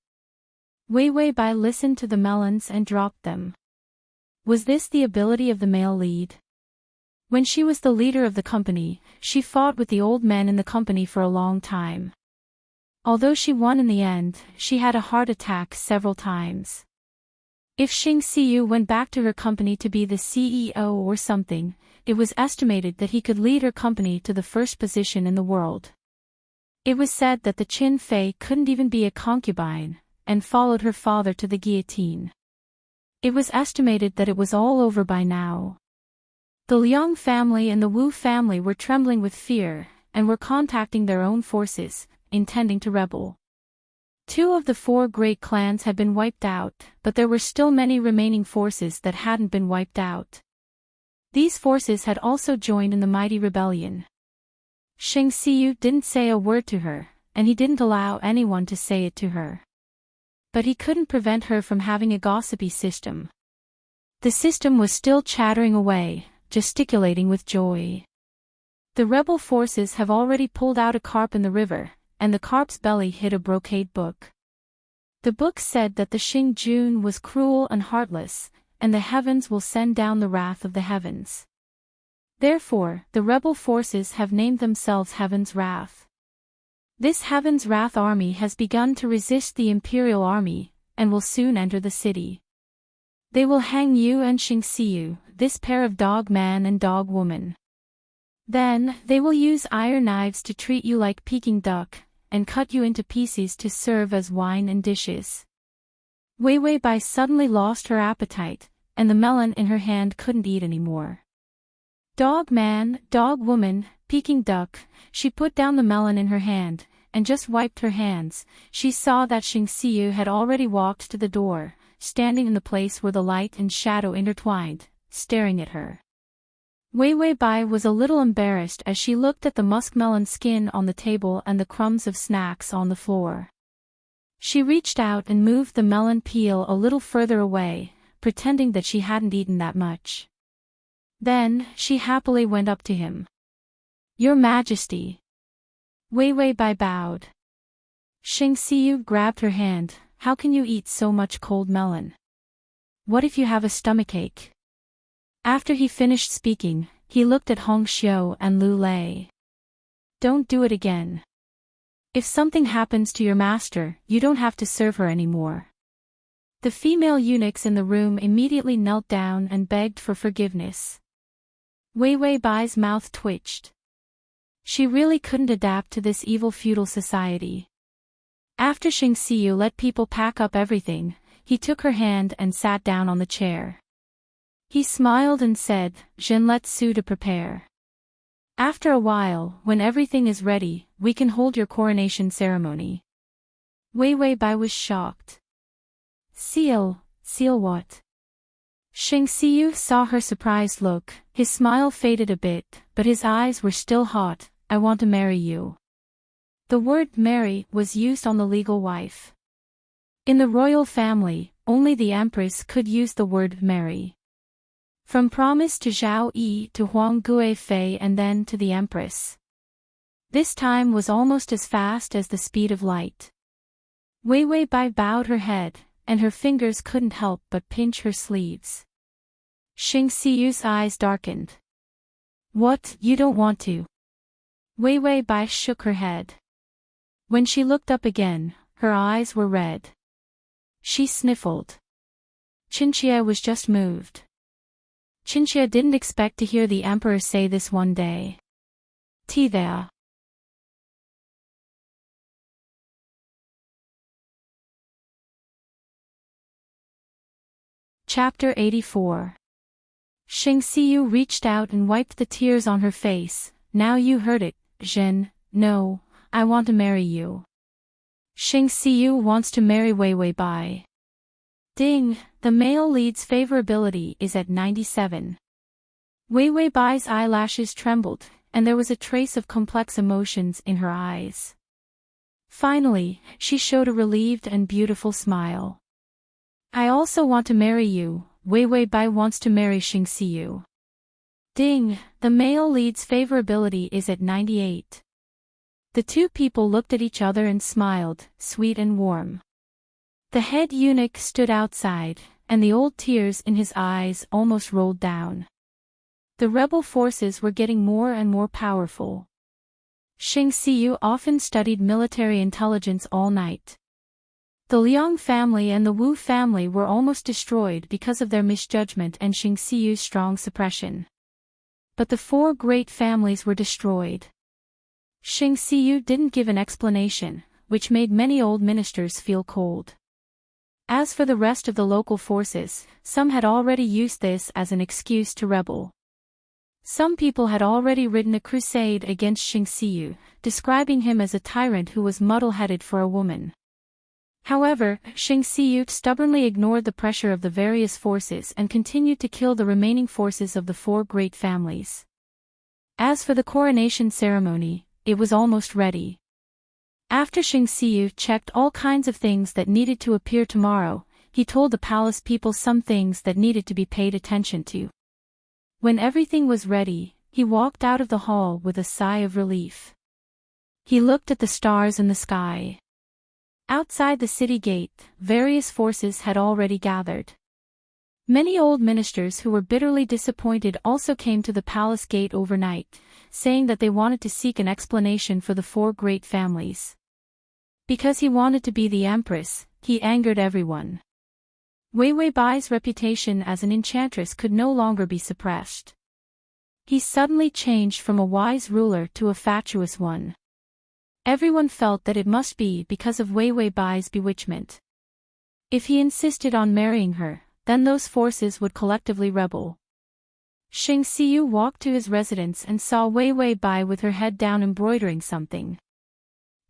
Wei Wei Bai listened to the melons and dropped them. Was this the ability of the male lead? When she was the leader of the company, she fought with the old men in the company for a long time. Although she won in the end, she had a heart attack several times. If Xing Xiu went back to her company to be the CEO or something, it was estimated that he could lead her company to the first position in the world. It was said that the Qin Fei couldn't even be a concubine, and followed her father to the guillotine. It was estimated that it was all over by now. The Liang family and the Wu family were trembling with fear, and were contacting their own forces, intending to rebel. 2 of the 4 great clans had been wiped out, but there were still many remaining forces that hadn't been wiped out. These forces had also joined in the mighty rebellion. Xing Xiu didn't say a word to her, and he didn't allow anyone to say it to her. But he couldn't prevent her from having a gossipy system. The system was still chattering away, gesticulating with joy. The rebel forces have already pulled out a carp in the river, and the carp's belly hid a brocade book. The book said that the Xing Jun was cruel and heartless, and the heavens will send down the wrath of the heavens. Therefore, the rebel forces have named themselves Heaven's Wrath. This Heaven's Wrath army has begun to resist the Imperial Army, and will soon enter the city. They will hang you and Xing Xiu, this pair of dog man and dog woman. Then, they will use iron knives to treat you like Peking duck, and cut you into pieces to serve as wine and dishes. Wei Wei Bai suddenly lost her appetite, and the melon in her hand couldn't eat anymore. Dog man, dog woman, Peking duck, she put down the melon in her hand, and just wiped her hands. She saw that Xing Xiu had already walked to the door, standing in the place where the light and shadow intertwined, staring at her. Wei Wei Bai was a little embarrassed as she looked at the muskmelon skin on the table and the crumbs of snacks on the floor. She reached out and moved the melon peel a little further away, pretending that she hadn't eaten that much. Then, she happily went up to him. "Your Majesty." Wei Wei Bai bowed. Xing Xiu grabbed her hand. "How can you eat so much cold melon? What if you have a stomachache?" After he finished speaking, he looked at Hong Xiu and Lu Lei. "Don't do it again. If something happens to your master, you don't have to serve her anymore." The female eunuchs in the room immediately knelt down and begged for forgiveness. Wei Wei Bai's mouth twitched. She really couldn't adapt to this evil feudal society. After Xing Xiu let people pack up everything, he took her hand and sat down on the chair. He smiled and said, "Zhen let Su to prepare. After a while, when everything is ready, we can hold your coronation ceremony." Wei Wei Bai was shocked. Seal what?" Xing Xiu saw her surprised look. His smile faded a bit, but his eyes were still hot. "I want to marry you." The word marry was used on the legal wife. In the royal family, only the empress could use the word marry. From promise to Zhao Yi to Huang Guifei and then to the Empress. This time was almost as fast as the speed of light. Wei Wei Bai bowed her head, and her fingers couldn't help but pinch her sleeves. Xing Siyu's eyes darkened. What, you don't want to? Wei Wei Bai shook her head. When she looked up again, her eyes were red. She sniffled. Qinxia was just moved. Qinxia didn't expect to hear the emperor say this one day. There. Chapter 84. Xing Siyu reached out and wiped the tears on her face. Now you heard it, Zhen. No, I want to marry you. Xing Siyu wants to marry Wei Wei Bai. Ding, the male lead's favorability is at 97. Wei Wei Bai's eyelashes trembled, and there was a trace of complex emotions in her eyes. Finally, she showed a relieved and beautiful smile. I also want to marry you. Wei Wei Bai wants to marry Xing Siyu. Ding, the male lead's favorability is at 98. The two people looked at each other and smiled, sweet and warm. The head eunuch stood outside, and the old tears in his eyes almost rolled down. The rebel forces were getting more and more powerful. Xing Siyu often studied military intelligence all night. The Liang family and the Wu family were almost destroyed because of their misjudgment and Xing Siyu's strong suppression. But the four great families were destroyed. Xing Siyu didn't give an explanation, which made many old ministers feel cold. As for the rest of the local forces, some had already used this as an excuse to rebel. Some people had already ridden a crusade against Xing Siyu, describing him as a tyrant who was muddle-headed for a woman. However, Xing Siyu stubbornly ignored the pressure of the various forces and continued to kill the remaining forces of the four great families. As for the coronation ceremony, it was almost ready. After Xing Siyu checked all kinds of things that needed to appear tomorrow, he told the palace people some things that needed to be paid attention to. When everything was ready, he walked out of the hall with a sigh of relief. He looked at the stars in the sky. Outside the city gate, various forces had already gathered. Many old ministers who were bitterly disappointed also came to the palace gate overnight, saying that they wanted to seek an explanation for the four great families. Because he wanted to be the empress, he angered everyone. Wei Wei Bai's reputation as an enchantress could no longer be suppressed. He suddenly changed from a wise ruler to a fatuous one. Everyone felt that it must be because of Wei Wei Bai's bewitchment. If he insisted on marrying her, then those forces would collectively rebel. Xing Siyu walked to his residence and saw Wei Wei Bai with her head down embroidering something.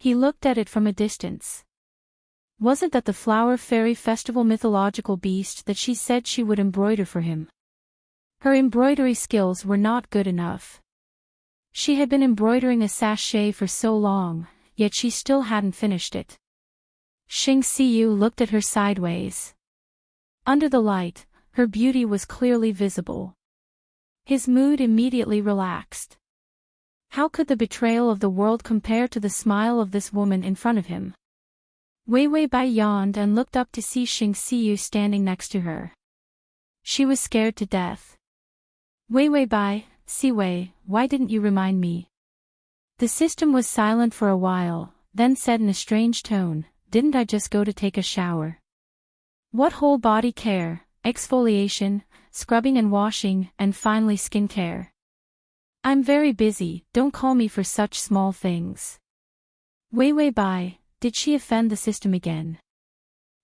He looked at it from a distance. Wasn't that the Flower Fairy Festival mythological beast that she said she would embroider for him? Her embroidery skills were not good enough. She had been embroidering a sachet for so long, yet she still hadn't finished it. Xing Siyu looked at her sideways. Under the light, her beauty was clearly visible. His mood immediately relaxed. How could the betrayal of the world compare to the smile of this woman in front of him? Wei Wei Bai yawned and looked up to see Xing Siyu standing next to her. She was scared to death. Wei Wei Bai, Siwei, why didn't you remind me? The system was silent for a while, then said in a strange tone, didn't I just go to take a shower? What whole body care, exfoliation, scrubbing and washing, and finally skin care? I'm very busy, don't call me for such small things. Wei Wei Bai, did she offend the system again?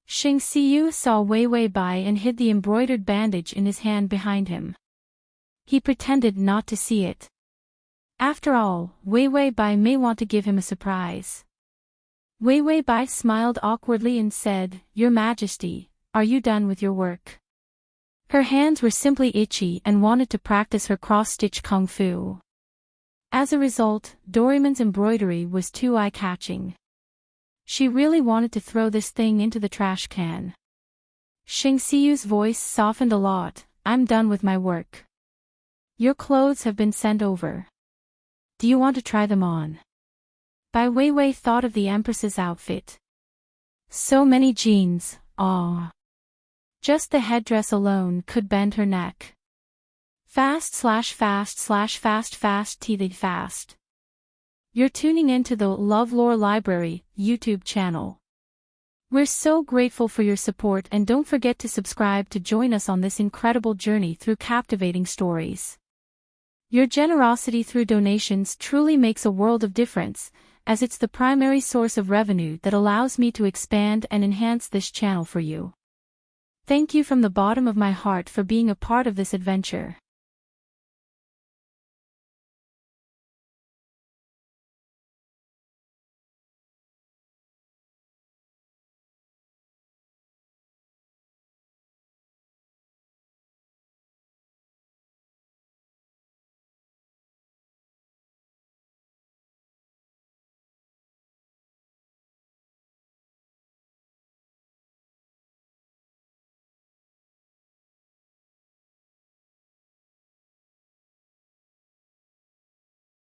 Xing Siyu saw Wei Wei Bai and hid the embroidered bandage in his hand behind him. He pretended not to see it. After all, Wei Wei Bai may want to give him a surprise. Wei Wei Bai smiled awkwardly and said, Your Majesty, are you done with your work? Her hands were simply itchy and wanted to practice her cross-stitch kung fu. As a result, Doraemon's embroidery was too eye-catching. She really wanted to throw this thing into the trash can. Xing Siyu's voice softened a lot, I'm done with my work. Your clothes have been sent over. Do you want to try them on? Bai Weiwei thought of the Empress's outfit. So many jeans, aw. Just the headdress alone could bend her neck. Fast. You're tuning into the LoveLore Library YouTube channel. We're so grateful for your support, and don't forget to subscribe to join us on this incredible journey through captivating stories. Your generosity through donations truly makes a world of difference, as it's the primary source of revenue that allows me to expand and enhance this channel for you. Thank you from the bottom of my heart for being a part of this adventure.